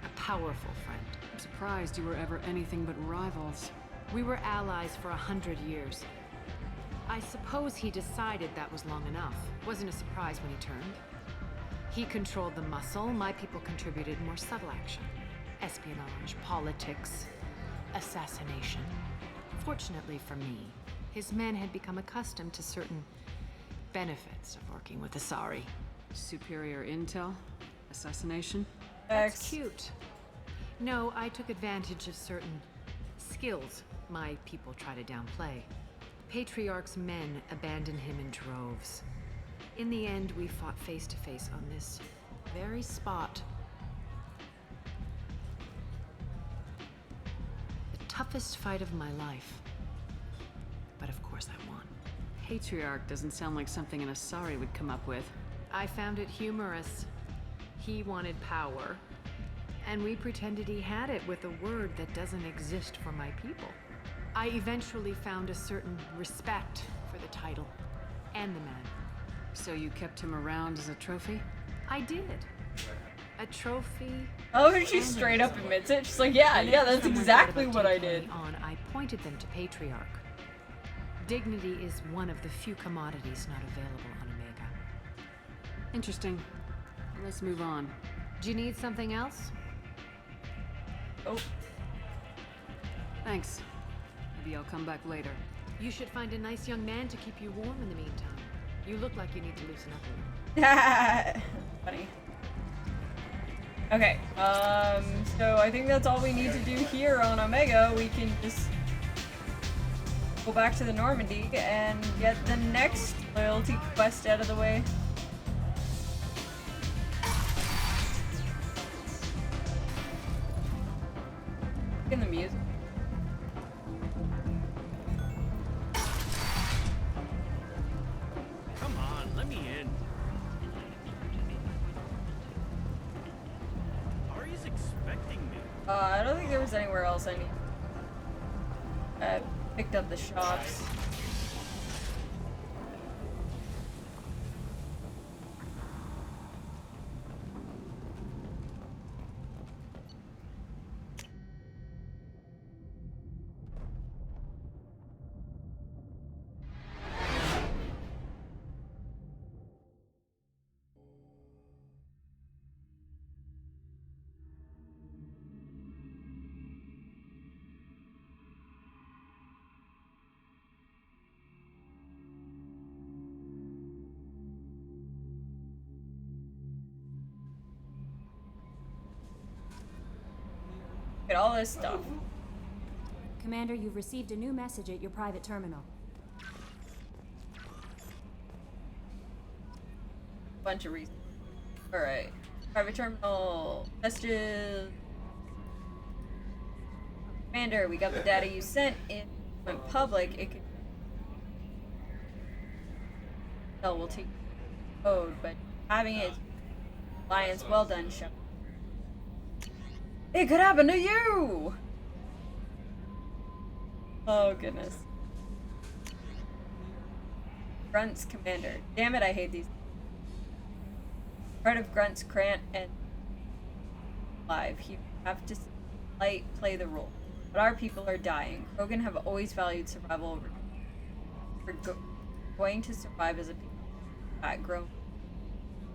A powerful friend. I'm surprised you were ever anything but rivals. We were allies for 100 years. I suppose he decided that was long enough. Wasn't a surprise when he turned. He controlled the muscle, my people contributed more subtle action. Espionage, politics, assassination. Fortunately for me, his men had become accustomed to certain benefits of working with Asari. Superior intel? Assassination? That's cute. No, I took advantage of certain skills my people try to downplay. Patriarch's men abandoned him in droves. In the end, we fought face to face on this very spot. The toughest fight of my life. But of course I won. Patriarch doesn't sound like something an Asari would come up with. I found it humorous. He wanted power, and we pretended he had it with a word that doesn't exist for my people. I eventually found a certain respect for the title and the man. So you kept him around as a trophy? I did. A trophy. Oh, she straight up admits it. She's like, yeah, that's exactly what I did. I pointed them to Patriarch. Dignity is one of the few commodities not available on Omega. Interesting. Let's move on. Do you need something else? Oh. Thanks. Maybe I'll come back later. You should find a nice young man to keep you warm in the meantime. You look like you need to loosen up a little. Funny. Okay, so I think that's all we need to do here on Omega. We can just go back to the Normandy and get the next loyalty quest out of the way. In the music. Come on, let me in. Ari's expecting me. I don't think there was anywhere else I need. Picked up the shops. Get all this stuff. Commander, you've received a new message at your private terminal. Bunch of reasons. Alright. Private terminal. Messages. Commander, we got the data you sent. If it went public, it could. No, we'll take code, but having it. Alliance, well done, Shep. It could happen to you! Oh, goodness. Grunt's commander. Damn it, I hate these. Part of Grunt's Grant and live. You have to play the role. But our people are dying. Krogan have always valued survival over. We're going to survive as a people. That grown.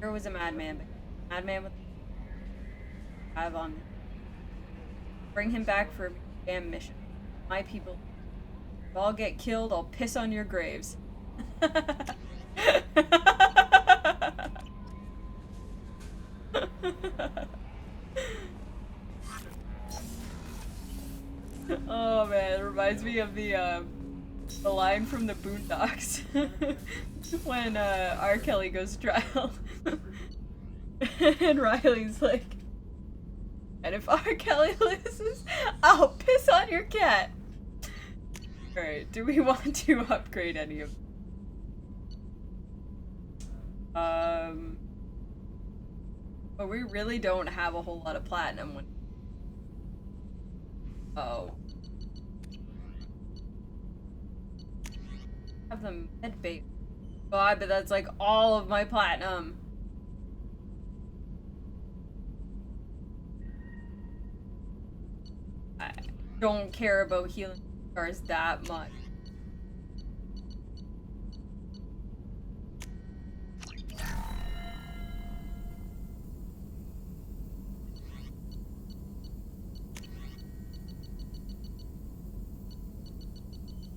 There was a madman, but madman with have on. Bring him back for a damn mission. My people. If all get killed, I'll piss on your graves. Oh man, it reminds me of the line from the Boondocks when R. Kelly goes to trial, and Riley's like, "And if R. Kelly loses, I'll piss on your cat." All right, do we want to upgrade any of? But we really don't have a whole lot of platinum. Oh. Have the med bait. God, but that's like all of my platinum. I don't care about healing scars that much.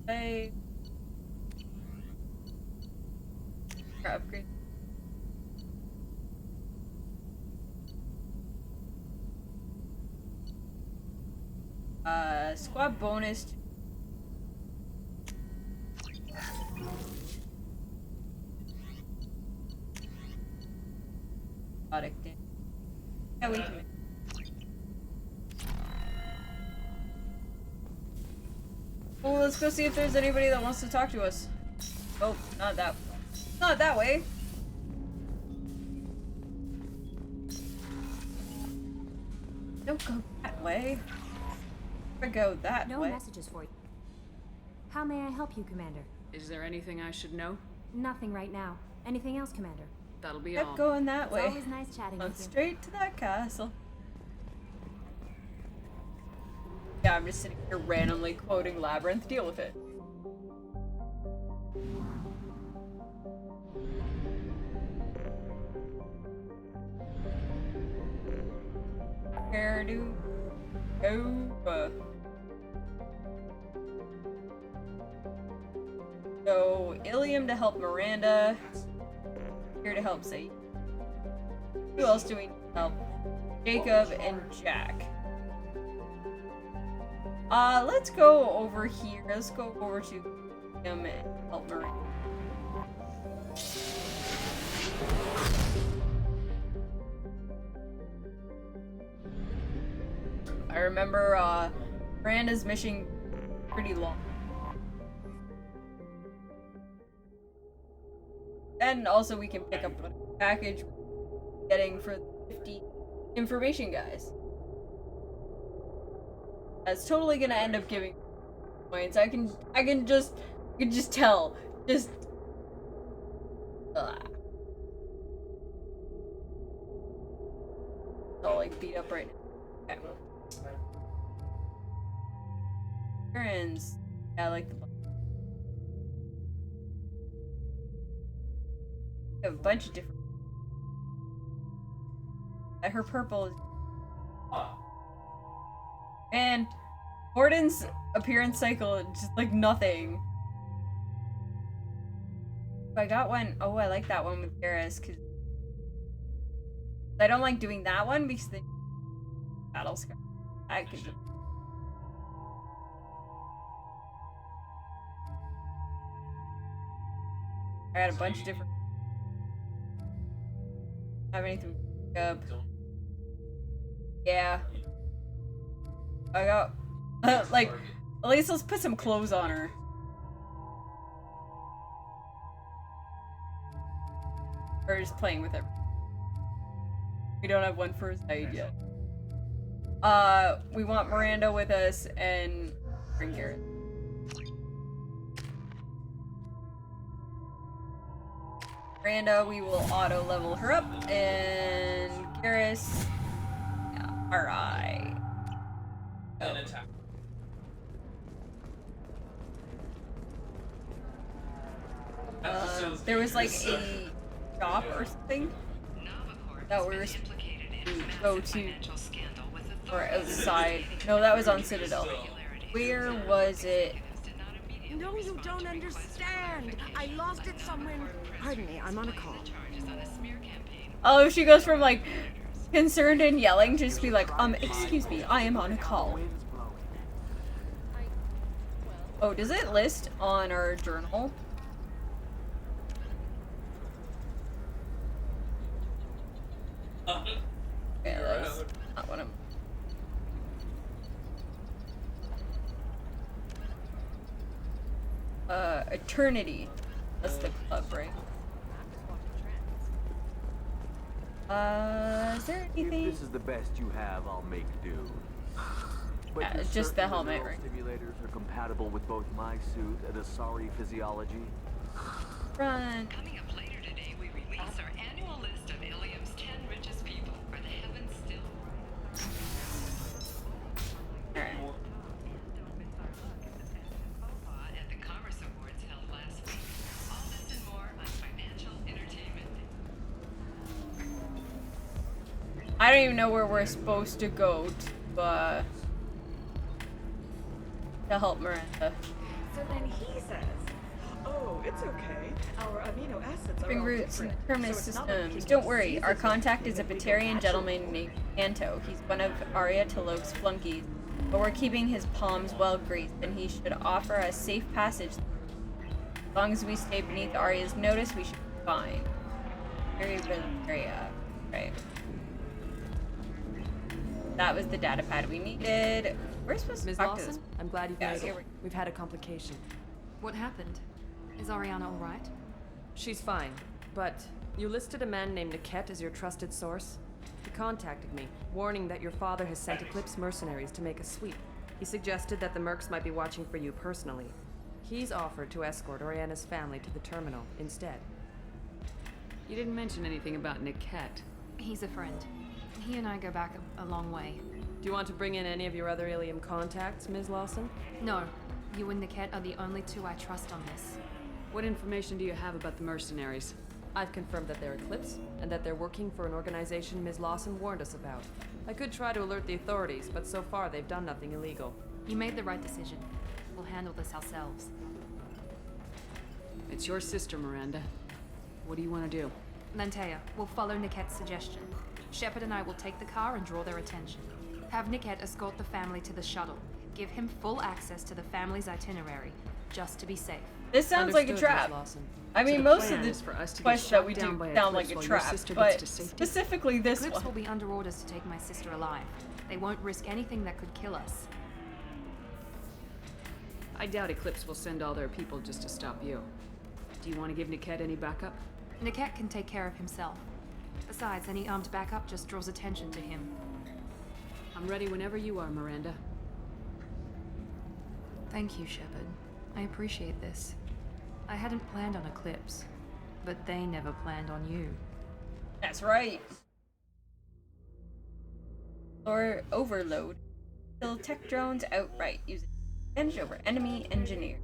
Hey. Upgrade. Squad bonus. Product. Yeah, we can. Well, let's go see if there's anybody that wants to talk to us. Oh, not that way. Don't go that way. Or go that No way. messages for you. How may I help you, Commander? Is there anything I should know? Nothing right now. Anything else, Commander? That'll be Kept all. going that It's way. always nice chatting with you. Straight to that castle. Yeah, I'm just sitting here randomly quoting Labyrinth. Deal with it. Where do go? So, Ilium to help Miranda. Here to help Saeed. Who else do we need to help? Jacob and Jack. Let's go over here. Let's go over to him and help Miranda. I remember Miranda's mission pretty long. And also we can pick up a package we're getting for 50 information guys. That's totally gonna end up giving points. I can just tell. Just it's all like beat up right now. Okay. Errands. Yeah, I like the we have a bunch of different. Her purple is. And Gordon's appearance cycle is just like nothing. I got one. Oh, I like that one with Garrus because I don't like doing that one because the battle scar. I could just. I got a bunch of different. Have anything up? Yeah. I got like at least let's put some clothes on her. Or just playing with it. We don't have one first aid yet. We want Miranda with us and bring Garrett. Miranda, we will auto level her up, and Garrus, yeah, alright. There was like a shop or something that we were supposed to go to, or outside. No, that was on Citadel. Where was it? No, you don't understand. I lost it somewhere. Pardon me, I'm on a call. Oh, she goes from like concerned and yelling to just be like, excuse me, I am on a call. Oh, does it list on our journal? Okay, that's not what I'm. Eternity. That's the club, right? Is there anything? If this is the best you have, I'll make do. But Yeah, it's just the helmet, right? Stimulators are compatible with both my suit and Asari physiology. Run. Coming up later today, we release our annual list of Ilium's 10 richest people. Are the heavens still? Alright. At the Commerce Awards held last week. All this and more on Financial Entertainment. I don't even know where we're supposed to go to help Miranda. So then he says, "Oh, it's okay. Our amino acids are Spring all roots and different, permanent so it's not like systems. kidney Don't worry, disease our is contact is a anything Batarian natural." gentleman named Anto. He's one of Arya Talok's flunkies, but we're keeping his palms well greased, and he should offer us safe passage. As long as we stay beneath Arya's notice, we should be fine. Right. That was the data pad we needed. We're supposed to Ms. talk to Lawson, this. I'm glad you've Yeah, made here it. We've had a complication. What happened? Is Ariana all right? She's fine, but you listed a man named Niket as your trusted source. He contacted me, warning that your father has sent Eclipse mercenaries to make a sweep. He suggested that the Mercs might be watching for you personally. He's offered to escort Oriana's family to the terminal instead. You didn't mention anything about Niket. He's a friend. He and I go back a long way. Do you want to bring in any of your other Ilium contacts, Ms. Lawson? No. You and Niket are the only two I trust on this. What information do you have about the mercenaries? I've confirmed that they're Eclipse, and that they're working for an organization Ms. Lawson warned us about. I could try to alert the authorities, but so far they've done nothing illegal. You made the right decision. We'll handle this ourselves. It's your sister, Miranda. What do you want to do? Lantea, we'll follow Niket's suggestion. Shepard and I will take the car and draw their attention. Have Niket escort the family to the shuttle. Give him full access to the family's itinerary, just to be safe. This sounds like a Understood, trap. Ms. Lawson. I mean, So the most of plan the is for us to get quests that shot we down do by sound like Eclipse a while your trap, sister but gets to safety. specifically this Eclipse one. will be under orders to take my sister alive. They won't risk anything that could kill us. I doubt Eclipse will send all their people just to stop you. Do you want to give Niket any backup? Niket can take care of himself. Besides, any armed backup just draws attention to him. I'm ready whenever you are, Miranda. Thank you, Shepard. I appreciate this. I hadn't planned on Eclipse, but they never planned on you. That's right. Or overload. Kill tech drones outright using revenge over enemy engineers.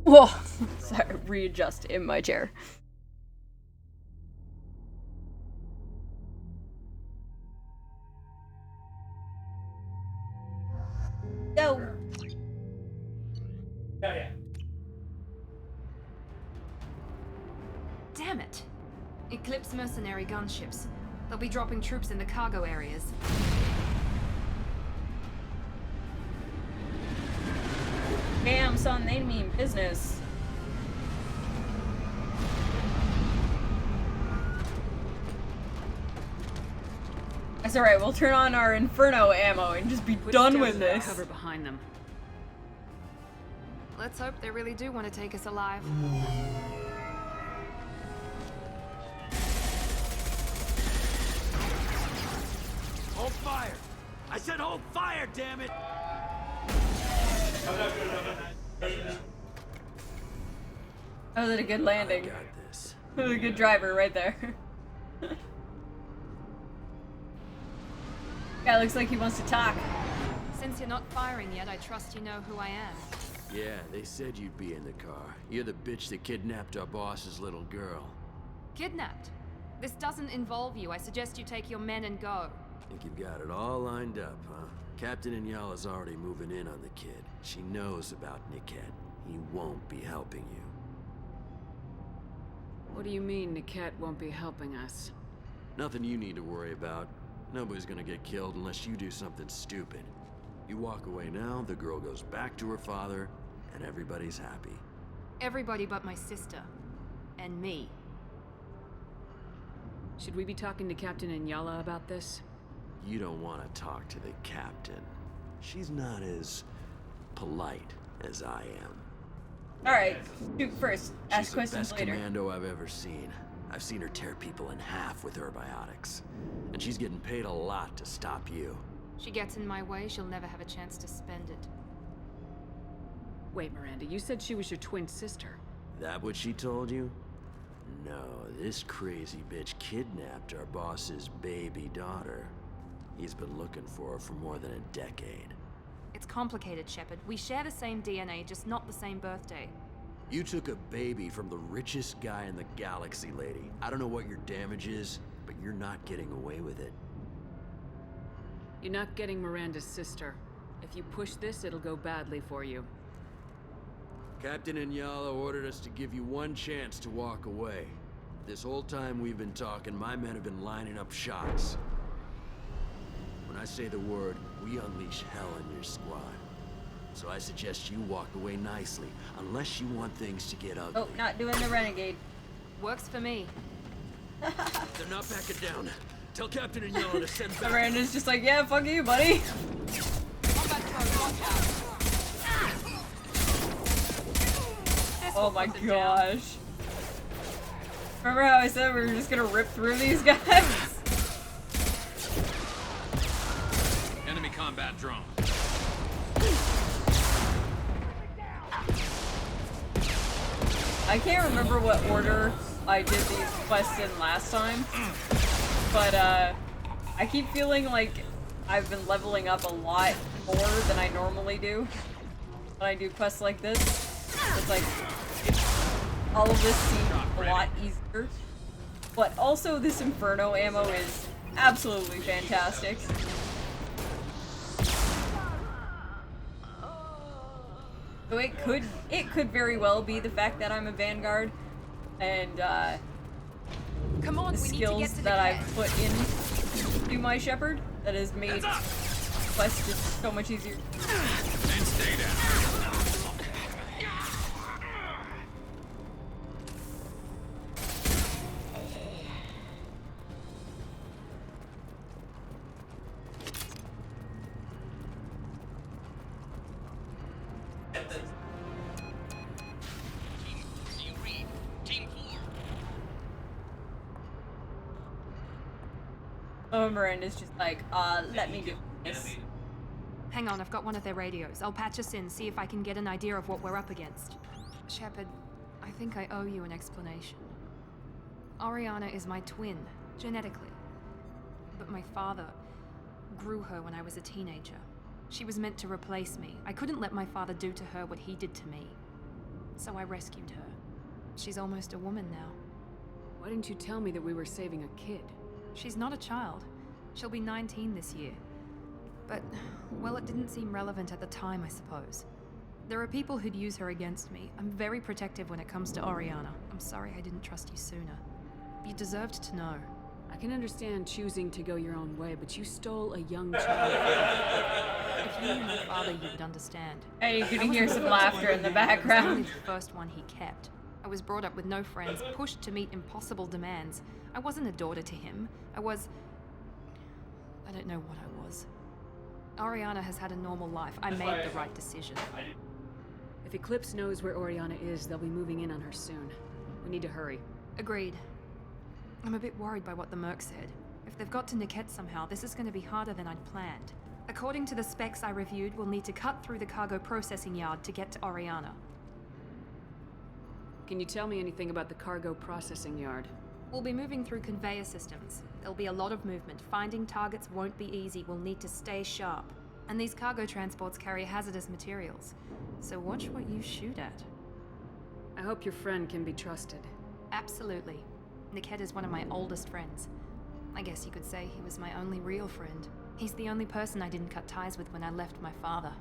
Whoa! Sorry, readjust in my chair. Go! Yeah. Damn it! Eclipse mercenary gunships. They'll be dropping troops in the cargo areas. Damn, son, they mean business. That's alright, we'll turn on our Inferno ammo and just be done with this. Cover behind them. Let's hope they really do want to take us alive. Hold fire! I said hold fire, damn it! That was a good landing. I got this. That was a good driver right there. Guy looks like he wants to talk. Since you're not firing yet, I trust you know who I am. Yeah, they said you'd be in the car. You're the bitch that kidnapped our boss's little girl. Kidnapped? This doesn't involve you. I suggest you take your men and go. Think you've got it all lined up, huh? Captain Inyala's already moving in on the kid. She knows about Niket. He won't be helping you. What do you mean Niket won't be helping us? Nothing you need to worry about. Nobody's gonna get killed unless you do something stupid. You walk away now, the girl goes back to her father, and everybody's happy. Everybody but my sister. And me. Should we be talking to Captain Inyala about this? You don't want to talk to the captain. She's not as polite as I am. Alright, shoot first. Ask She's questions the best later. commando I've ever seen. I've seen her tear people in half with herbiotics. And she's getting paid a lot to stop you. She gets in my way, she'll never have a chance to spend it. Wait, Miranda, you said she was your twin sister. That what she told you? No, this crazy bitch kidnapped our boss's baby daughter. He's been looking for her for more than a decade. It's complicated, Shepard. We share the same DNA, just not the same birthday. You took a baby from the richest guy in the galaxy, lady. I don't know what your damage is, but you're not getting away with it. You're not getting Miranda's sister. If you push this, it'll go badly for you. Captain Inyala ordered us to give you one chance to walk away. This whole time we've been talking, my men have been lining up shots. When I say the word, we unleash hell in your squad. So I suggest you walk away nicely, unless you want things to get ugly. Oh, not doing the renegade. Works for me. They're not backing down. Tell Captain Inyala to send back. Miranda's just like, yeah, fuck you, buddy. Oh my gosh. Remember how I said we were just gonna rip through these guys? Enemy combat drone. I can't remember what order I did these quests in last time, but I keep feeling like I've been leveling up a lot more than I normally do when I do quests like this. It's like, all of this seems a lot easier, but also this Inferno ammo is absolutely fantastic. So it could very well be the fact that I'm a Vanguard and Come on, the we need to get skills to that the I've put into my Shepherd that has made quests just so much easier. And stay down. Miranda's just like, let me do this. Hang on, I've got one of their radios. I'll patch us in, see if I can get an idea of what we're up against. Shepard, I think I owe you an explanation. Oriana is my twin, genetically. But my father grew her when I was a teenager. She was meant to replace me. I couldn't let my father do to her what he did to me. So I rescued her. She's almost a woman now. Why didn't you tell me that we were saving a kid? She's not a child. She'll be 19 this year. But, well, it didn't seem relevant at the time, I suppose. There are people who'd use her against me. I'm very protective when it comes to Oriana. I'm sorry I didn't trust you sooner. You deserved to know. I can understand choosing to go your own way, but you stole a young child. If you knew my father, you would understand. Hey, you can hear some laughter in the background. I was only the first one he kept. I was brought up with no friends, pushed to meet impossible demands. I wasn't a daughter to him. I don't know what I was. Oriana has had a normal life. I made the right decision. If Eclipse knows where Oriana is, they'll be moving in on her soon. We need to hurry. Agreed. I'm a bit worried by what the Merc said. If they've got to Niket somehow, this is going to be harder than I'd planned. According to the specs I reviewed, we'll need to cut through the cargo processing yard to get to Oriana. Can you tell me anything about the cargo processing yard? We'll be moving through conveyor systems. There'll be a lot of movement. Finding targets won't be easy. We'll need to stay sharp. And these cargo transports carry hazardous materials. So watch what you shoot at. I hope your friend can be trusted. Absolutely. Niket is one of my oldest friends. I guess you could say he was my only real friend. He's the only person I didn't cut ties with when I left my father.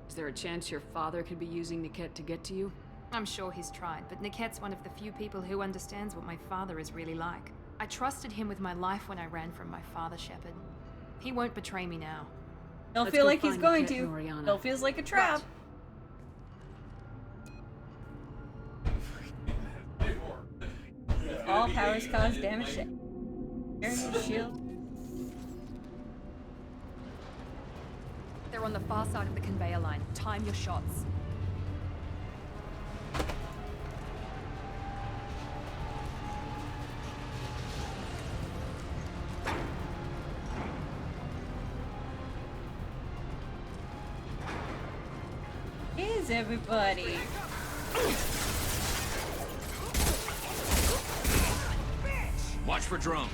Is there a chance your father could be using Niket to get to you? I'm sure he's tried, but Niket's one of the few people who understands what my father is really like. I trusted him with my life when I ran from my father, Shepard. He won't betray me now. He'll feel like he's going to. He'll feels like a trap. All powers cause damage to area shield. They're on the far side of the conveyor line. Time your shots. Here's everybody. Watch for drones.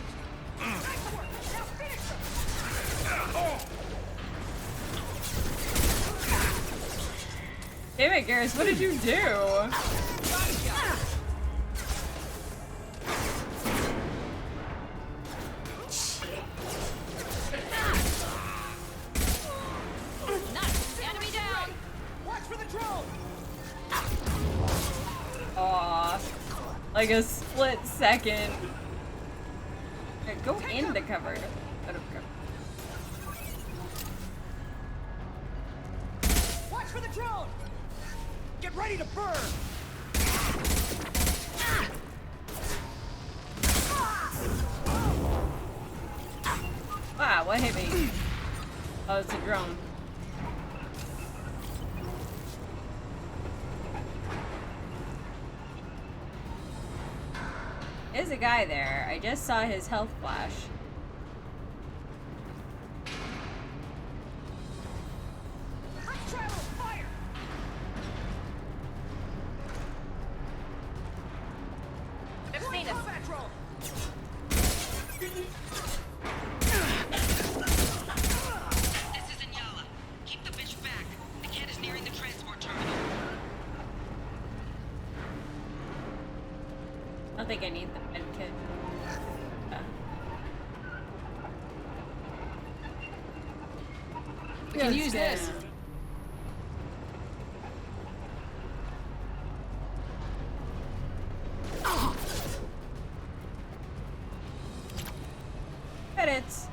Damn it, Garrus, what did you do? Nice. Enemy down. Watch for the drone. Aw. Like a split second. Okay, go in the cupboard. Out of cover. Watch for the drone. Get ready to burn. Wow, what hit me? Oh, it's a drone. There's a guy there. I just saw his health flash. Fire. They've seen us. This is Inyala. Keep the bitch back. The kid is nearing the transport terminal. I don't think I need the med kit. We can use this. Credits.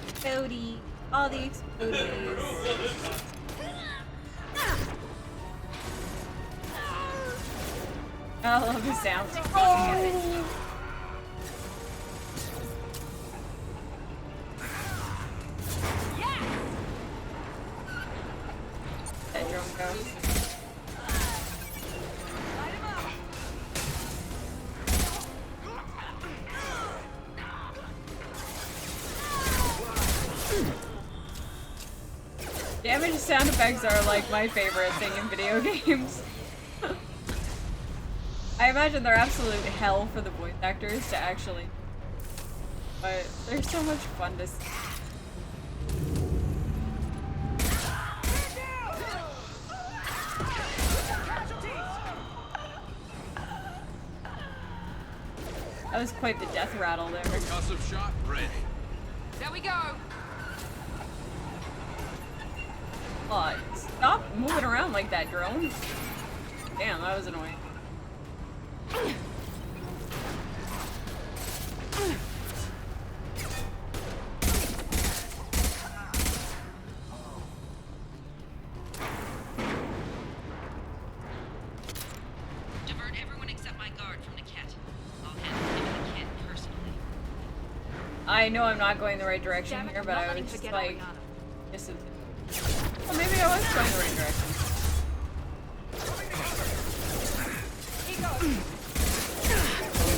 Explodey. All the explodies. I love the sounds. Oh! sound effects are like my favorite thing in video games. I imagine they're absolute hell for the voice actors to actually, but they're so much fun to see. That was quite the death rattle there. Concussive shot ready. There we go. Oh, stop moving around like that, drone. Damn, that was annoying. Divert everyone except my guard from the cat. I'll handle him and the kid personally. I know I'm not going the right direction Damn it, here, I'm but not I letting was her just get like, Ariana. well, maybe I was going the right direction. He goes.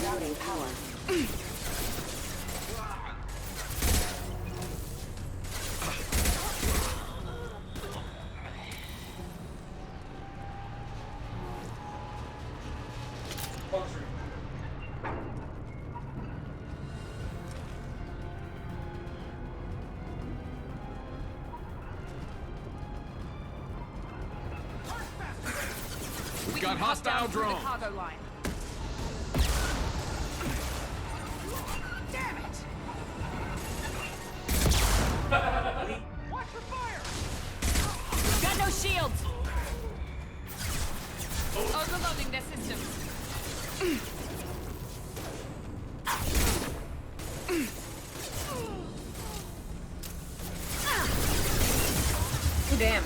Routing power. We've got hostile Through the drone. cargo line. Damn it! Watch for fire! Got no shields. Overloading their systems. Oh, damn.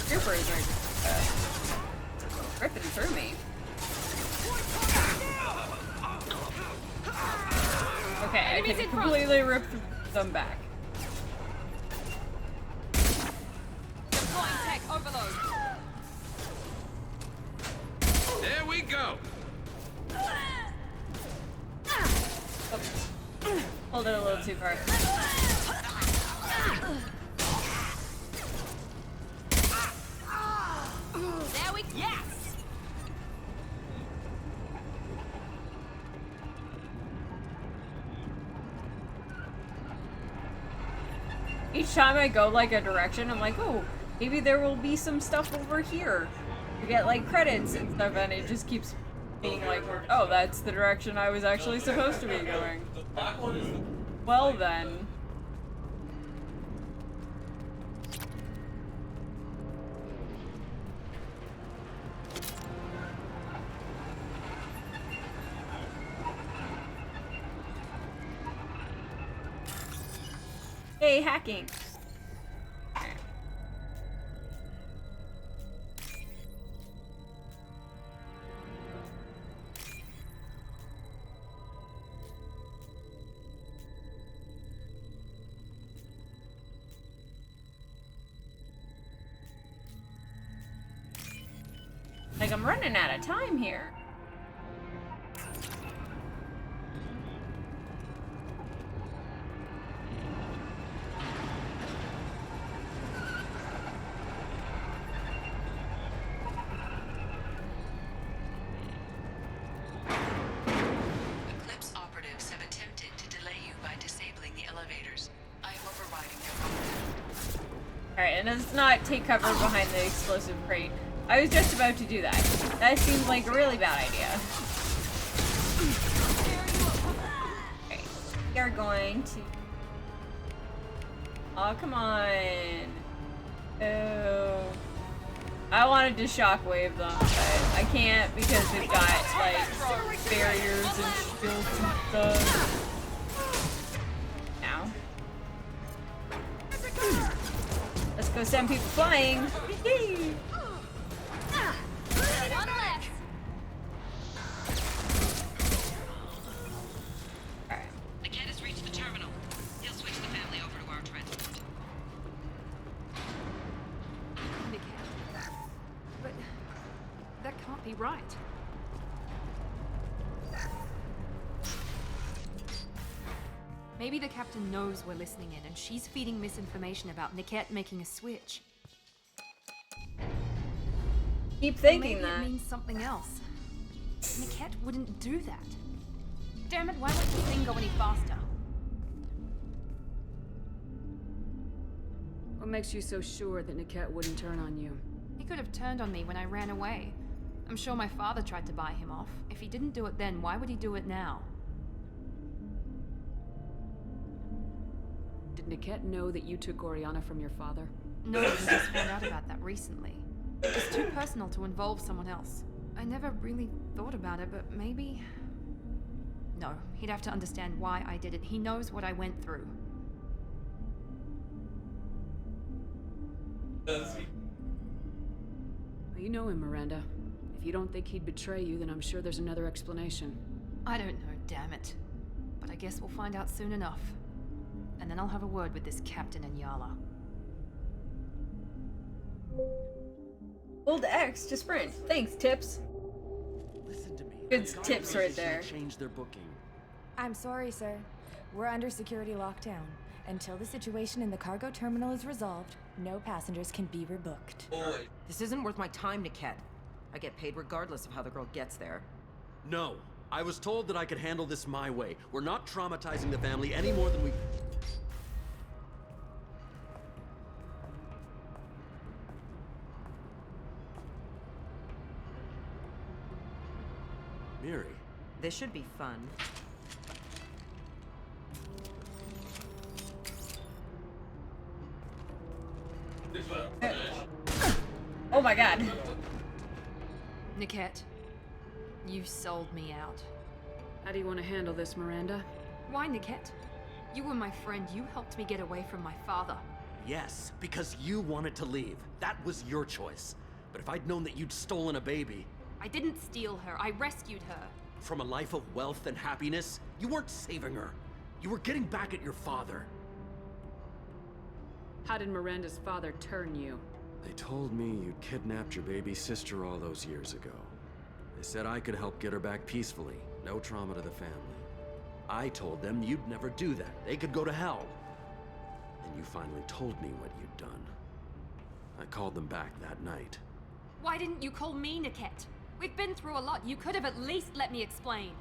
Troopers are ripping through me. Okay, I Enemies can in front. completely rip them back. Deploying tech overload. There we go. Hold it a little too far. There we yes. Each time I go like a direction, I'm like, oh, maybe there will be some stuff over here. You get like credits and stuff, and it just keeps being like, oh, that's the direction I was actually supposed to be going. Well then. Hey, hacking. Like, I'm running out of time here. Eclipse operatives have attempted to delay you by disabling the elevators. I am overriding their order. Alright, and let's not take cover behind the explosive crate. I was just about to do that. That seems like a really bad idea. Okay, we are going to... Oh, come on. Oh. I wanted to shockwave them, but I can't because they've got, like, barriers and shields and stuff. Ow. Let's go send people flying. Yee. One left. Alright. The cat has reached the terminal. He'll switch the family over to our transport. But that can't be right. Maybe the captain knows we're listening in and she's feeding misinformation about Niket making a switch. Keep thinking Maybe that. it means something else. Niket wouldn't do that. Damn it, why won't the thing go any faster? What makes you so sure that Niket wouldn't turn on you? He could have turned on me when I ran away. I'm sure my father tried to buy him off. If he didn't do it then, why would he do it now? Did Niket know that you took Oriana from your father? No, we just found out about that recently. It's too personal to involve someone else. I never really thought about it, but maybe... No, he'd have to understand why I did it. He knows what I went through. Well, you know him, Miranda. If you don't think he'd betray you, then I'm sure there's another explanation. I don't know, damn it. But I guess we'll find out soon enough. And then I'll have a word with this captain and Yala. Hold X to sprint. Thanks, tips. Listen to me. Good tips right there. Change their booking. I'm sorry, sir. We're under security lockdown. Until the situation in the cargo terminal is resolved, no passengers can be rebooked. This isn't worth my time, Niket. I get paid regardless of how the girl gets there. No. I was told that I could handle this my way. We're not traumatizing the family any more than we... Miri. This should be fun. Oh my god. Niket, you sold me out. How do you want to handle this, Miranda? Why, Niket? You were my friend. You helped me get away from my father. Yes, because you wanted to leave. That was your choice. But if I'd known that you'd stolen a baby... I didn't steal her. I rescued her. From a life of wealth and happiness, you weren't saving her. You were getting back at your father. How did Miranda's father turn you? They told me you'd kidnapped your baby sister all those years ago. They said I could help get her back peacefully. No trauma to the family. I told them you'd never do that. They could go to hell. And you finally told me what you'd done. I called them back that night. Why didn't you call me, Niket? We've been through a lot. You could have at least let me explain.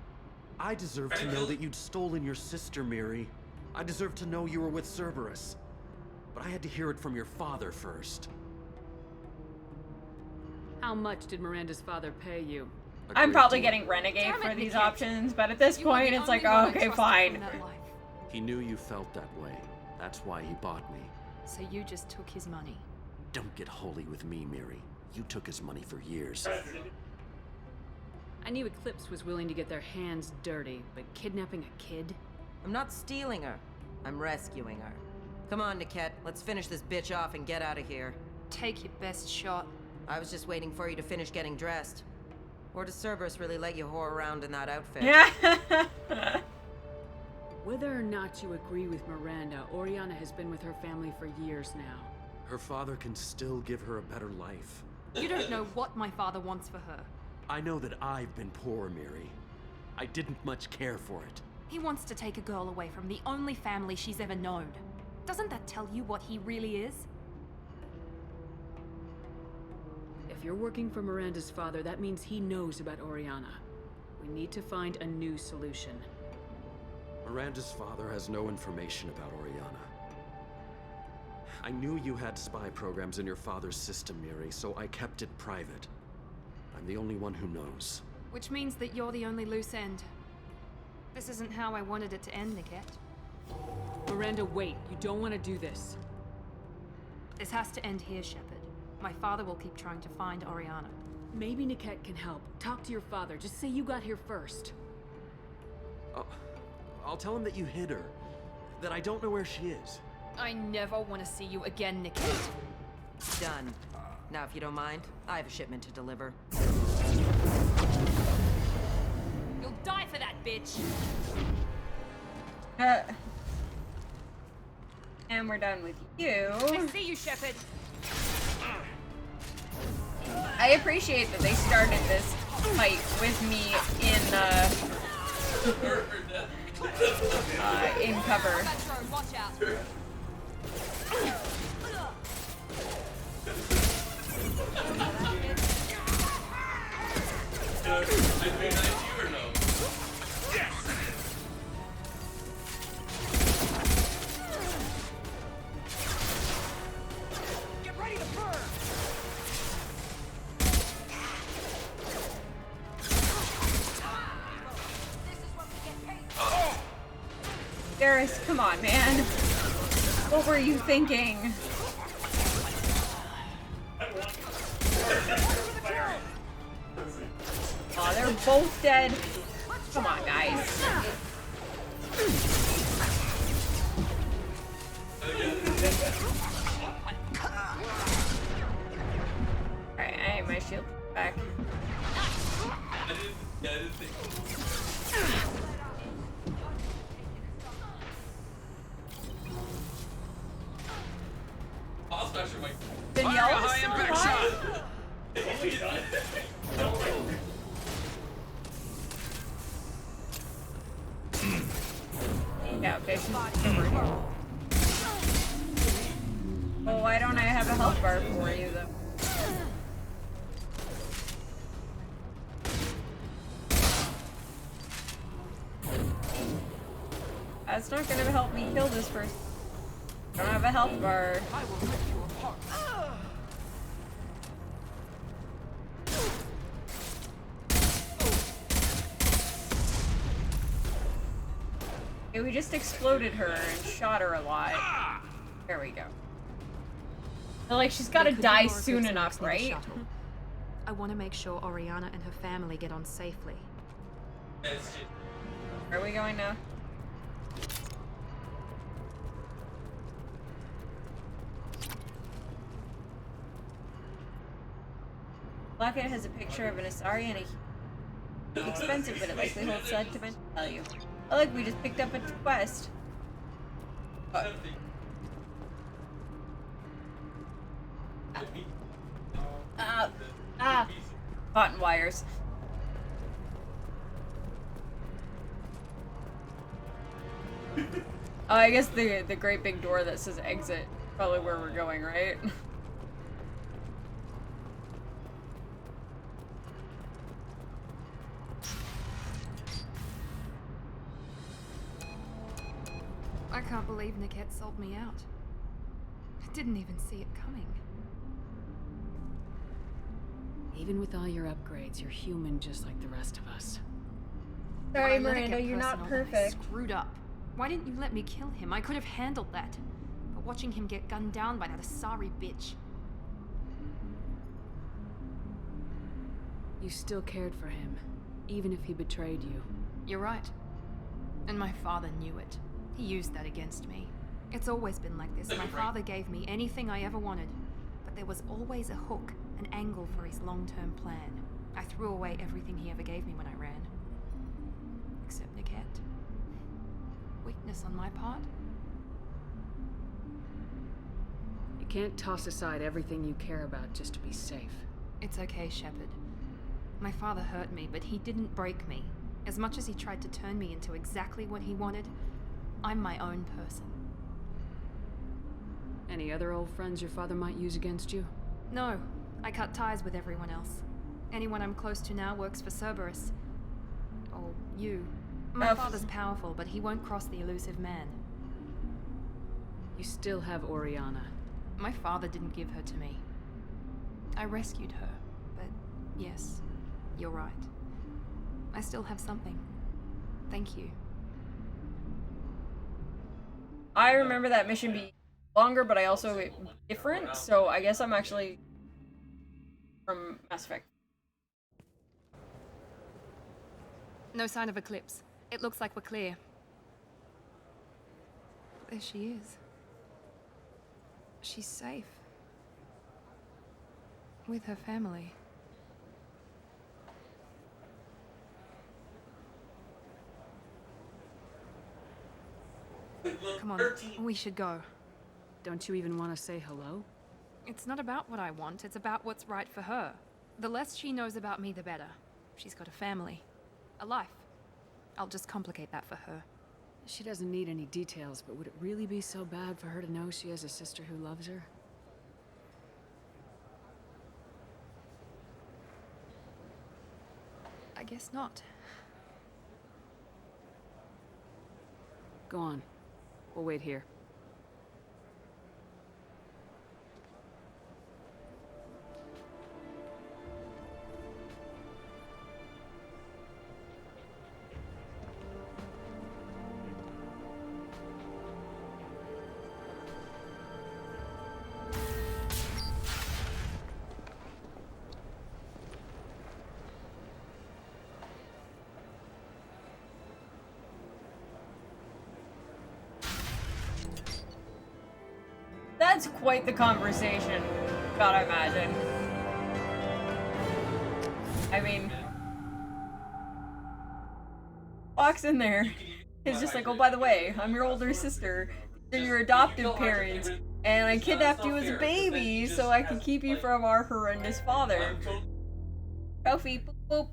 I deserve to know that you'd stolen your sister, Miri. I deserve to know you were with Cerberus. But I had to hear it from your father first. How much did Miranda's father pay you? I'm probably getting Renegade for these options, but at this point it's like, oh, okay, fine. He knew you felt that way. That's why he bought me. So you just took his money? Don't get holy with me, Miri. You took his money for years. I knew Eclipse was willing to get their hands dirty, but kidnapping a kid? I'm not stealing her. I'm rescuing her. Come on, Niket. Let's finish this bitch off and get out of here. Take your best shot. I was just waiting for you to finish getting dressed. Or does Cerberus really let you whore around in that outfit? Whether or not you agree with Miranda, Oriana has been with her family for years now. Her father can still give her a better life. You don't know what my father wants for her. I know that I've been poor, Miri. I didn't much care for it. He wants to take a girl away from the only family she's ever known. Doesn't that tell you what he really is? If you're working for Miranda's father, that means he knows about Oriana. We need to find a new solution. Miranda's father has no information about Oriana. I knew you had spy programs in your father's system, Miri, so I kept it private. I'm the only one who knows. Which means that you're the only loose end. This isn't how I wanted it to end, Niket. Miranda, wait. You don't want to do this. This has to end here, Shepard. My father will keep trying to find Oriana. Maybe Niket can help. Talk to your father. Just say you got here first. I'll tell him that you hid her. That I don't know where she is. I never want to see you again, Niket. Done. Now, if you don't mind, I have a shipment to deliver. You'll die for that, bitch! And we're done with you. I see you, Shepard. I appreciate that they started this fight with me in aim cover. Watch out. Get ready to burn. Garrus, come on, man. What were you thinking? Oh, they're both dead. Come on, guys. Alright, I need my shield back. Danielle is still alive? Yeah, okay, she's over here. Well, why don't I have a health bar for you, though? That's not gonna help me kill this person. I don't have a health bar. I will rip you apart. Okay, we just exploded her and shot her a lot. There we go. So, like, she's gotta die soon enough, right? I want to make sure Oriana and her family get on safely. Where are we going now? Locket has a picture of an Asari and a expensive, but it likely holds sentimental value. Oh, look, we just picked up a quest. Cotton wires. Oh, I guess the great big door that says exit, probably where we're going, right? I can't believe Niket sold me out. I didn't even see it coming. Even with all your upgrades, you're human just like the rest of us. Sorry, But I let it Miranda, get you're not personal, then I perfect. Screwed up. Why didn't you let me kill him? I could have handled that. But watching him get gunned down by that Asari bitch. You still cared for him, even if he betrayed you. You're right. And my father knew it. He used that against me. It's always been like this. My father gave me anything I ever wanted. But there was always a hook, an angle for his long-term plan. I threw away everything he ever gave me when I ran. Except Niket. Weakness on my part? You can't toss aside everything you care about just to be safe. It's okay, Shepard. My father hurt me, but he didn't break me. As much as he tried to turn me into exactly what he wanted, I'm my own person. Any other old friends your father might use against you? No, I cut ties with everyone else. Anyone I'm close to now works for Cerberus. Or you. My father's powerful, but he won't cross the elusive man. You still have Oriana. My father didn't give her to me. I rescued her, but yes, you're right. I still have something. Thank you. I remember that mission being longer, but I also different, so I guess I'm actually from Mass Effect. No sign of Eclipse. It looks like we're clear. There she is. She's safe. With her family. Come on, we should go. Don't you even want to say hello? It's not about what I want, it's about what's right for her. The less she knows about me, the better. She's got a family. A life. I'll just complicate that for her. She doesn't need any details, but would it really be so bad for her to know she has a sister who loves her? I guess not. Go on. We'll wait here. That's quite the conversation, gotta imagine. I mean, walks in there. He's just like, oh, by the way, I'm your older sister. They're your adoptive parents, and I kidnapped you as a baby so I could keep you from our horrendous father. Trophy, boop boop.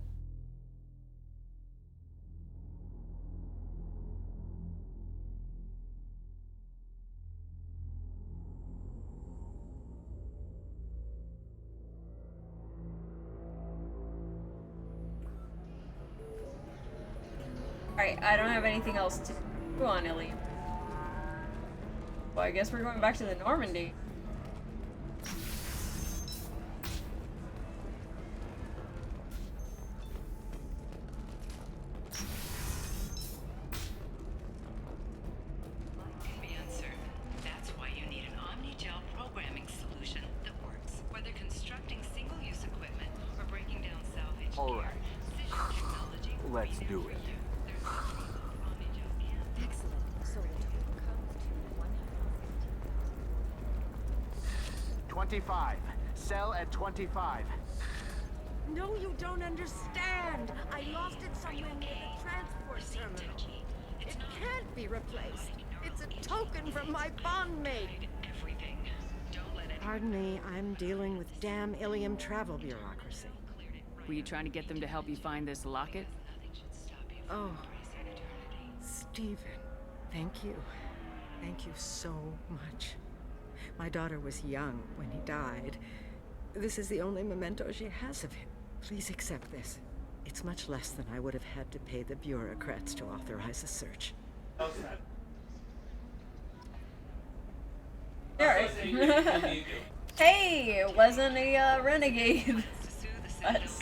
Alright, I don't have anything else to do on Illy. Well, I guess we're going back to the Normandy. Can be uncertain. That's why you need an omni-gel programming solution that works. Whether constructing single-use equipment or breaking down salvage All gear, right. precision technology will Let's be there do for it. you. There's no omni-gel can. Excellent. So the total comes to 150. 25. Sell at 25. No, you don't understand. I lost it somewhere near the transport terminal. It can't be replaced. It's a token from my bondmate. Everything. Don't let it. Pardon me, I'm dealing with damn Ilium travel bureaucracy. Were you trying to get them to help you find this locket? Oh, Stephen, thank you. Thank you so much. My daughter was young when he died. This is the only memento she has of him. Please accept this. It's much less than I would have had to pay the bureaucrats to authorize a search. Alright. Hey, it wasn't a renegade. Us.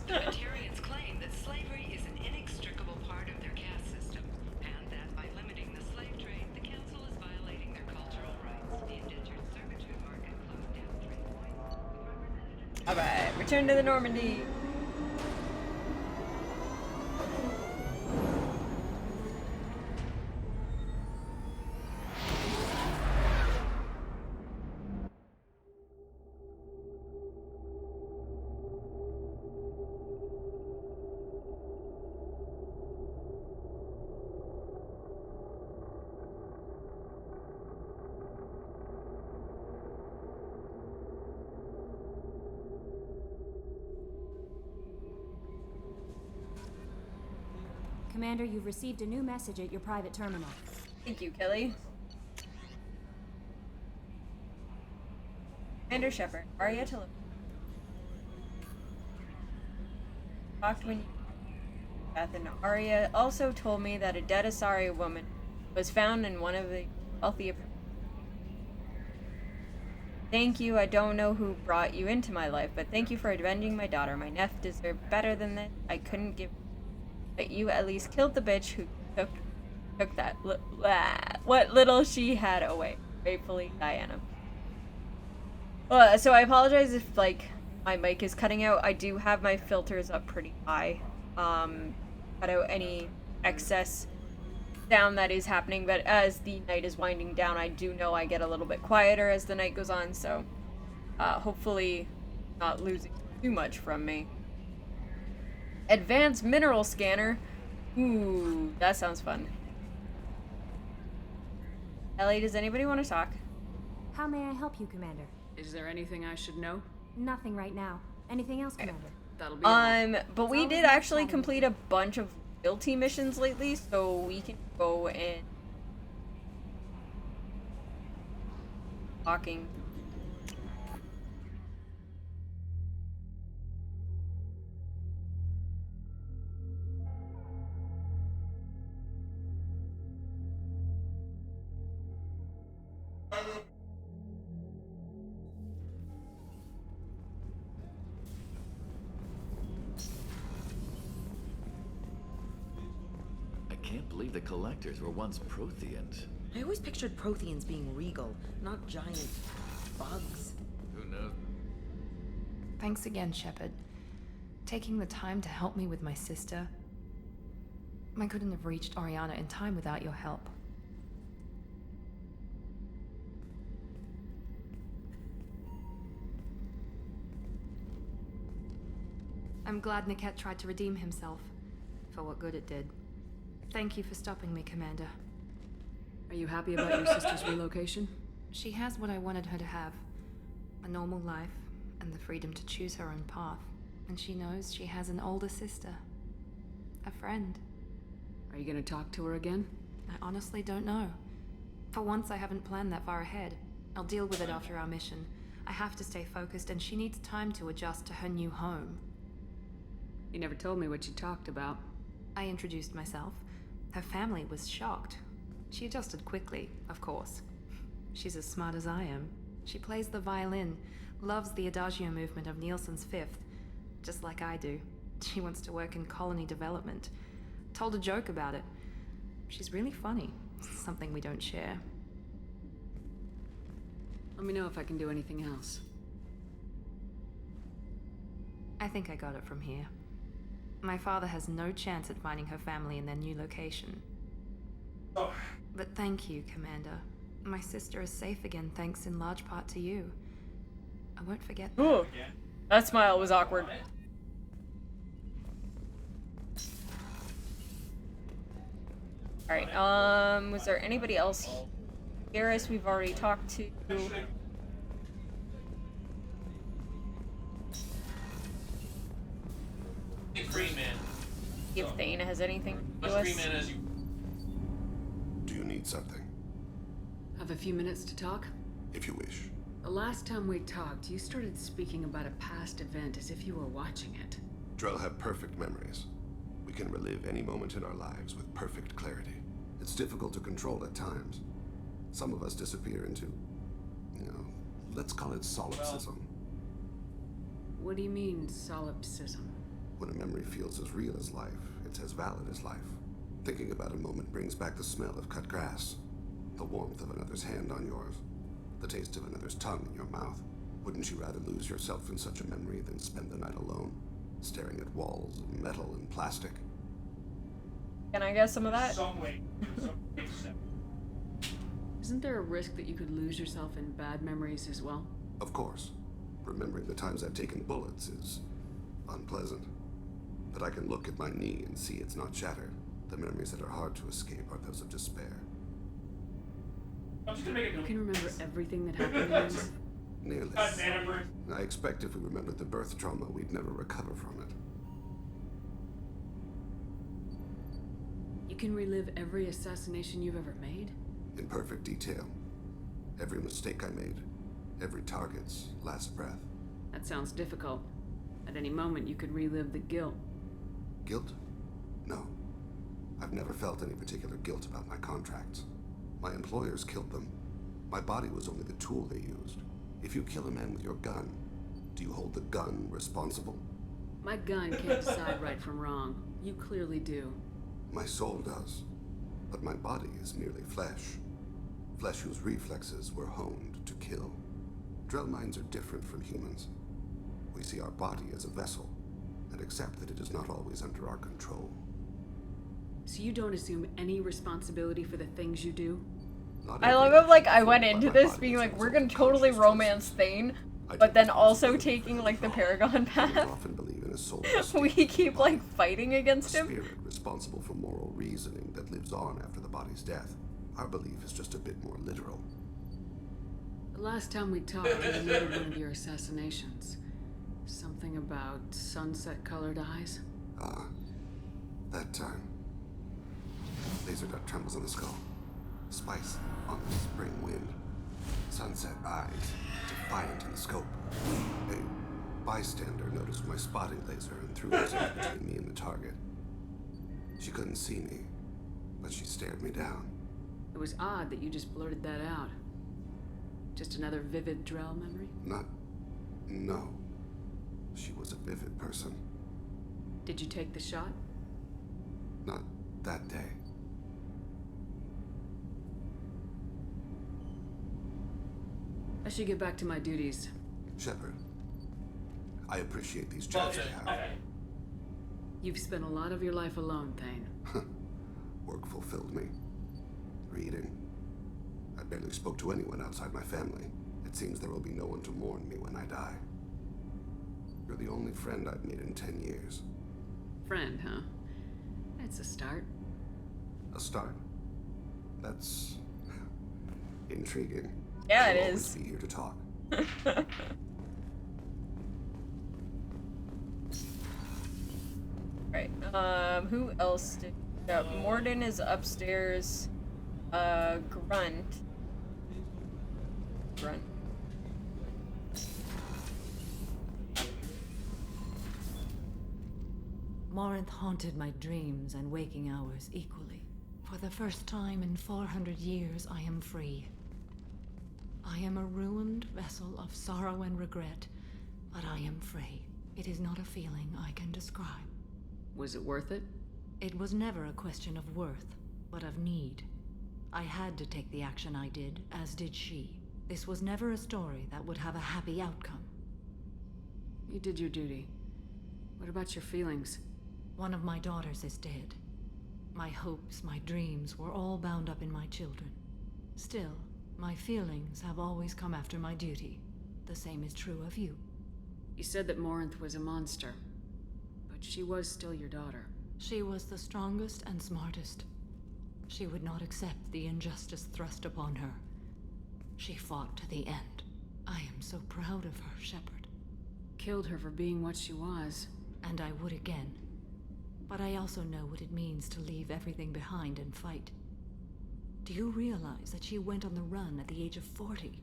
The Batarians claim that slavery is an inextricable part of their caste system, and that by limiting the slave trade, the council is violating their cultural rights. The indentured servitude market closed down 3 points. Alright, return to the Normandy. Commander, you've received a new message at your private terminal. Thank you, Kelly. Commander Shepard, Arya to talked when Beth and Arya also told me that a dead Asari woman was found in one of the wealthy. Thank you. I don't know who brought you into my life, but thank you for avenging my daughter. My nephew deserved better than this. I couldn't give. But you at least killed the bitch who took that what little she had away. Gratefully, Diana. So I apologize if like my mic is cutting out. I do have my filters up pretty high. Cut out any excess sound that is happening, but as the night is winding down, I do know I get a little bit quieter as the night goes on, so hopefully not losing too much from me. Advanced mineral scanner. Ooh, that sounds fun. Ellie, does anybody want to talk? How may I help you, Commander? Is there anything I should know? Nothing right now. Anything else, Commander? That'll be all. But we did actually complete a bunch of guilty missions lately, so we can go and walking. I can't believe the collectors were once Protheans. I always pictured Protheans being regal, not giant bugs. Who knows? Thanks again, Shepard. Taking the time to help me with my sister. I couldn't have reached Oriana in time without your help. I'm glad Niket tried to redeem himself, for what good it did. Thank you for stopping me, Commander. Are you happy about your sister's relocation? She has what I wanted her to have. A normal life, and the freedom to choose her own path. And she knows she has an older sister. A friend. Are you gonna talk to her again? I honestly don't know. For once, I haven't planned that far ahead. I'll deal with it after our mission. I have to stay focused, and she needs time to adjust to her new home. You never told me what you talked about. I introduced myself. Her family was shocked. She adjusted quickly, of course. She's as smart as I am. She plays the violin, loves the Adagio movement of Nielsen's Fifth, just like I do. She wants to work in colony development. Told a joke about it. She's really funny, something we don't share. Let me know if I can do anything else. I think I got it from here. My father has no chance at finding her family in their new location. Oh. But thank you, Commander. My sister is safe again thanks in large part to you. I won't forget that. Ooh, that smile was awkward. Alright, was there anybody else here? As we've already talked to. Green Man. See if Thane has anything to Much us. Green Man as you. Do you need something? Have a few minutes to talk? If you wish. The last time we talked, you started speaking about a past event as if you were watching it. Drell have perfect memories. We can relive any moment in our lives with perfect clarity. It's difficult to control at times. Some of us disappear into, let's call it solipsism. What do you mean, solipsism? When a memory feels as real as life, it's as valid as life. Thinking about a moment brings back the smell of cut grass, the warmth of another's hand on yours, the taste of another's tongue in your mouth. Wouldn't you rather lose yourself in such a memory than spend the night alone, staring at walls of metal and plastic? Can I get some of that? Isn't there a risk that you could lose yourself in bad memories as well? Of course. Remembering the times I've taken bullets is unpleasant. But I can look at my knee and see it's not shattered. The memories that are hard to escape are those of despair. You can remember everything that happened in your life? Nearly. I expect if we remembered the birth trauma, we'd never recover from it. You can relive every assassination you've ever made? In perfect detail. Every mistake I made. Every target's last breath. That sounds difficult. At any moment, you could relive the guilt. Guilt? No. I've never felt any particular guilt about my contracts. My employers killed them. My body was only the tool they used. If you kill a man with your gun, do you hold the gun responsible? My gun can't decide right from wrong. You clearly do. My soul does. But my body is merely flesh. Flesh whose reflexes were honed to kill. Drell minds are different from humans. We see our body as a vessel, and accept that it is not always under our control. So you don't assume any responsibility for the things you do? I love it, like, I went into this being like, we're gonna totally romance Thane, but then also taking, like, the Paragon path. Often believe in a soulless We keep, like, fighting against him. spirit responsible for moral reasoning that lives on after the body's death. Our belief is just a bit more literal. The last time we talked, you remembered one of your assassinations. Something about sunset-colored eyes? Ah, that time. Laser dot trembles on the skull. Spice on the spring wind. Sunset eyes, defiant in the scope. A bystander noticed my spotting laser and threw herself between me and the target. She couldn't see me, but she stared me down. It was odd that you just blurted that out. Just another vivid Drell memory? No. She was a vivid person. Did you take the shot? Not that day. I should get back to my duties. Shepard, I appreciate these chats I have. You've spent a lot of your life alone, Thane. Work fulfilled me. Reading. I barely spoke to anyone outside my family. It seems there will be no one to mourn me when I die. You're the only friend I've made in 10 years. Friend, huh? That's a start. A start? That's intriguing. Yeah, I'll it always is. be here to talk. Right. Who else did? Yeah, Morden is upstairs. Grunt. Morinth haunted my dreams and waking hours equally. For the first time in 400 years, I am free. I am a ruined vessel of sorrow and regret, but I am free. It is not a feeling I can describe. Was it worth it? It was never a question of worth, but of need. I had to take the action I did, as did she. This was never a story that would have a happy outcome. You did your duty. What about your feelings? One of my daughters is dead. My hopes, my dreams were all bound up in my children. Still, my feelings have always come after my duty. The same is true of you. You said that Morinth was a monster, but she was still your daughter. She was the strongest and smartest. She would not accept the injustice thrust upon her. She fought to the end. I am so proud of her, Shepard. Killed her for being what she was. And I would again. But I also know what it means to leave everything behind and fight. Do you realize that she went on the run at the age of 40?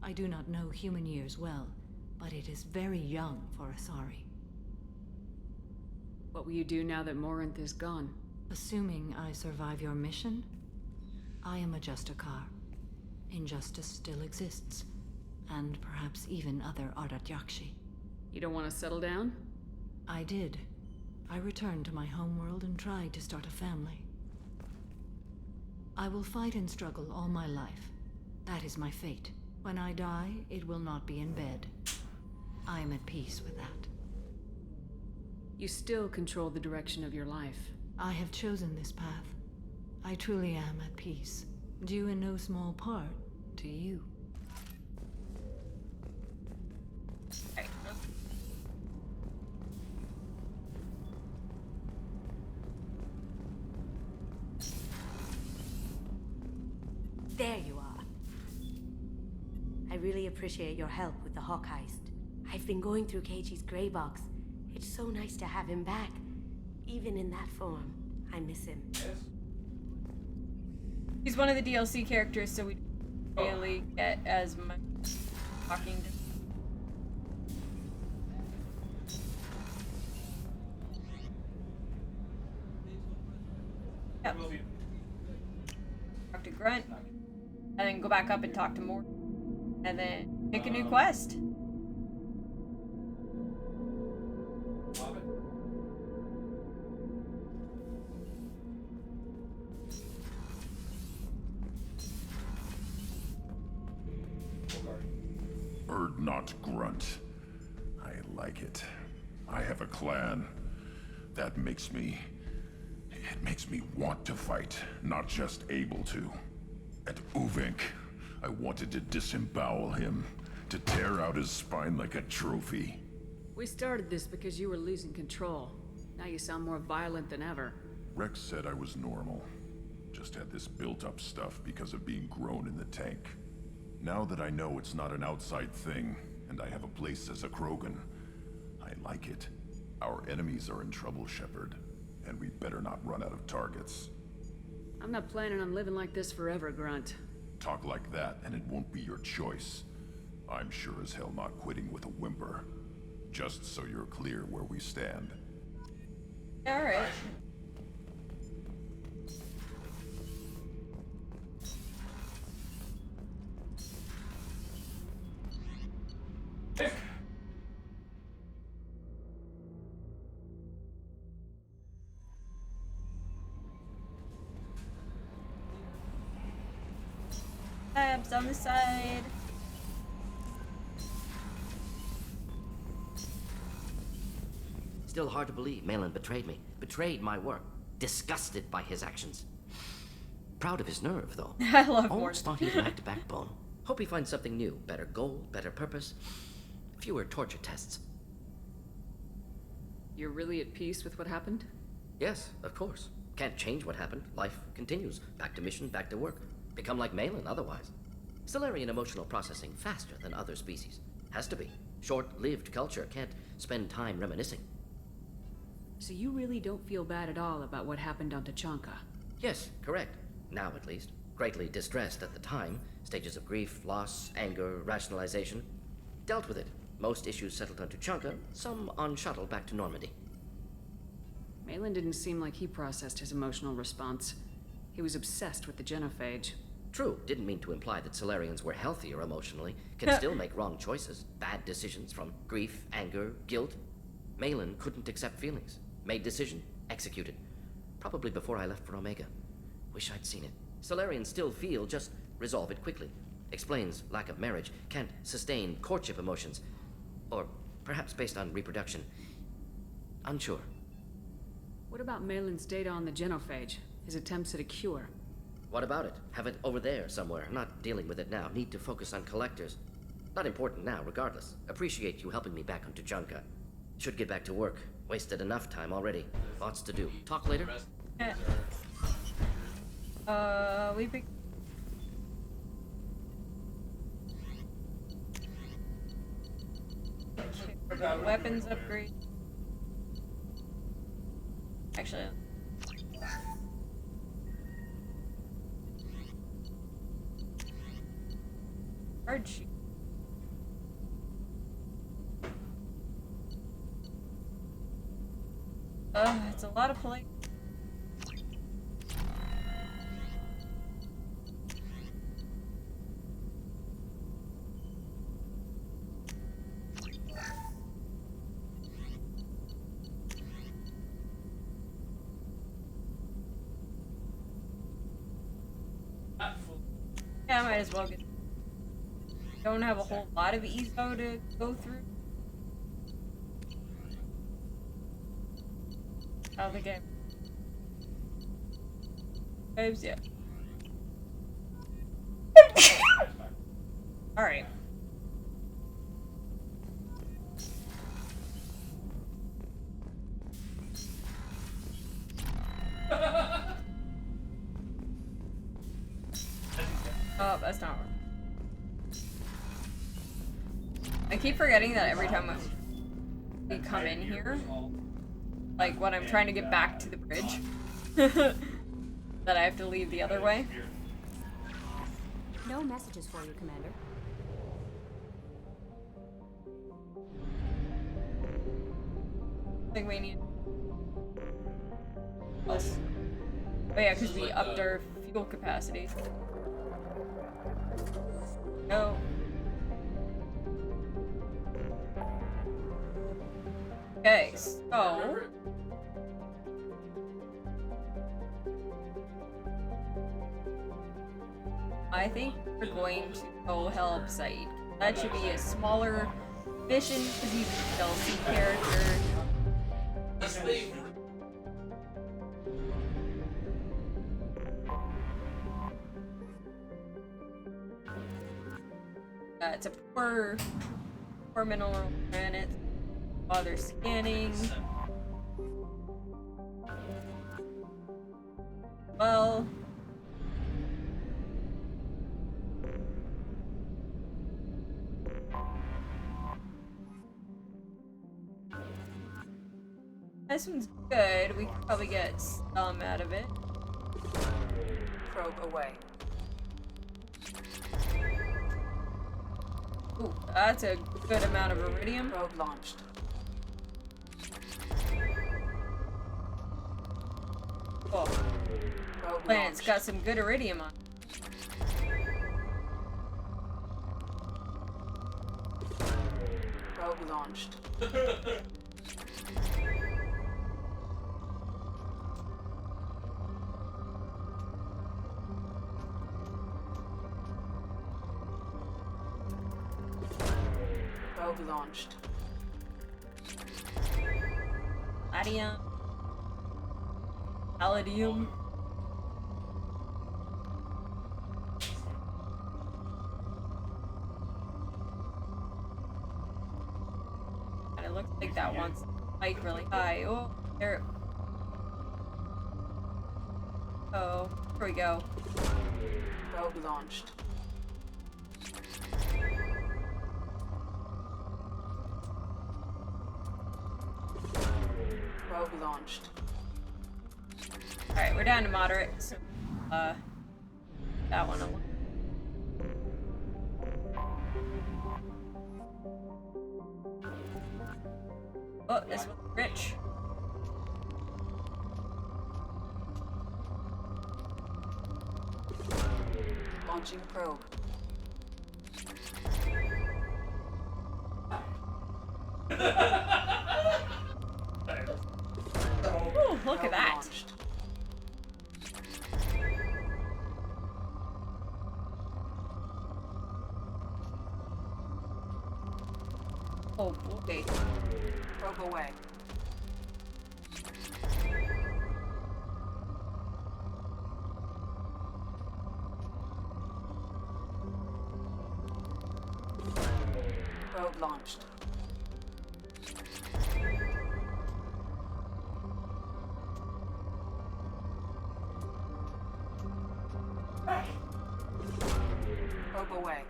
I do not know human years well, but it is very young for Asari. What will you do now that Morinth is gone? Assuming I survive your mission, I am a Justikar. Injustice still exists, and perhaps even other Ardatyakshi. You don't want to settle down? I did. I returned to my homeworld and tried to start a family. I will fight and struggle all my life. That is my fate. When I die, it will not be in bed. I am at peace with that. You still control the direction of your life. I have chosen this path. I truly am at peace, due in no small part to you. There you are. I really appreciate your help with the Hawk heist. I've been going through Keiichi's gray box. It's so nice to have him back. Even in that form, I miss him. He's one of the DLC characters, so we don't really get as much talking to. Yep. Talk to Grunt, and then go back up and talk to Morton, and then pick a new quest. Not grunt. I like it. I have a clan. That makes me... It makes me want to fight, not just able to. At Uvink, I wanted to disembowel him, to tear out his spine like a trophy. We started this because you were losing control. Now you sound more violent than ever. Rex said I was normal. Just had this built-up stuff because of being grown in the tank. Now that I know it's not an outside thing, and I have a place as a Krogan, I like it. Our enemies are in trouble, Shepard, and we better not run out of targets. I'm not planning on living like this forever, Grunt. Talk like that, and it won't be your choice. I'm sure as hell not quitting with a whimper. Just so you're clear where we stand. Alright. Tabs on the side. Still hard to believe Malin betrayed me. Betrayed my work. Disgusted by his actions. Proud of his nerve, though. I love Almost thought he lacked backbone. Hope he finds something new. Better goal, better purpose. Fewer torture tests. You're really at peace with what happened? Yes, of course. Can't change what happened. Life continues. Back to mission, back to work. Become like Malin otherwise. Stellarian emotional processing faster than other species. Has to be. Short-lived culture can't spend time reminiscing. So you really don't feel bad at all about what happened on Tachanka? Yes, correct. Now at least. Greatly distressed at the time. Stages of grief, loss, anger, rationalization. Dealt with it. Most issues settled on Tachanka, some on shuttle back to Normandy. Malin didn't seem like he processed his emotional response. He was obsessed with the genophage. True, didn't mean to imply that Solarians were healthier emotionally. Can still make wrong choices, bad decisions from grief, anger, guilt. Malin couldn't accept feelings. Made decision, executed. Probably before I left for Omega. Wish I'd seen it. Solarians still feel, just resolve it quickly. Explains lack of marriage, can't sustain courtship emotions. Or perhaps based on reproduction. Unsure. What about Malin's data on the genophage? His attempts at a cure? What about it? Have it over there somewhere. Not dealing with it now. Need to focus on collectors. Not important now, regardless. Appreciate you helping me back on Tachanka. Should get back to work. Wasted enough time already. Lots to do. Talk later? We pick. Okay, weapons upgrade. Actually. Hard sheet. It's a lot of polite. Yeah, I might as well get. Don't have a whole lot of ESO to go through. How the game. Babes, yeah. Alright. Oh, that's not right. I keep forgetting that every time we come in here, like when I'm trying to get back to the bridge, that I have to leave the other way. No messages for you, Commander. I think we need else. Oh yeah, because we upped our fuel capacity. No. Okay, so I think we're going to go help Saeed. That should be a smaller mission because he's a DLC character. It's a poor mineral planet. While they're scanning. Well. This one's good. We could probably get some out of it. probe away. Ooh, that's a good amount of iridium. Probe launched. Oh, planet's got some good iridium on. Probe launched. Probe launched. Palladium. Palladium. And it looks like that one's spiked really high. Oh, there. Oh, here we go. Probe launched. Probe launched. Alright, we're down to moderate, so that one alone. Oh, this one's rich. Launching probe. Ooh, look at that. Launched. Oh, okay. Probe away. Probe launched. Probe away.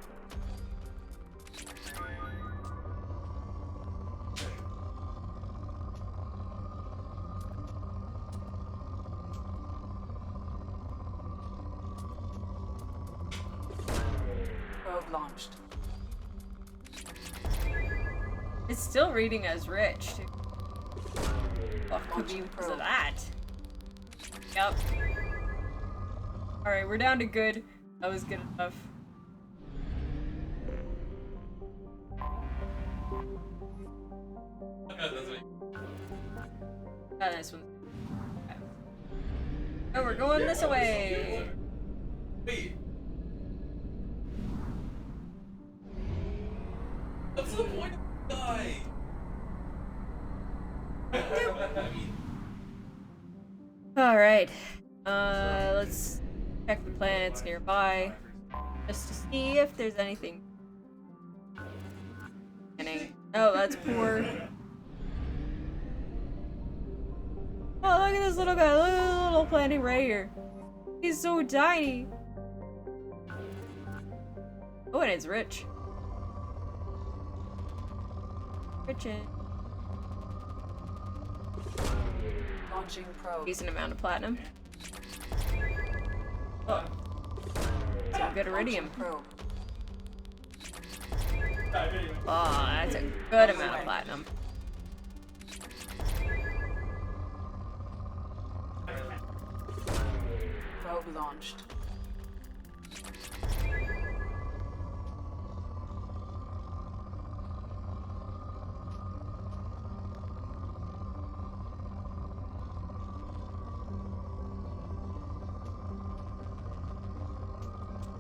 Probe launched. It's still reading as rich. What could be because of that? Yep. Alright, we're down to good. That was good enough. Ah, this one. Oh, we're going this way. Wait. What's the point of the guy? Alright. Let's check the planets nearby. Just to see if there's anything. Oh, that's poor. Oh, look at this little guy. Look at this little planet right here. He's so tiny. Oh, and it's rich. Richin'. Launching probe. Decent amount of platinum. Oh. Some good iridium. Probe. Oh, that's a good amount of platinum. Probe launched.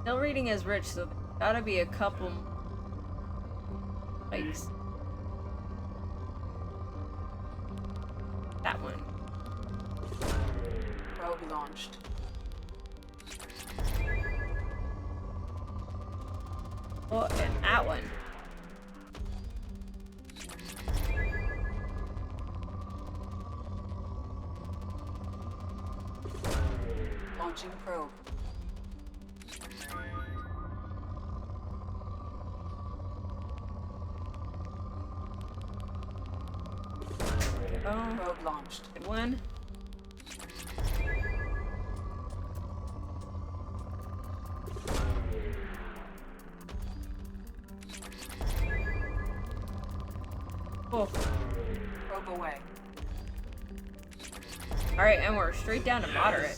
Still reading as rich, so there's gotta be a couple spikes. That one. Probe launched. Oh, and that one. Launching probe. Oh, Probe launched. good one. Oh. Probe away. Alright, and we're straight down to moderate.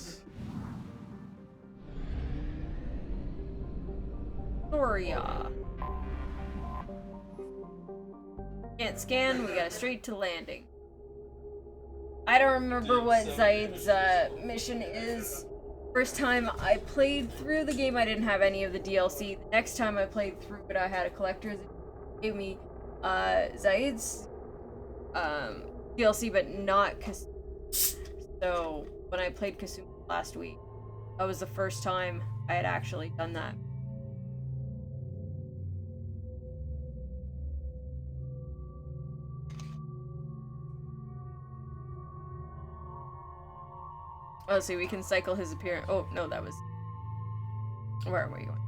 Gloria. Can't scan, we got straight to landing. I don't remember what Zaid's mission is. First time I played through the game, I didn't have any of the DLC. The next time I played through it, I had a collector's. It gave me Zaid's DLC, but not Kasum. So when I played Kasum last week, that was the first time I had actually done that. Oh, see, we can cycle his appearance. Oh, no, that was... Where are we going?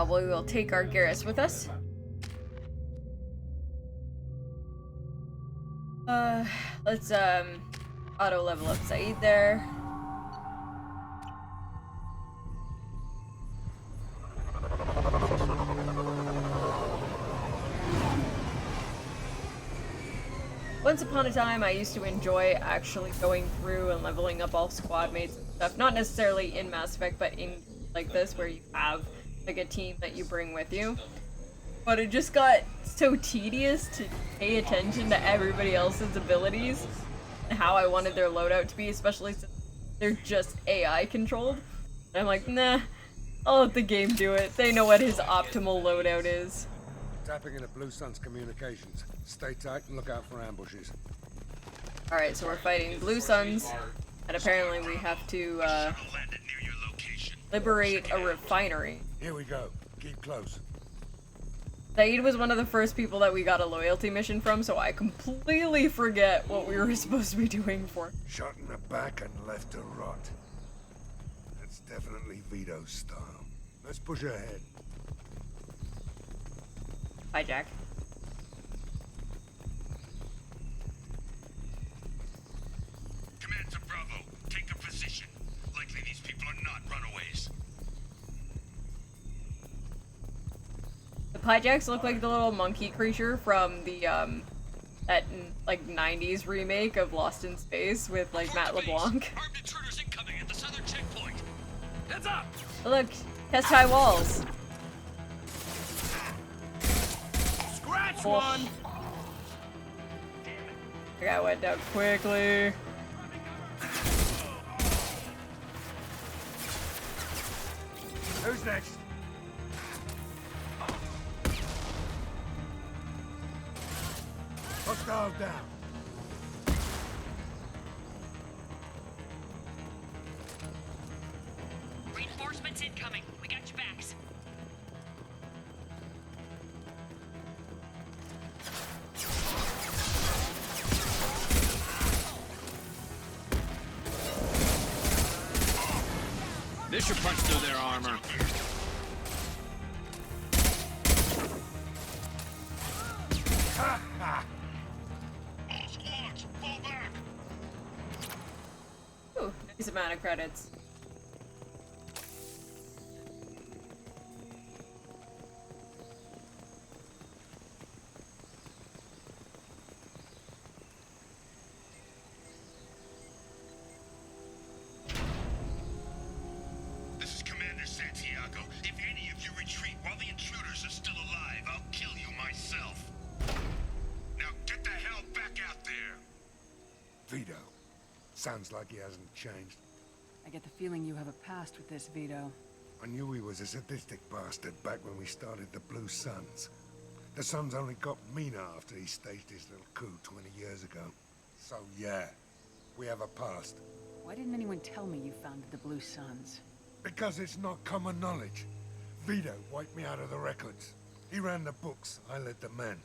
We will take our Garrus with us. Let's, auto level up Zaid there. Once upon a time, I used to enjoy actually going through and leveling up all squad mates and stuff. Not necessarily in Mass Effect, but in like this, where you have like a team that you bring with you. But it just got so tedious to pay attention to everybody else's abilities and how I wanted their loadout to be, especially since they're just AI controlled. And I'm like, nah, I'll let the game do it. They know what his optimal loadout is. Tapping into Blue Sun's communications. Stay tight and look out for ambushes. Alright, so we're fighting Blue Suns, and apparently we have to liberate a refinery. Here we go. Keep close. Zaid was one of the first people that we got a loyalty mission from, so I completely forget what we were supposed to be doing for. Shot in the back and left to rot. That's definitely Vito's style. Let's push ahead. Hi, Jack. Command to Bravo. Take a position. Likely these people are not runaways. The Pyjaks look like the little monkey creature from the, that, like, 90s remake of Lost in Space with, like, Matt LeBlanc. Armed intruders incoming at the southern checkpoint. Heads up! Look, test high walls. Scratch one! The guy went down quickly. Who's next? Hostile down. Reinforcements incoming. We got your backs. This should punch through their armor. All squads, fall back. Ooh, nice amount of credits. This is Commander Santiago. If any of you retreat while the intruders are still alive, I'll kill you myself. Now get the hell back out there. Vito. Sounds like he hasn't changed. I get the feeling you have a past with this, Vito. I knew he was a sadistic bastard back when we started the Blue Suns. The Suns only got meaner after he staged his little coup 20 years ago. So yeah, we have a past. Why didn't anyone tell me you founded the Blue Suns? Because it's not common knowledge. Vito wiped me out of the records. He ran the books, I led the men.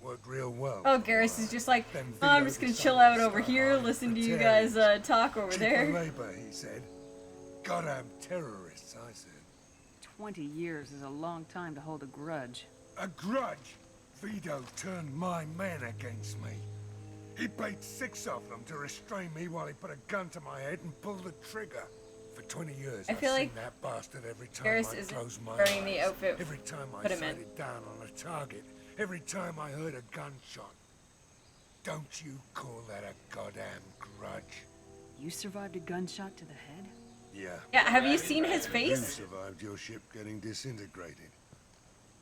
Worked real well. Oh, Garrus is just like, oh, I'm just gonna chill out over here, listen to you guys talk over there. Labor, he said. Goddamn terrorists, I said. 20 years is a long time to hold a grudge. A grudge? Vito turned my men against me. He paid 6 of them to restrain me while he put a gun to my head and pulled the trigger. For 20 years, I feel I've like seen that bastard every time Garrus I isn't close my wearing the eyes. outfit Every time I put him in. sighted down on a target, Every time I heard a gunshot. Don't you call that a goddamn grudge? You survived a gunshot to the head? Yeah. Yeah, have you seen his You face? survived your ship getting disintegrated.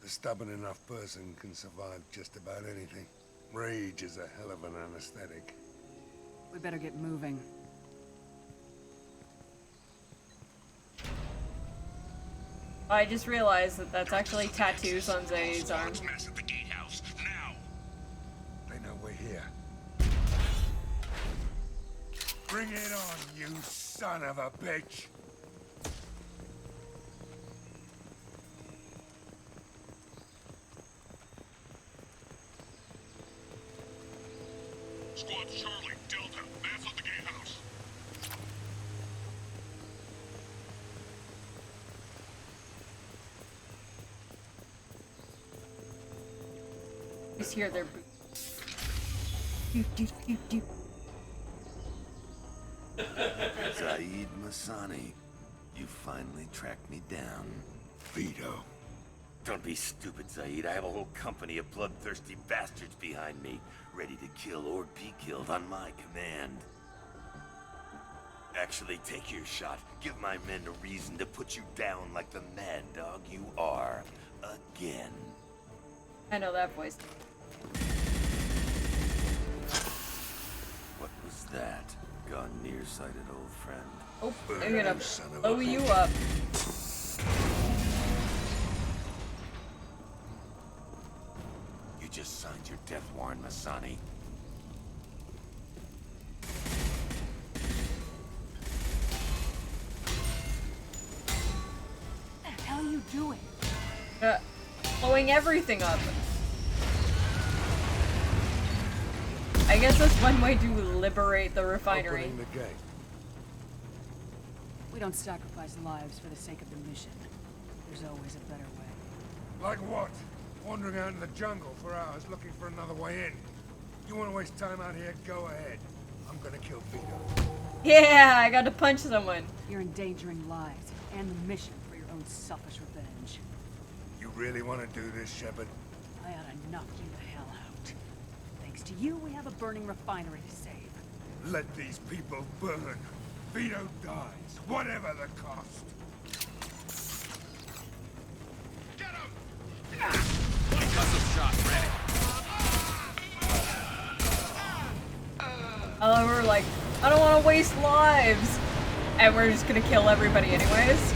A stubborn enough person can survive just about anything. Rage is a hell of an anesthetic. We better get moving. I just realized that that's actually tattoos on Zay's arm. Mess at the gatehouse, now! They know we're here. Bring it on, you son of a bitch! Squad Charlie, Delta, mass at the gatehouse. Just hear their boots. Do, do, do, do. Zaid Masani, you finally tracked me down. Vito. Don't be stupid, Zaid. I have a whole company of bloodthirsty bastards behind me, ready to kill or be killed on my command. Actually, take your shot. Give my men a reason to put you down like the mad dog you are. Again. I know that voice. What was that? Gone nearsighted, old friend. Oh, I'm gonna blow you up. You just signed your death warrant, Masani. What the hell are you doing? Blowing everything up. I guess that's one way to liberate the refinery. Opening the gate. We don't sacrifice lives for the sake of the mission. There's always a better way. Like what? Wandering out in the jungle for hours looking for another way in. You want to waste time out here? Go ahead. I'm gonna kill Vito. Yeah, I got to punch someone. You're endangering lives and the mission for your own selfish revenge. You really want to do this, Shepard? I ought to knock you the hell out. Thanks to you, we have a burning refinery to save. Let these people burn. Vito dies, whatever the cost. Get him! Custom shot ready. We're like, I don't want to waste lives. And we're just gonna kill everybody anyways.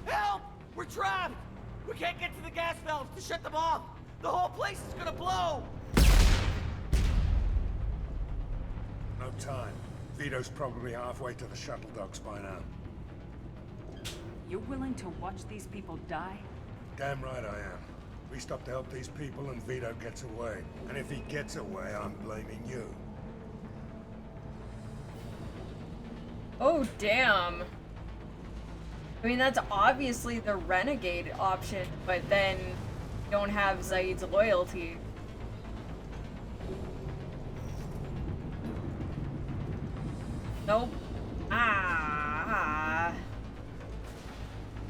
Help! We're trapped! We can't get to the gas valves to shut them off! The whole place is gonna blow! No time. Vito's probably halfway to the shuttle docks by now. You're willing to watch these people die? Damn right I am. We stop to help these people and Vito gets away. And if he gets away, I'm blaming you. Oh, damn. I mean, that's obviously the renegade option, but then you don't have Zaid's loyalty. Nope. Ah.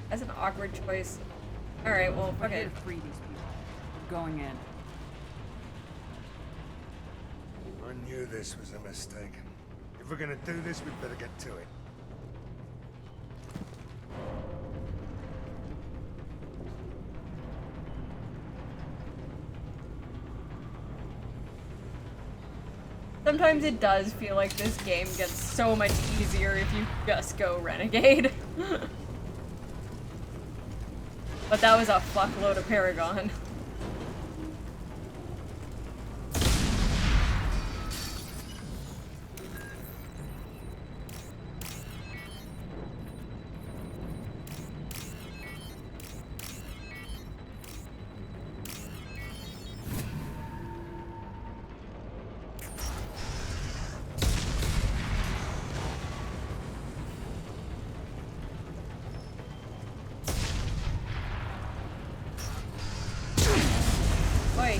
That's an awkward choice. Alright, well, We're okay. here to free these people. We're going in. I knew this was a mistake. If we're gonna do this, we'd better get to it. Sometimes it does feel like this game gets so much easier if you just go renegade. But that was a fuckload of Paragon. way.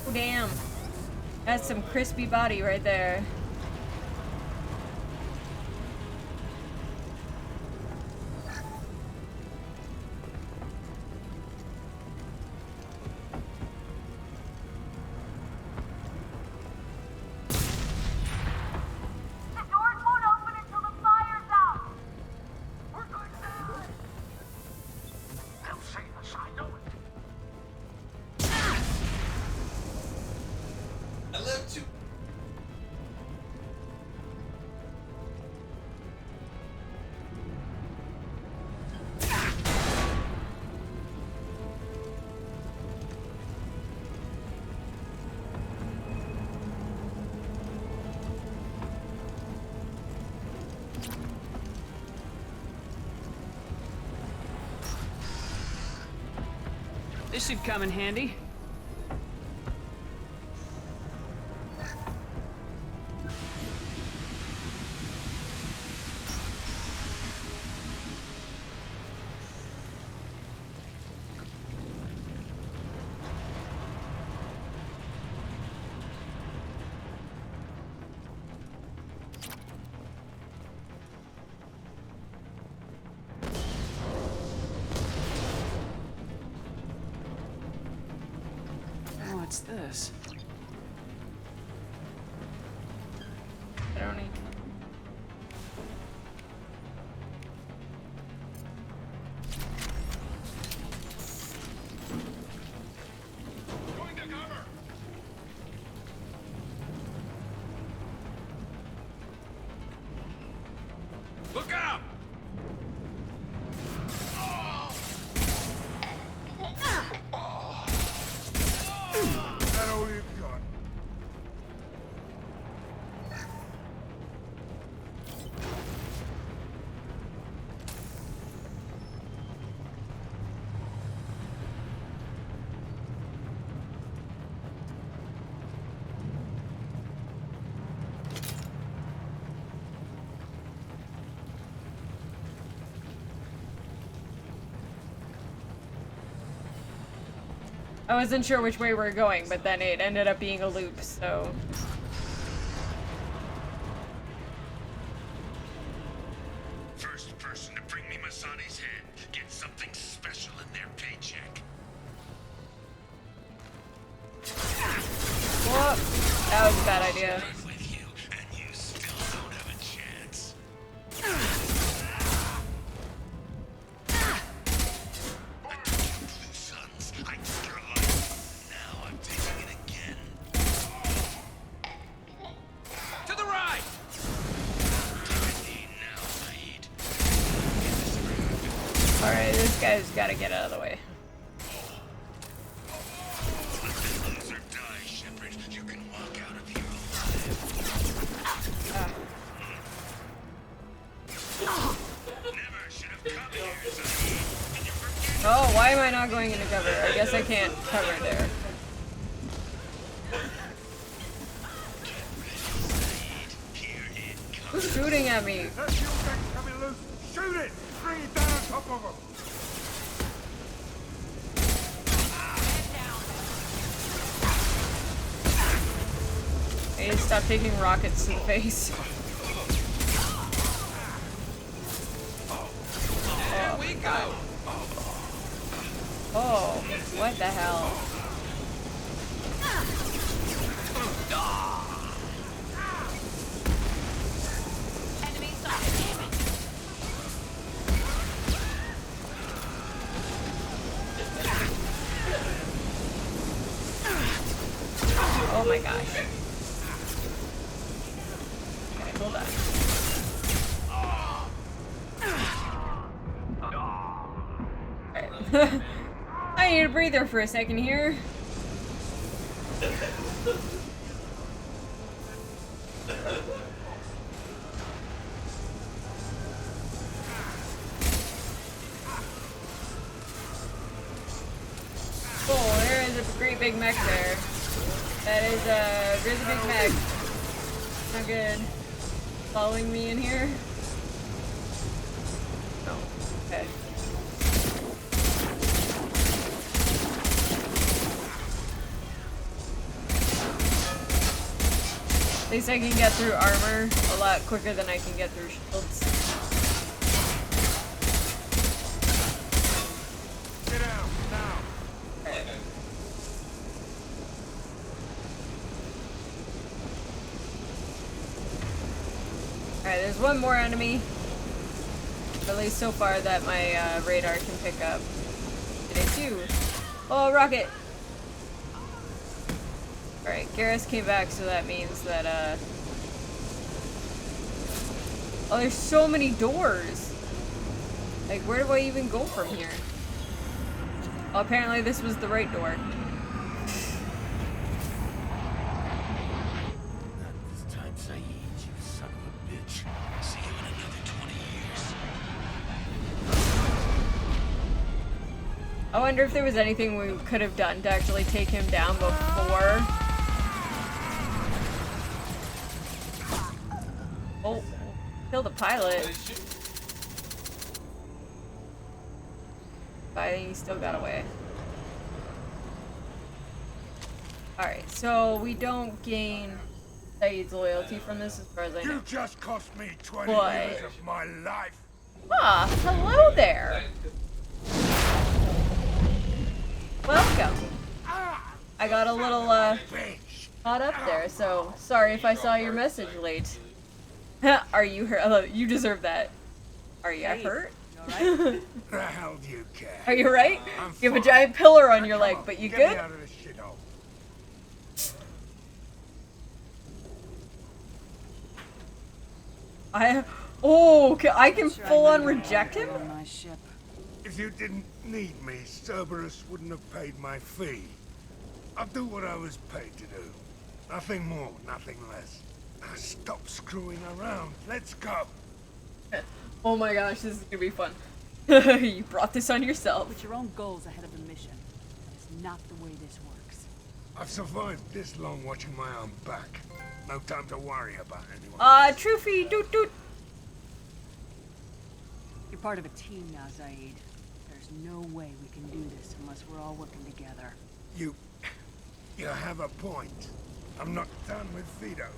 Oh, damn. That's some crispy body right there. This should come in handy. What's this? I don't need. Look out! That all you've got. I wasn't sure which way we were going, but then it ended up being a loop, so... First person to bring me Masani's head gets something special in their paycheck. Whoa! That was a bad idea. With you, and you still don't have a chance. I took your blue sons. I took your life. Now I'm taking it again. To the right! Alright, this guy's gotta get out of the way. Lose or die, Shepard. You can walk out of here alive. Never should have come here, Zaid. Oh, why am I not going into cover? I guess I can't cover there. Who's shooting at me? That fuel tank's coming loose. Shoot it! Bring it down on top of him. Hey, stop taking rockets to the face. There we go! Oh, what the hell? Oh my gosh. Okay, hold on. Alright. I need a breather for a second here. Cool, there is a great big mech there. That is a really big mech. Not good. Following me in here? No. Okay. At least I can get through armor a lot quicker than I can get through shields. Get out now. Okay. Alright, there's one more enemy. At least so far that my radar can pick up. Today too. Oh, rocket! Alright, Garrus came back, so that means that, oh, there's so many doors! Like, where do I even go from here? Oh, apparently this was the right door. Not this time, Saeed, you son of a bitch. See you in another 20 years. I wonder if there was anything we could have done to actually take him down before. Oh, kill the pilot. But I think he still got away. Alright, so we don't gain Saeed's loyalty from this as far as I know. You just cost me 20 But... years of my life. Ah, hello there! Welcome! I got a little, caught up there, so sorry if I saw your message late. Are you hurt? You deserve that. Are you hurt? The hell do you care? Are you right? You have a giant pillar on your leg, but you Get good? me out of this shithole. I can full on reject him? If you didn't need me, Cerberus wouldn't have paid my fee. I'll do what I was paid to do. Nothing more, nothing less. Now stop screwing around. Let's go. Oh my gosh, this is gonna be fun. You brought this on yourself. Put your own goals ahead of the mission. That is not the way this works. I've survived this long watching my own back. No time to worry about anyone. Trophy, doot doot. You're part of a team now, Zaid. There's no way we can do this unless we're all working together. You have a point. I'm not done with Vito,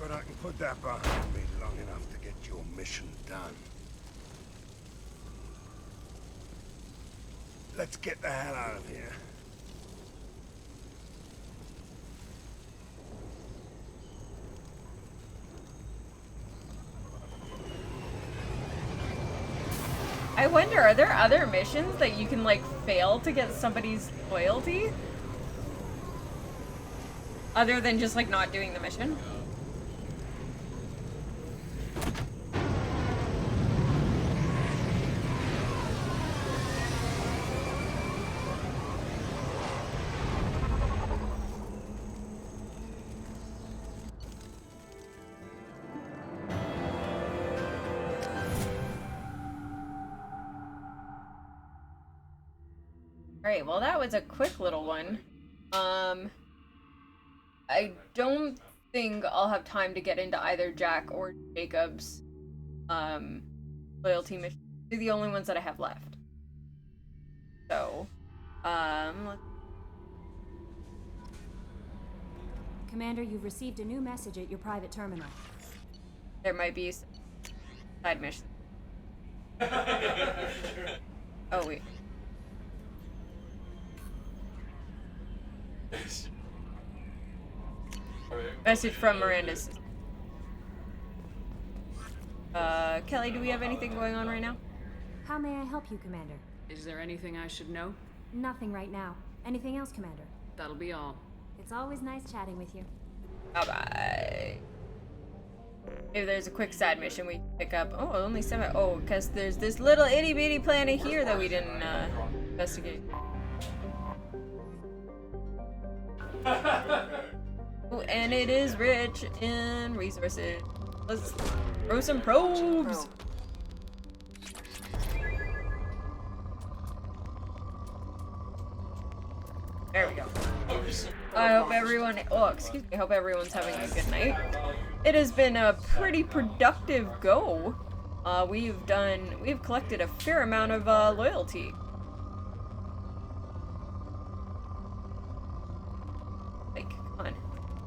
but I can put that behind me long enough to get your mission done. Let's get the hell out of here. I wonder, are there other missions that you can, like, fail to get somebody's loyalty? Other than just, like, not doing the mission? Alright, well that was a quick little one. I don't think I'll have time to get into either Jack or Jacob's loyalty missions. They're the only ones that I have left. So, Commander, you've received a new message at your private terminal. There might be some side missions. Oh wait. Message from Miranda's. Kelly, do we have anything going on right now? How may I help you, Commander? Is there anything I should know? Nothing right now. Anything else, Commander? That'll be all. It's always nice chatting with you. Bye-bye. Maybe there's a quick side mission we can pick up. Oh, only 7. Oh, because there's this little itty-bitty planet here that we didn't investigate. Ooh, and it is rich in resources. Let's throw some probes. There we go. I hope everyone, oh, excuse me, I hope everyone's having a good night. It has been a pretty productive go. We've collected a fair amount of loyalty. Like, come on.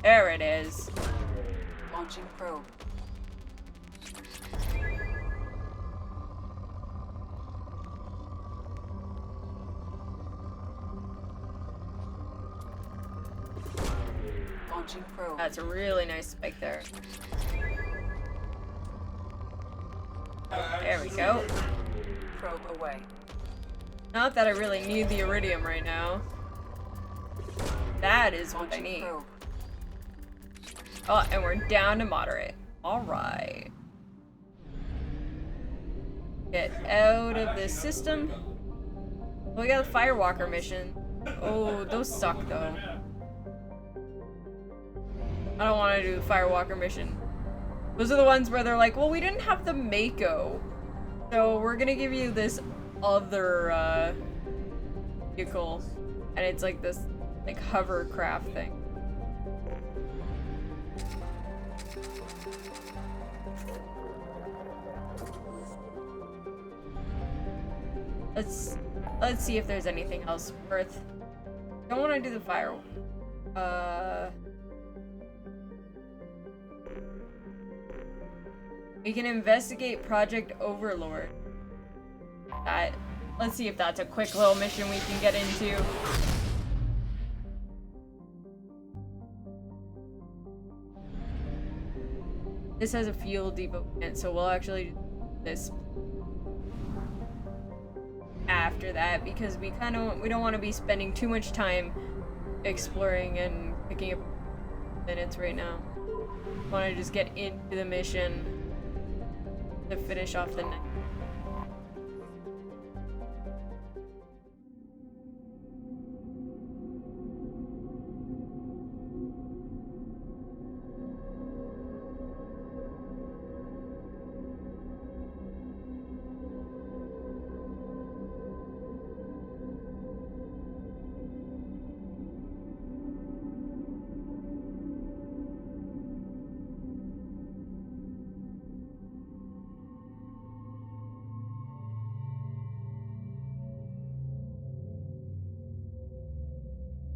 There it is. Launching probe. Launching probe. That's a really nice spike there. There we go. Probe away. Not that I really need the iridium right now. That is what I need. Oh, and we're down to moderate. Alright. Get out of this system. We got a Firewalker mission. Oh, those suck though. I don't want to do the Firewalker mission. Those are the ones where they're like, well, we didn't have the Mako, so we're gonna give you this other vehicle, and it's like this like hovercraft thing. Let's see if there's anything else worth. Don't want to do the fire. We can investigate Project Overlord. Let's see if that's a quick little mission we can get into. This has a fuel depot, so we'll actually do this after that because we don't want to be spending too much time exploring and picking up minutes right now. Want to just get into the mission to finish off the night.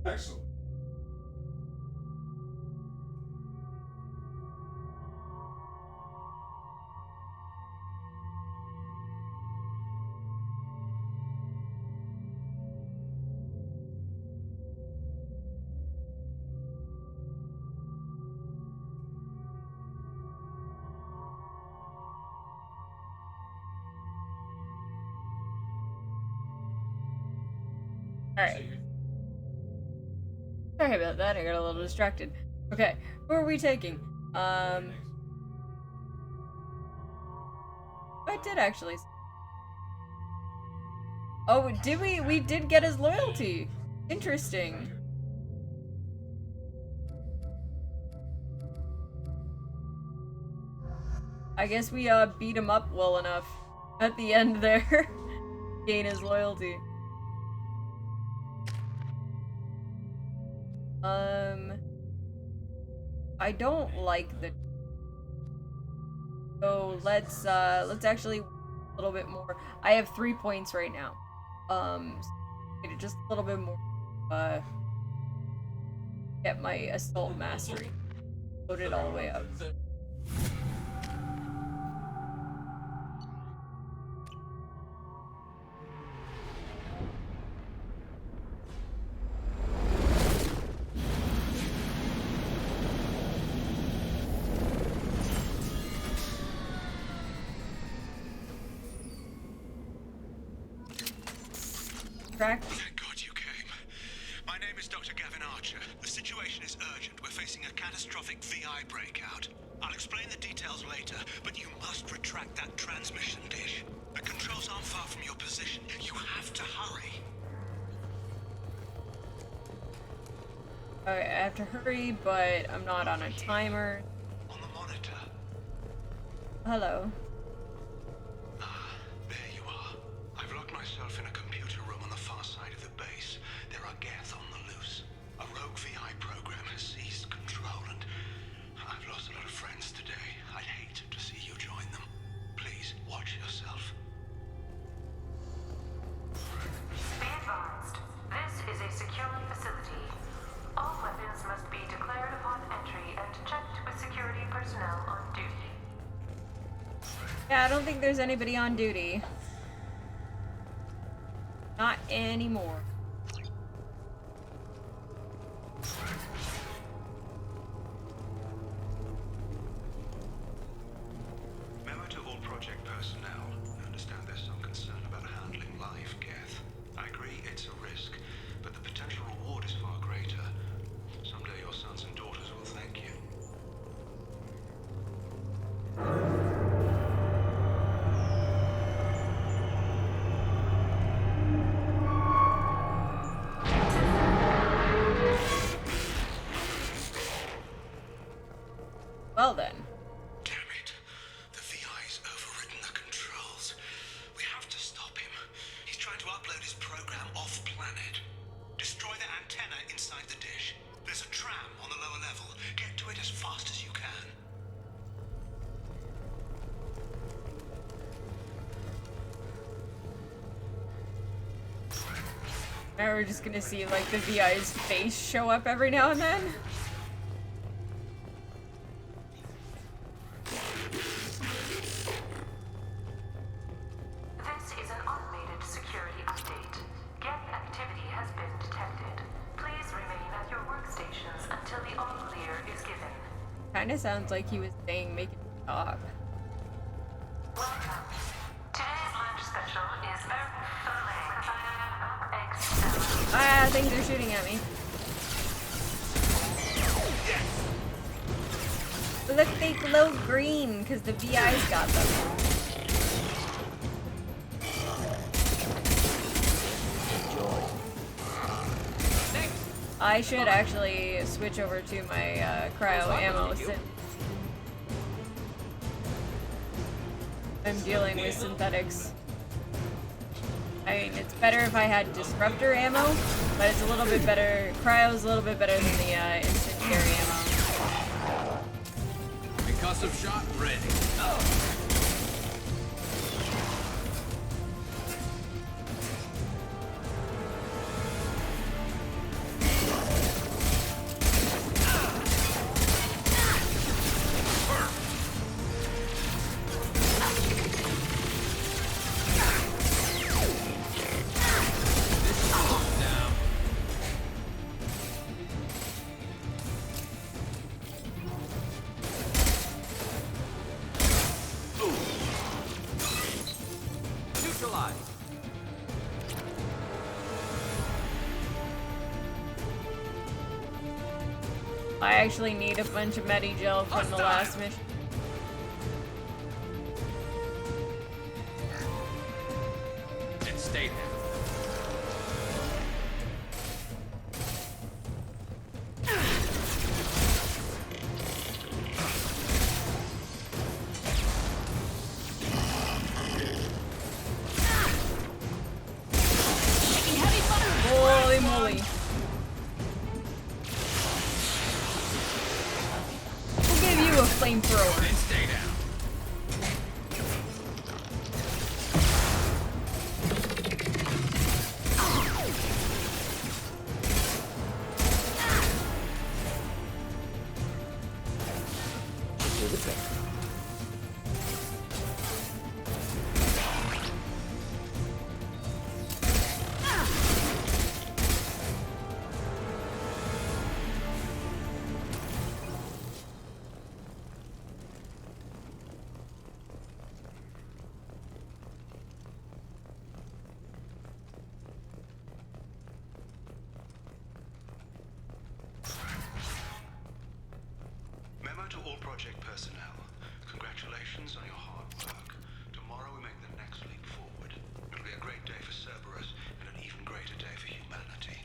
Excellent. Alright. Sorry about that, I got a little distracted. Okay, who are we taking? I did actually. Oh, did we? We did get his loyalty. Interesting. I guess we beat him up well enough at the end there. Gain his loyalty. I don't like the. So let's actually a little bit more. I have 3 points right now. Just a little bit more. Get my assault mastery loaded all the way up. Thank God you came. My name is Dr. Gavin Archer. The situation is urgent. We're facing a catastrophic VI breakout. I'll explain the details later, but you must retract that transmission dish. The controls aren't far from your position. You have to hurry. Alright, I have to hurry, but I'm not on a timer. On the monitor. Hello. There you are. I've locked myself in a computer room on the far side of the base. There are Geth on the loose. A Yeah, I don't think there's anybody on duty. Not anymore. Memo to all project personnel. I understand there's some concern about handling live Geth. I agree it's a risk, but the potential reward is far greater. Someday your sons and daughters will thank you. Well then. Damn it. The VI's overridden the controls. We have to stop him. He's trying to upload his program off-planet. Destroy the antenna inside the dish. There's a tram on the lower level. Get to it as fast as you can. Now we're just gonna see like the VI's face show up every now and then. This is an automated security update. Geth activity has been detected. Please remain at your workstations until the all clear is given. Kinda sounds like he was saying make it stop. Welcome. Today's lunch special is Ah, things are shooting at me. Look, they glow green because the VI's got them. I should actually switch over to my cryo ammo since I'm dealing with synthetics. I mean, it's better if I had disruptor ammo, but it's a little bit better. Cryo's a little bit better than the incendiary ammo. Concussive shot ready. I actually need a bunch of Medi-Gel from the last mission. And stay there. Holy moly. We'll give you a flamethrower. Then stay down. Do the trick. Memo to all project personnel. Congratulations on your hard work. Tomorrow we make the next leap forward. It'll be a great day for Cerberus and an even greater day for humanity.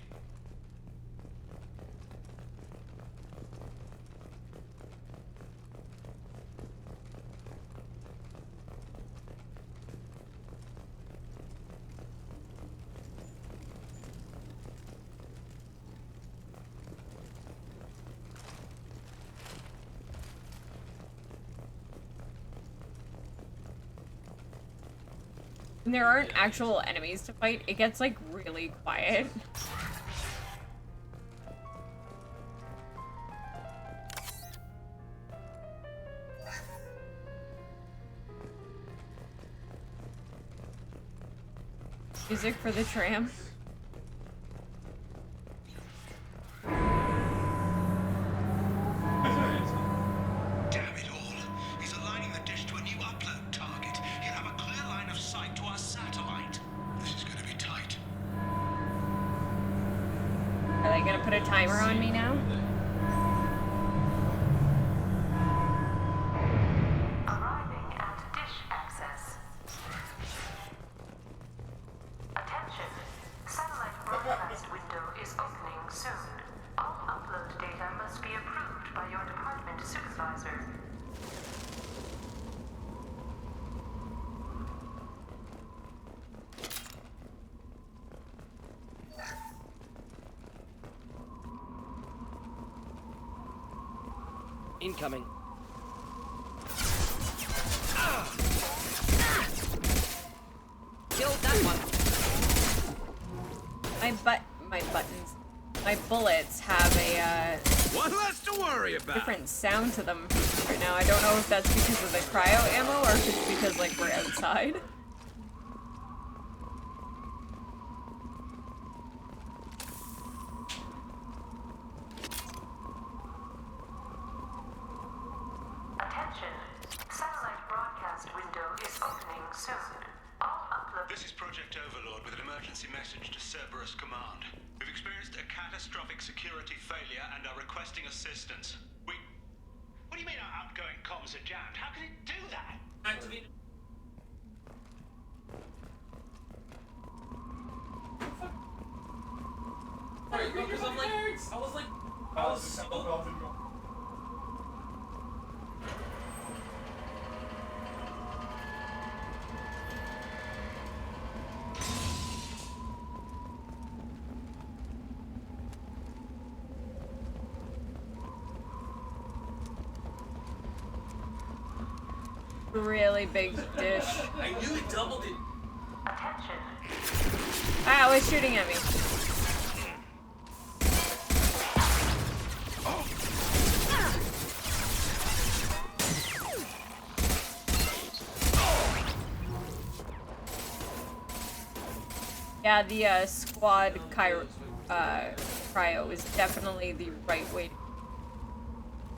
When there aren't actual enemies to fight, it gets like really quiet. Music for the tram. Damn it all. He's aligning the dish to a new upload target. He'll have a clear line of sight to our satellite. This is gonna be tight. Are they gonna put a timer on me now? Arriving at dish access. Attention. Satellite broadcast window is opening soon. All upload data must be approved by your department supervisor. Incoming. Killed that one. My bullets have a One less to worry about. different sound to them right now. I don't know if that's because of the cryo ammo or if it's because like we're outside. Attention. Satellite broadcast window is opening soon. All upload. This is Project Overlord with an emergency message to Cerberus Command. We've experienced a catastrophic security failure and are requesting assistance. What do you mean our outgoing comms are jammed? How can it do that? Activate. Because I'm like, I was so... Really big dish. I knew it doubled it. Attention. Ah, it's shooting at me. Yeah, the squad cryo is definitely the right way.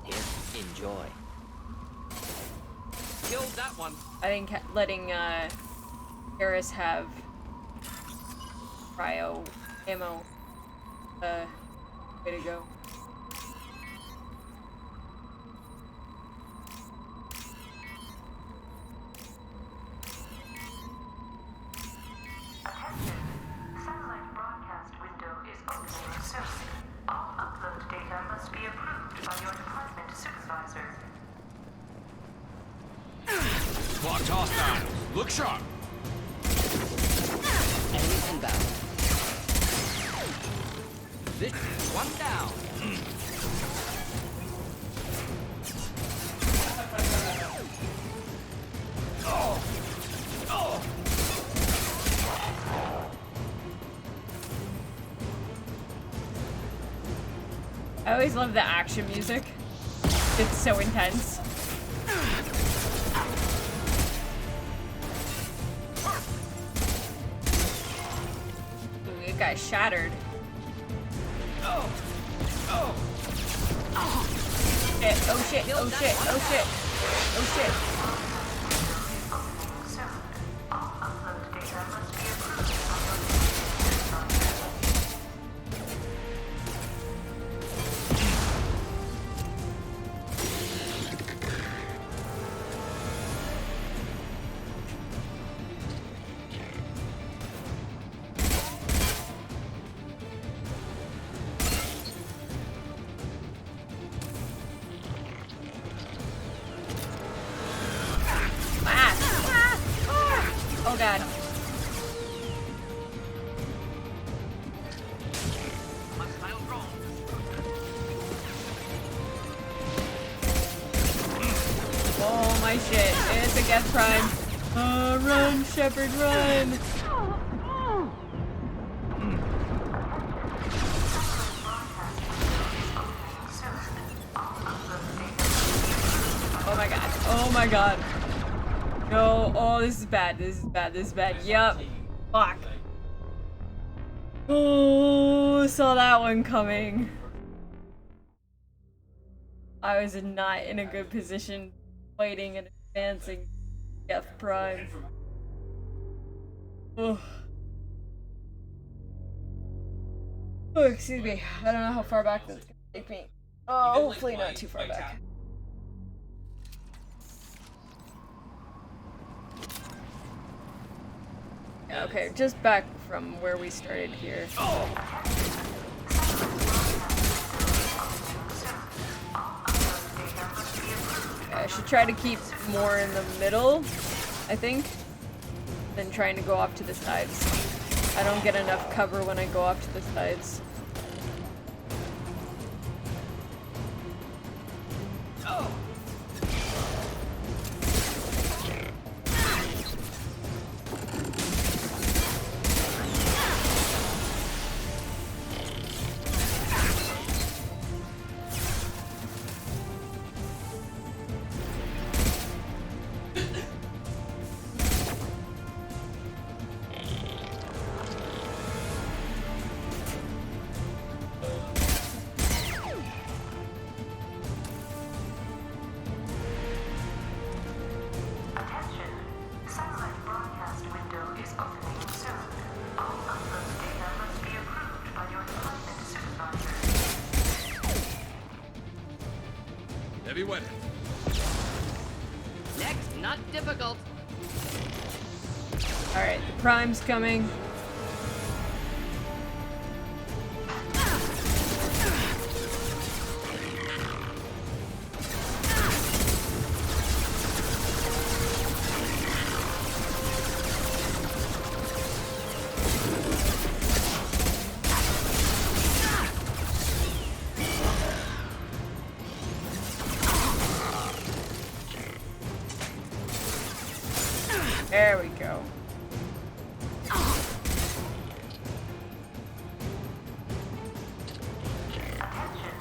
Here, enjoy. Killed that one. I think letting Harris have cryo ammo, way to go. Attention. Satellite broadcast window is opening soon. All upload data must be approved by your department supervisor. Locked hostile. Look sharp. Enemies inbound. This one down. I always love the action music. It's so intense. Ooh, it got shattered. Oh shit, oh shit, oh shit, oh shit, oh shit. All upload data must be approved by your Oh god. Oh my shit, it's a Geth Prime. Run, Shepard, run! Oh my god, oh my god. No, oh this is bad, this is bad, this is bad. Yup. Fuck. Oh, saw that one coming. I was not in a good position fighting and advancing F Prime. Oh. Oh, excuse me. I don't know how far back that's gonna take me. Oh, hopefully not too far back. Yeah, okay, just back from where we started here. I should try to keep more in the middle, I think, than trying to go off to the sides. I don't get enough cover when I go off to the sides. Heavy weapon. Next, not difficult. Alright, the prime's coming. There we go. Attention.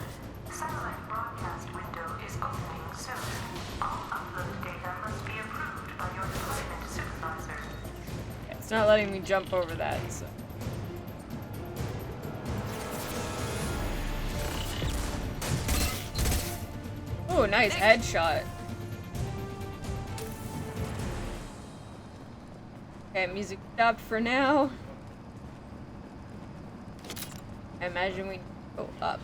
Satellite broadcast window is opening soon. All upload data must be approved by your department supervisor. It's not letting me jump over that, so. Oh, nice headshot. Okay, music stopped for now. I imagine we go up.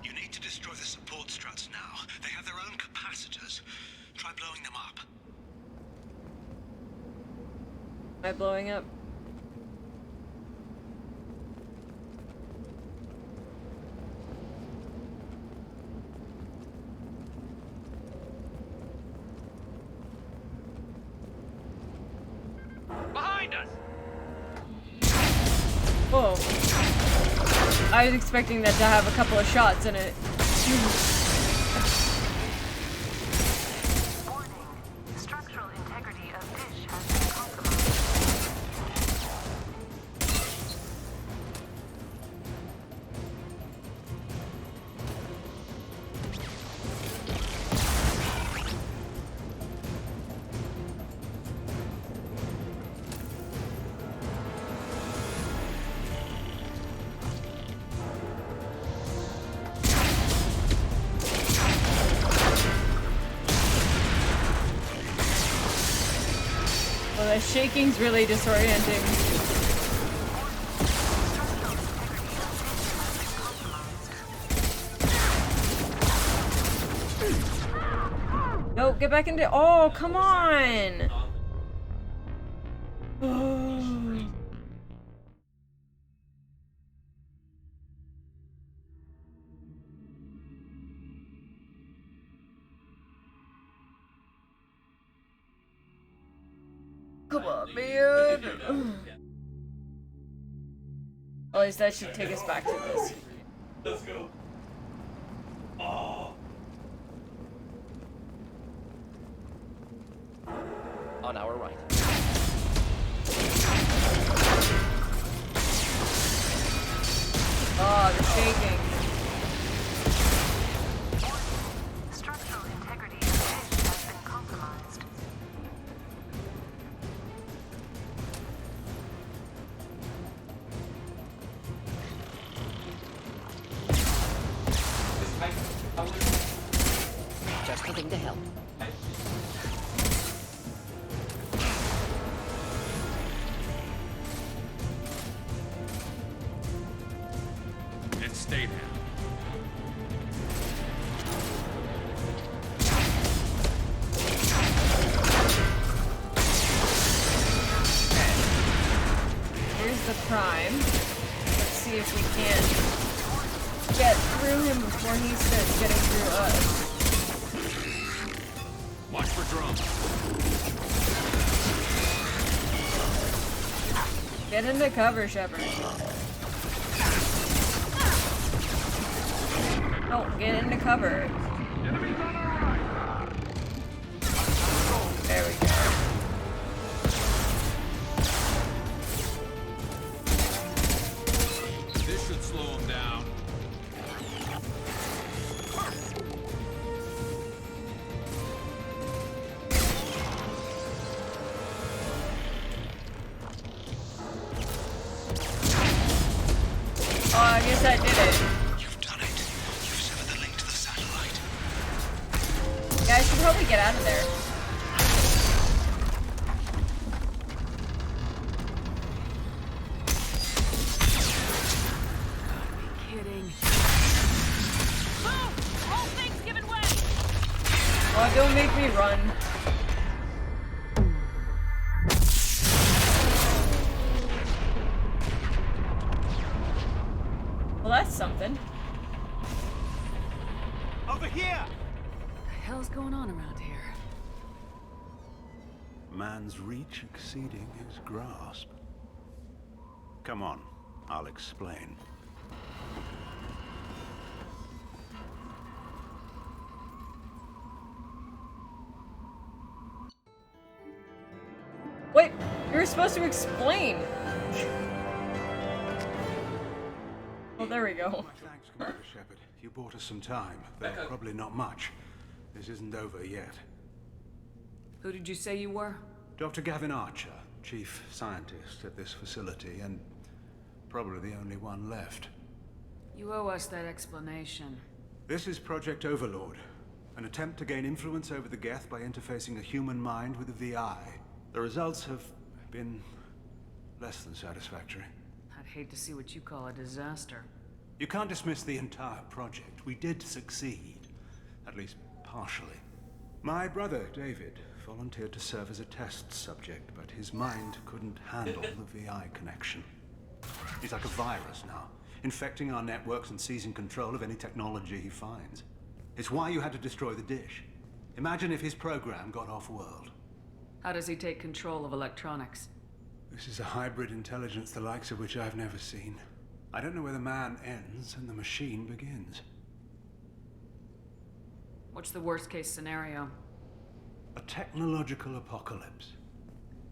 You need to destroy the support struts now. They have their own capacitors. Try blowing them up. Am I blowing up? Behind us! Whoa. I was expecting that to have a couple of shots in it. Structural integrity of dish has been compromised. Well, the shaking's really disorienting. No, get back into. Oh, come on! Oh. Come on, man! At least that should take us back to this. Let's go. Oh. On our right. Just the thing to help. Let's stay there. Here's the prime. Let's see if we can get through him before he starts getting through us. Watch for drums. Get into cover, Shepard. Oh, get into cover. There we go. This should slow him down. Oh, I guess I did it. You've done it. You've severed the link to the satellite. Yeah, I should probably get out of there. Kidding. Move! The whole thing's giving way! Oh, don't make me run. Well, that's something. Over here! What the hell's going on around here? Man's reach exceeding his grasp. Come on, I'll explain. Wait, you were supposed to explain. Oh, there we go. Thanks, Commander Shepard. You bought us some time, though probably not much. This isn't over yet. Who did you say you were? Dr. Gavin Archer, chief scientist at this facility, and probably the only one left. You owe us that explanation. This is Project Overlord, an attempt to gain influence over the Geth by interfacing a human mind with a VI. The results have been less than satisfactory. I'd hate to see what you call a disaster. You can't dismiss the entire project. We did succeed, at least partially. My brother, David, volunteered to serve as a test subject, but his mind couldn't handle the VI connection. He's like a virus now, infecting our networks and seizing control of any technology he finds. It's why you had to destroy the dish. Imagine if his program got off-world. How does he take control of electronics? This is a hybrid intelligence the likes of which I've never seen. I don't know where the man ends and the machine begins. What's the worst-case scenario? A technological apocalypse.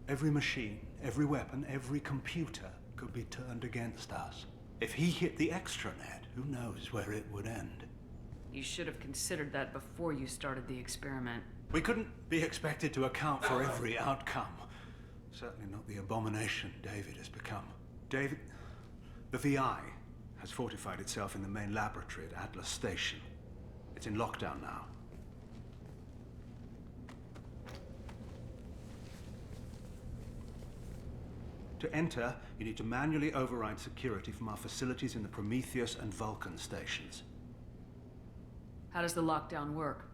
Every machine, every weapon, every computer could be turned against us. If he hit the extranet, who knows where it would end? You should have considered that before you started the experiment. We couldn't be expected to account for every outcome. Certainly not the abomination David has become. David, the VI has fortified itself in the main laboratory at Atlas Station. It's in lockdown now. To enter, you need to manually override security from our facilities in the Prometheus and Vulcan stations. How does the lockdown work?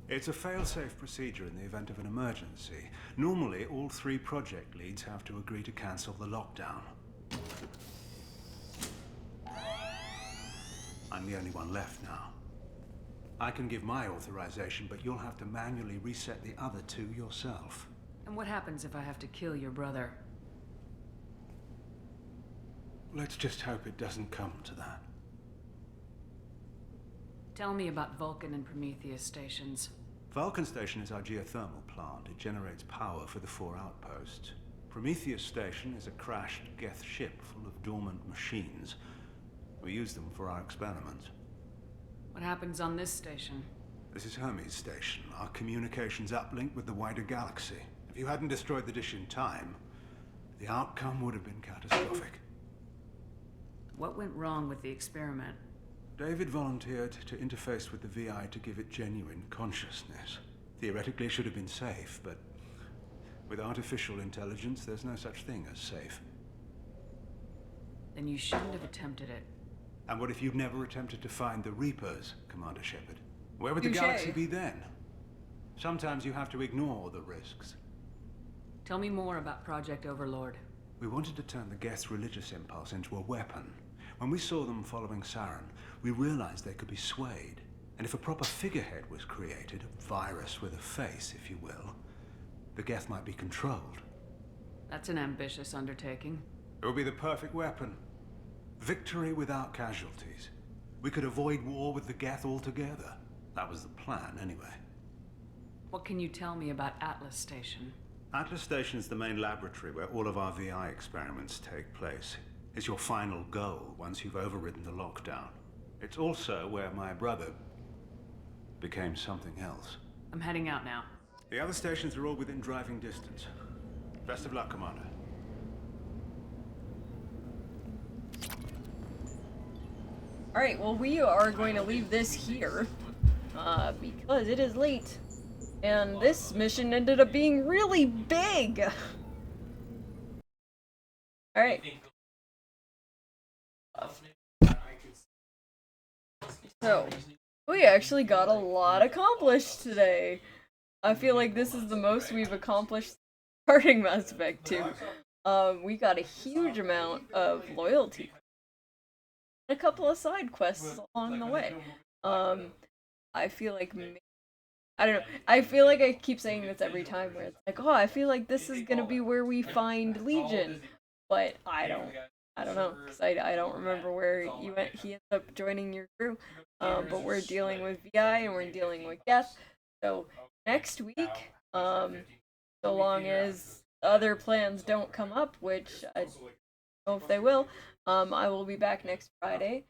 It's a fail-safe procedure in the event of an emergency. Normally, all 3 project leads have to agree to cancel the lockdown. I'm the only one left now. I can give my authorization, but you'll have to manually reset the other 2 yourself. And what happens if I have to kill your brother? Let's just hope it doesn't come to that. Tell me about Vulcan and Prometheus stations. Vulcan Station is our geothermal plant. It generates power for the 4 outposts. Prometheus Station is a crashed Geth ship full of dormant machines. We use them for our experiments. What happens on this station? This is Hermes Station, our communications uplink with the wider galaxy. If you hadn't destroyed the dish in time, the outcome would have been catastrophic. What went wrong with the experiment? David volunteered to interface with the VI to give it genuine consciousness. Theoretically, it should have been safe, but with artificial intelligence, there's no such thing as safe. Then you shouldn't have attempted it. And what if you'd never attempted to find the Reapers, Commander Shepard? Where would the Touché. galaxy be then? Sometimes you have to ignore the risks. Tell me more about Project Overlord. We wanted to turn the Geth's religious impulse into a weapon. When we saw them following Saren, we realized they could be swayed. And if a proper figurehead was created, a virus with a face, if you will, the Geth might be controlled. That's an ambitious undertaking. It would be the perfect weapon. Victory without casualties. We could avoid war with the Geth altogether. That was the plan, anyway. What can you tell me about Atlas Station? Atlas Station is the main laboratory where all of our VI experiments take place. It's your final goal once you've overridden the lockdown. It's also where my brother became something else. I'm heading out now. The other stations are all within driving distance. Best of luck, Commander. Alright, well, we are going to leave this here, because it is late. And this mission ended up being really big! Alright. So, we actually got a lot accomplished today. I feel like this is the most we've accomplished starting Mass Effect 2. We got a huge amount of loyalty. A couple of side quests along the way. I feel like I don't know. I feel like I keep saying this every time where it's like, oh, I feel like this is gonna be where we find Legion, but I don't know, because I don't remember where he went. He ended up joining your crew, but we're dealing with VI and we're dealing with Geth. So next week, so long as other plans don't come up, which I don't know if they will, I will be back next Friday.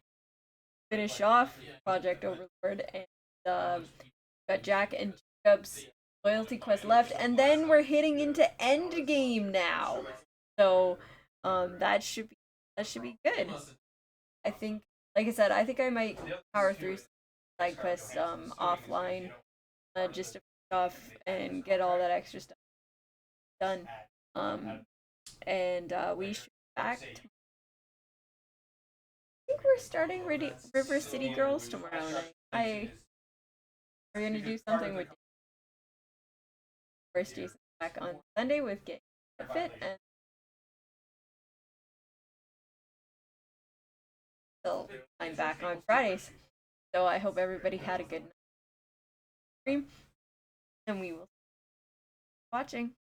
Finish off Project Overlord, and got Jack and Jacob's loyalty quest left, and then we're hitting into Endgame now. So that should be good. I think, like I said, I think I might power through some side quests offline, just to finish off and get all that extra stuff done. And we should be back tomorrow. I think we're starting River City Girls tomorrow night. We're gonna do something with first Jason back on Sunday with Git Fit, and so I'm back on Fridays. So I hope everybody had a good night stream, and we will keep watching.